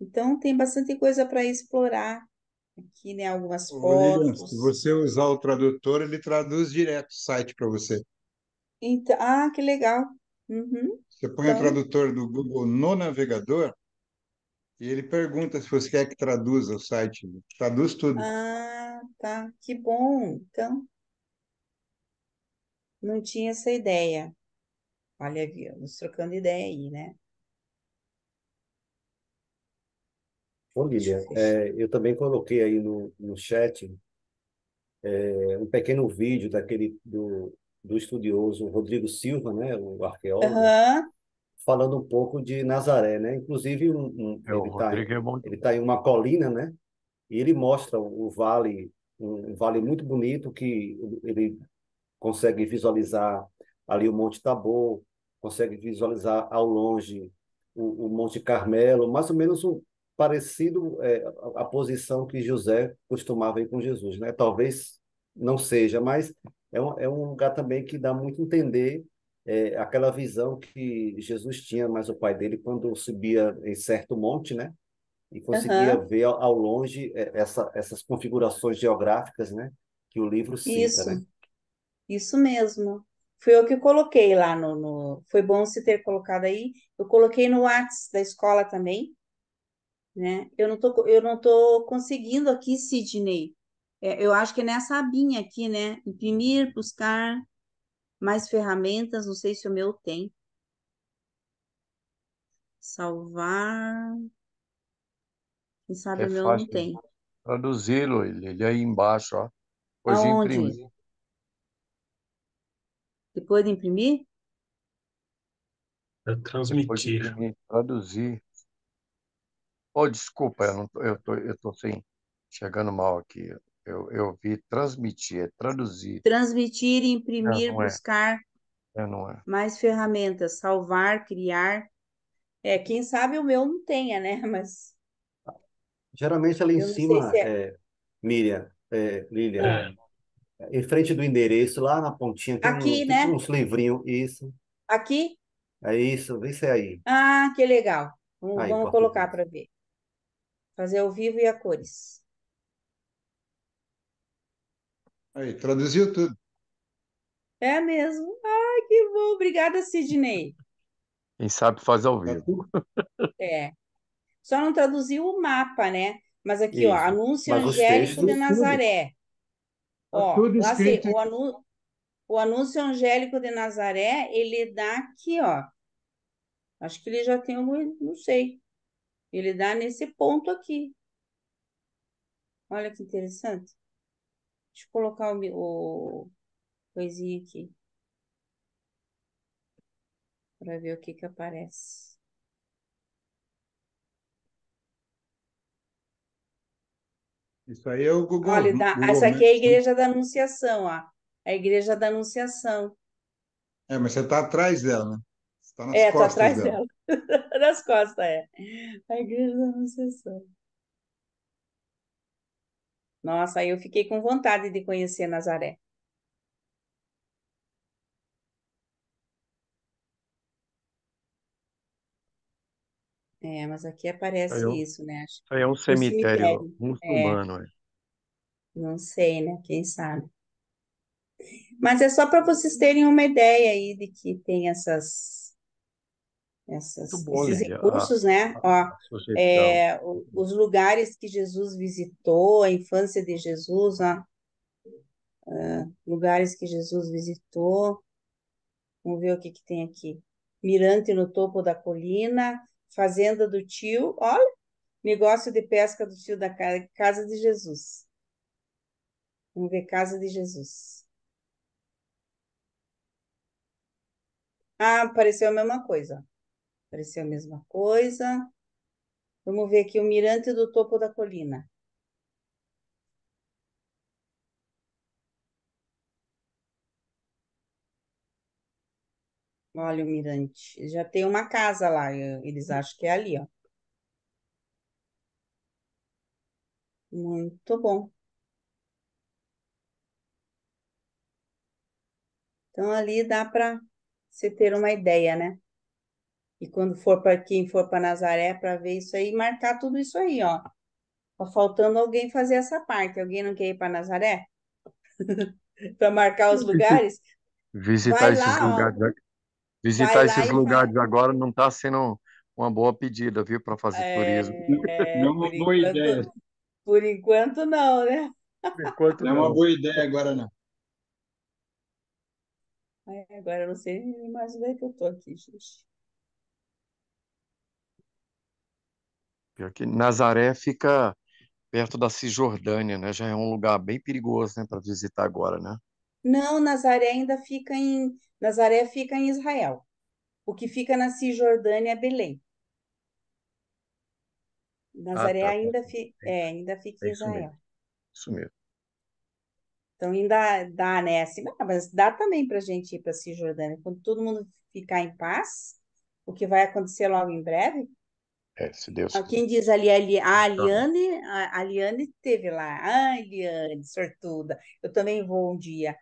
Speaker 1: Então, tem bastante coisa para explorar Aqui, né, algumas
Speaker 5: Ô, Lilian, se
Speaker 1: fotos.
Speaker 5: você usar o tradutor, ele traduz direto o site para você.
Speaker 1: Então, que legal. Uhum.
Speaker 5: Você põe o
Speaker 1: Então,
Speaker 5: tradutor do Google no navegador e ele pergunta se você quer que traduza o site. Traduz tudo.
Speaker 1: tá, que bom. Então, não tinha essa ideia. Olha, viemos trocando ideia aí, né?
Speaker 7: Ô,
Speaker 1: Deixa eu
Speaker 7: Lília,
Speaker 1: fechar.
Speaker 7: eu também coloquei aí no chat um pequeno vídeo do estudioso Rodrigo Silva, né, o arqueólogo,
Speaker 1: Aham,
Speaker 7: falando um pouco de Nazaré, né? Inclusive,
Speaker 9: O Rodrigo é bom
Speaker 7: ele
Speaker 9: demais.
Speaker 7: tá em uma colina, né? E ele mostra o vale, um vale muito bonito que ele consegue visualizar ali o Monte Tabor, consegue visualizar ao longe o Monte Carmelo, mais ou menos parecido a posição que José costumava ir com Jesus, né? Talvez não seja, mas é um lugar também que dá muito a entender aquela visão que Jesus tinha, mais o pai dele, quando subia em certo monte, né? E conseguia
Speaker 1: aham,
Speaker 7: ver ao longe essas configurações geográficas, né? Que o livro cita, né?
Speaker 1: isso mesmo. Foi eu que coloquei lá Foi bom você ter colocado aí. Eu coloquei no Whats da escola também, né? Eu não tô conseguindo aqui, Sidney. Eu acho que é nessa abinha aqui, né? Imprimir, buscar mais ferramentas. Não sei se o meu tem. Salvar. Quem sabe
Speaker 9: É
Speaker 1: o meu não
Speaker 9: fácil
Speaker 1: tem.
Speaker 9: traduzi-lo, ele aí embaixo, ó. Depois de
Speaker 1: Aonde?
Speaker 9: imprimir.
Speaker 1: Depois de imprimir?
Speaker 10: para
Speaker 9: Depois de
Speaker 10: transmitir.
Speaker 9: imprimir, traduzir. Oh, desculpa, eu tô sem, chegando mal aqui. Eu vi transmitir, é traduzir.
Speaker 1: Transmitir, imprimir,
Speaker 9: Não é,
Speaker 1: buscar
Speaker 9: não é.
Speaker 1: mais ferramentas. Salvar, criar. Quem sabe o meu não tenha, né? Mas
Speaker 7: Geralmente ali em
Speaker 1: eu não sei se
Speaker 7: cima,
Speaker 1: é
Speaker 7: Miriam, Lilian,
Speaker 10: É,
Speaker 7: em frente do endereço, lá na pontinha, tem
Speaker 1: aqui,
Speaker 7: tipo
Speaker 1: né?
Speaker 7: uns livrinhos, isso,
Speaker 1: Aqui.
Speaker 7: é isso, vê se é aí.
Speaker 1: Que legal.
Speaker 7: Aí,
Speaker 1: Vamos colocar
Speaker 7: português.
Speaker 1: para ver. Fazer ao vivo e a cores.
Speaker 5: Aí, traduziu tudo.
Speaker 1: É mesmo. Ai, que bom. Obrigada, Sidney.
Speaker 9: Quem sabe faz ao
Speaker 5: Tá
Speaker 9: vivo.
Speaker 5: tudo,
Speaker 1: É. Só não traduziu o mapa, né? Mas aqui, ó,
Speaker 7: Isso.
Speaker 1: anúncio
Speaker 7: Mas os
Speaker 1: angélico de
Speaker 7: textos,
Speaker 1: Nazaré.
Speaker 5: tá
Speaker 1: Ó,
Speaker 5: tudo
Speaker 1: lá sei,
Speaker 5: escrito.
Speaker 1: o anúncio angélico de Nazaré, ele dá aqui, ó. Acho que ele já tem algum, não sei. Ele dá nesse ponto aqui. Olha que interessante. Deixa eu colocar o coisinha aqui para ver o que que aparece.
Speaker 5: Isso aí é o
Speaker 1: Olha,
Speaker 5: Google
Speaker 1: essa aqui é a
Speaker 5: Maps, né?
Speaker 1: Igreja da Anunciação, ó. A Igreja da Anunciação.
Speaker 5: É, mas você está atrás dela, né? Você está nas
Speaker 1: Tô
Speaker 5: costas
Speaker 1: atrás
Speaker 5: dela.
Speaker 1: dela. Das costas, é. A Igreja da Anunciação. Nossa, aí eu fiquei com vontade de conhecer Nazaré. Mas aqui
Speaker 9: Isso aí
Speaker 1: aparece
Speaker 9: é um,
Speaker 1: isso, né?
Speaker 9: isso aí é um
Speaker 1: Um
Speaker 9: cemitério
Speaker 1: cemitério.
Speaker 9: muçulmano. É.
Speaker 1: Não sei, né? Quem sabe. Mas é só para vocês terem uma ideia aí de que tem
Speaker 9: Muito bom,
Speaker 1: esses
Speaker 9: Lídia,
Speaker 1: recursos, né? Ó,
Speaker 9: a sugestão.
Speaker 1: os lugares que Jesus visitou, a infância de Jesus, ó, lugares que Jesus visitou. Vamos ver o que que tem aqui. Mirante no topo da colina, fazenda do tio, olha, negócio de pesca do tio da casa de Jesus. Vamos ver casa de Jesus. Apareceu a mesma coisa. Apareceu a mesma coisa. Vamos ver aqui o mirante do topo da colina. Olha o mirante. Já tem uma casa lá. Eles acham que é ali, ó. Muito bom. Então ali dá para você ter uma ideia, né? E quando for para quem for para Nazaré para ver isso aí, marcar tudo isso aí, ó. Tá faltando alguém fazer essa parte. Alguém não quer ir para Nazaré? Para marcar os lugares?
Speaker 9: Visitar
Speaker 1: Vai
Speaker 9: esses
Speaker 1: lá, ó.
Speaker 9: lugares,
Speaker 1: Vai
Speaker 9: visitar
Speaker 1: lá
Speaker 9: esses
Speaker 1: e fala.
Speaker 9: lugares agora não está sendo uma boa pedida, viu, para fazer turismo.
Speaker 1: É,
Speaker 5: Não é uma boa ideia.
Speaker 1: por enquanto não, né?
Speaker 9: Enquanto
Speaker 5: Não é uma
Speaker 9: não.
Speaker 5: boa ideia agora, não.
Speaker 1: Agora eu não sei mais onde é que eu tô aqui, gente.
Speaker 9: Pior que Nazaré fica perto da Cisjordânia, né? Já é um lugar bem perigoso, né, para visitar agora, né?
Speaker 1: Não, Nazaré fica em Israel. O que fica na Cisjordânia é Belém.
Speaker 9: Ah,
Speaker 1: Nazaré
Speaker 9: tá, tá.
Speaker 1: ainda fica
Speaker 9: É
Speaker 1: em
Speaker 9: isso mesmo,
Speaker 1: Israel.
Speaker 9: isso mesmo.
Speaker 1: Então ainda dá, né? Assim, mas dá também para a gente ir para a Cisjordânia. Quando todo mundo ficar em paz, o que vai acontecer logo em breve.
Speaker 9: É, se Deus quiser.
Speaker 1: Quem diz ali,
Speaker 9: Tá bom.
Speaker 1: A Aliane esteve lá. Ai, Eliane, sortuda. Eu também vou um dia.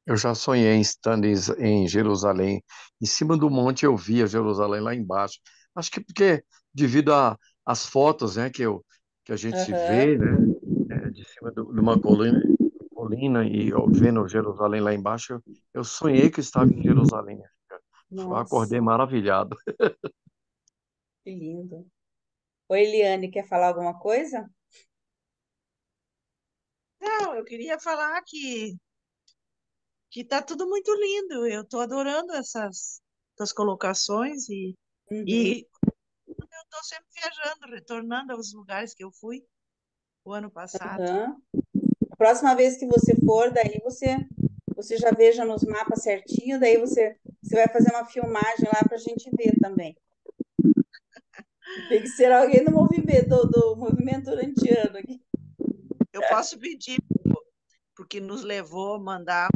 Speaker 9: Eu já sonhei em estando em Jerusalém. Em cima do monte eu via Jerusalém lá embaixo. Acho que porque devido às fotos, né, que a gente
Speaker 1: Aham.
Speaker 9: vê, né, de cima de uma colina e eu vendo Jerusalém lá embaixo, eu sonhei que eu estava em Jerusalém. Eu
Speaker 1: Nossa,
Speaker 9: acordei maravilhado.
Speaker 1: que lindo. Oi, Eliane, quer falar alguma coisa?
Speaker 11: Não, eu queria falar que tá tudo muito lindo. Eu tô adorando essas colocações
Speaker 1: Uhum.
Speaker 11: e eu tô sempre viajando, retornando aos lugares que eu fui o ano passado.
Speaker 1: Aham. A próxima vez que você for, você já veja nos mapas certinho, você vai fazer uma filmagem lá para a gente ver também. Tem que ser alguém do movimento urantiano aqui.
Speaker 11: Eu posso pedir porque nos levou a mandar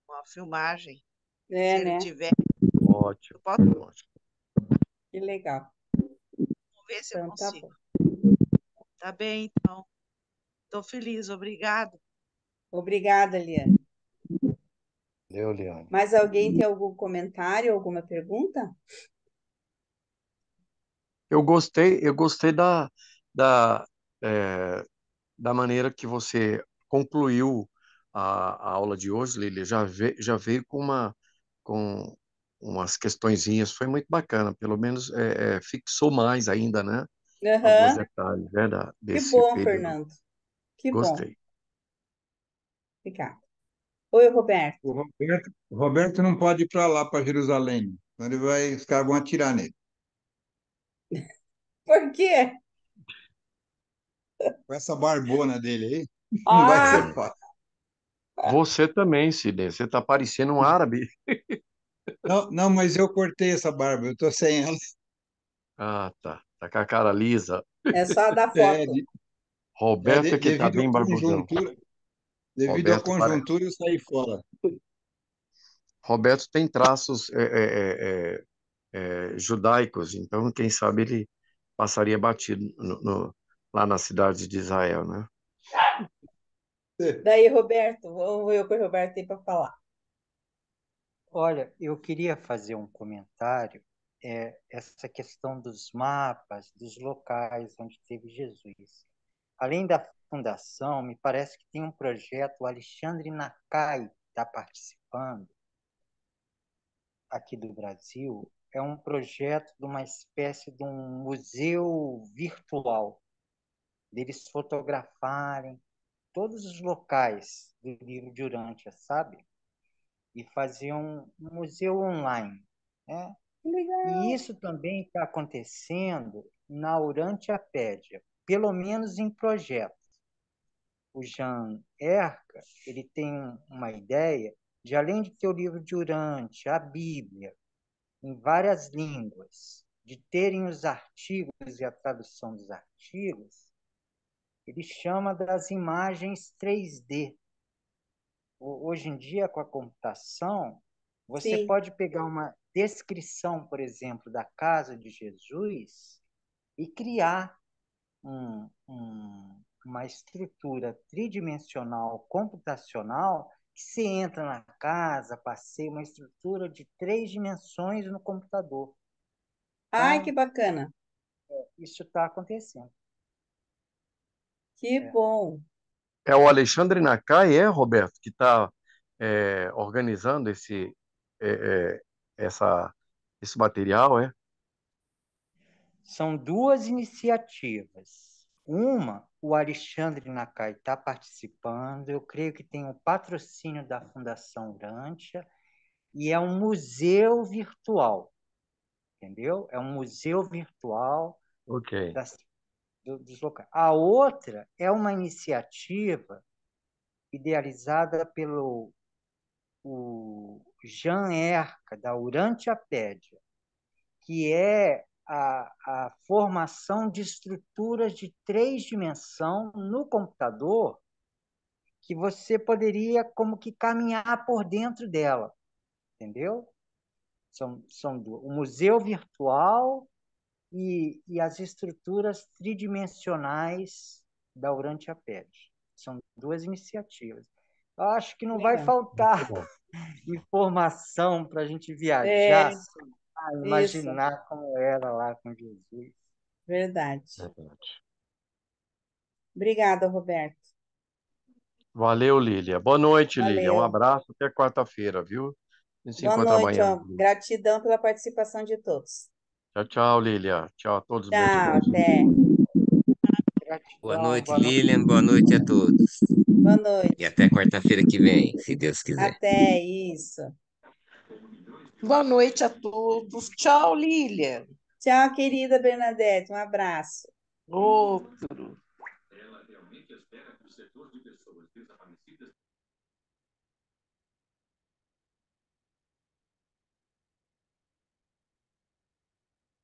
Speaker 11: uma filmagem, se
Speaker 1: É,
Speaker 11: ele
Speaker 1: né?
Speaker 11: tiver.
Speaker 9: Ótimo,
Speaker 11: Eu posso
Speaker 9: ótimo.
Speaker 1: Que legal.
Speaker 11: ver se eu
Speaker 1: Então tá
Speaker 11: consigo.
Speaker 1: bom.
Speaker 11: Tá bem, então. Estou feliz, obrigado.
Speaker 1: Obrigada, Liane.
Speaker 9: Leoliane.
Speaker 1: Mais alguém tem algum comentário, alguma pergunta?
Speaker 9: Eu gostei da, é, da maneira que você concluiu a aula de hoje, Lília. Já veio com umas questõezinhas, foi muito bacana, pelo menos fixou mais ainda, né? Alguns
Speaker 1: Aham.
Speaker 9: detalhes, né,
Speaker 1: Que
Speaker 9: desse
Speaker 1: bom,
Speaker 9: período.
Speaker 1: Fernando. Que bom.
Speaker 9: Gostei.
Speaker 1: Obrigada. Oi, Roberto.
Speaker 5: O Roberto não pode ir para lá, para Jerusalém. Senão os caras vão atirar nele.
Speaker 1: Por quê?
Speaker 5: Com essa barbona dele aí, não vai ser
Speaker 1: Ah,
Speaker 5: fácil.
Speaker 9: Você também, Sidney, você está parecendo um árabe.
Speaker 5: Não, não, mas eu cortei essa barba, eu tô sem ela.
Speaker 9: Ah, tá. Tá com a cara lisa.
Speaker 1: é só dar
Speaker 5: É,
Speaker 1: foto.
Speaker 9: Roberto é que tá
Speaker 5: devido à
Speaker 9: bem barbudão.
Speaker 5: conjuntura, devido à
Speaker 9: Roberto, pare...
Speaker 5: conjuntura, eu saí fora.
Speaker 9: Roberto tem traços judaicos, então quem sabe ele passaria batido lá na cidade de Israel, né?
Speaker 1: Daí, Roberto, vamos ver o que o Roberto tem para falar.
Speaker 3: Olha, eu queria fazer um comentário, essa questão dos mapas, dos locais onde teve Jesus. Além da fundação, me parece que tem um projeto, o Alexandre Nakai está participando, aqui do Brasil, é um projeto de uma espécie de um museu virtual, deles fotografarem todos os locais do livro de Urântia, sabe? E fazer um museu online, né? E
Speaker 1: Legal.
Speaker 3: isso também está acontecendo na Urântiapédia, pelo menos em projetos. O Jean Erca, ele tem uma ideia de, além de ter o livro de Urântia, a Bíblia, em várias línguas, de terem os artigos e a tradução dos artigos, ele chama das imagens 3D. Hoje em dia, com a computação, você
Speaker 1: Sim.
Speaker 3: pode pegar uma descrição, por exemplo, da casa de Jesus e criar uma estrutura tridimensional computacional que você entra na casa, passeia uma estrutura de 3 dimensões no computador.
Speaker 1: Ai, que
Speaker 3: Então,
Speaker 1: bacana.
Speaker 3: isso está acontecendo.
Speaker 1: Que bom.
Speaker 9: É o Alexandre Nakai, Roberto, que está organizando é, esse material, é?
Speaker 3: São duas iniciativas. Uma, o Alexandre Nakai está participando, eu creio que tem o patrocínio da Fundação Urântia, e é um museu virtual, entendeu? É um museu virtual
Speaker 9: Ok.
Speaker 3: dos locais. A outra é uma iniciativa idealizada pelo o Jean Erca, da Urântiapédia, que é a formação de estruturas de 3 dimensões no computador, que você poderia como que caminhar por dentro dela, entendeu? São o museu virtual e as estruturas tridimensionais da Urântia-PED. São duas iniciativas. Eu acho que não vai
Speaker 1: Legal.
Speaker 9: Muito
Speaker 3: faltar
Speaker 9: bom.
Speaker 3: informação para a gente viajar,
Speaker 1: É, isso,
Speaker 3: imaginar como era lá com Jesus.
Speaker 1: verdade.
Speaker 9: Verdade.
Speaker 1: Obrigada, Roberto.
Speaker 9: Valeu, Lília. Boa noite, Lília. Um
Speaker 1: Valeu.
Speaker 9: abraço até quarta-feira, viu? A gente se
Speaker 1: Boa
Speaker 9: encontra
Speaker 1: noite,
Speaker 9: amanhã.
Speaker 1: ó. Gratidão pela participação de todos.
Speaker 9: Tchau, tchau, Lília. Tchau a todos, meus
Speaker 1: Tchau,
Speaker 9: irmãos.
Speaker 1: até.
Speaker 6: Boa
Speaker 3: Gratidão,
Speaker 6: noite,
Speaker 3: boa noite.
Speaker 6: Lilian. Boa noite a todos.
Speaker 1: Boa
Speaker 6: E
Speaker 1: noite.
Speaker 6: até quarta-feira que vem, se Deus quiser.
Speaker 1: Até isso.
Speaker 11: Boa noite a todos. Tchau, Lília.
Speaker 1: Tchau, querida Bernadette. Um abraço.
Speaker 11: Outro.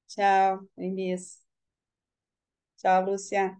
Speaker 1: Tchau, Inês. Tchau, Lúcia.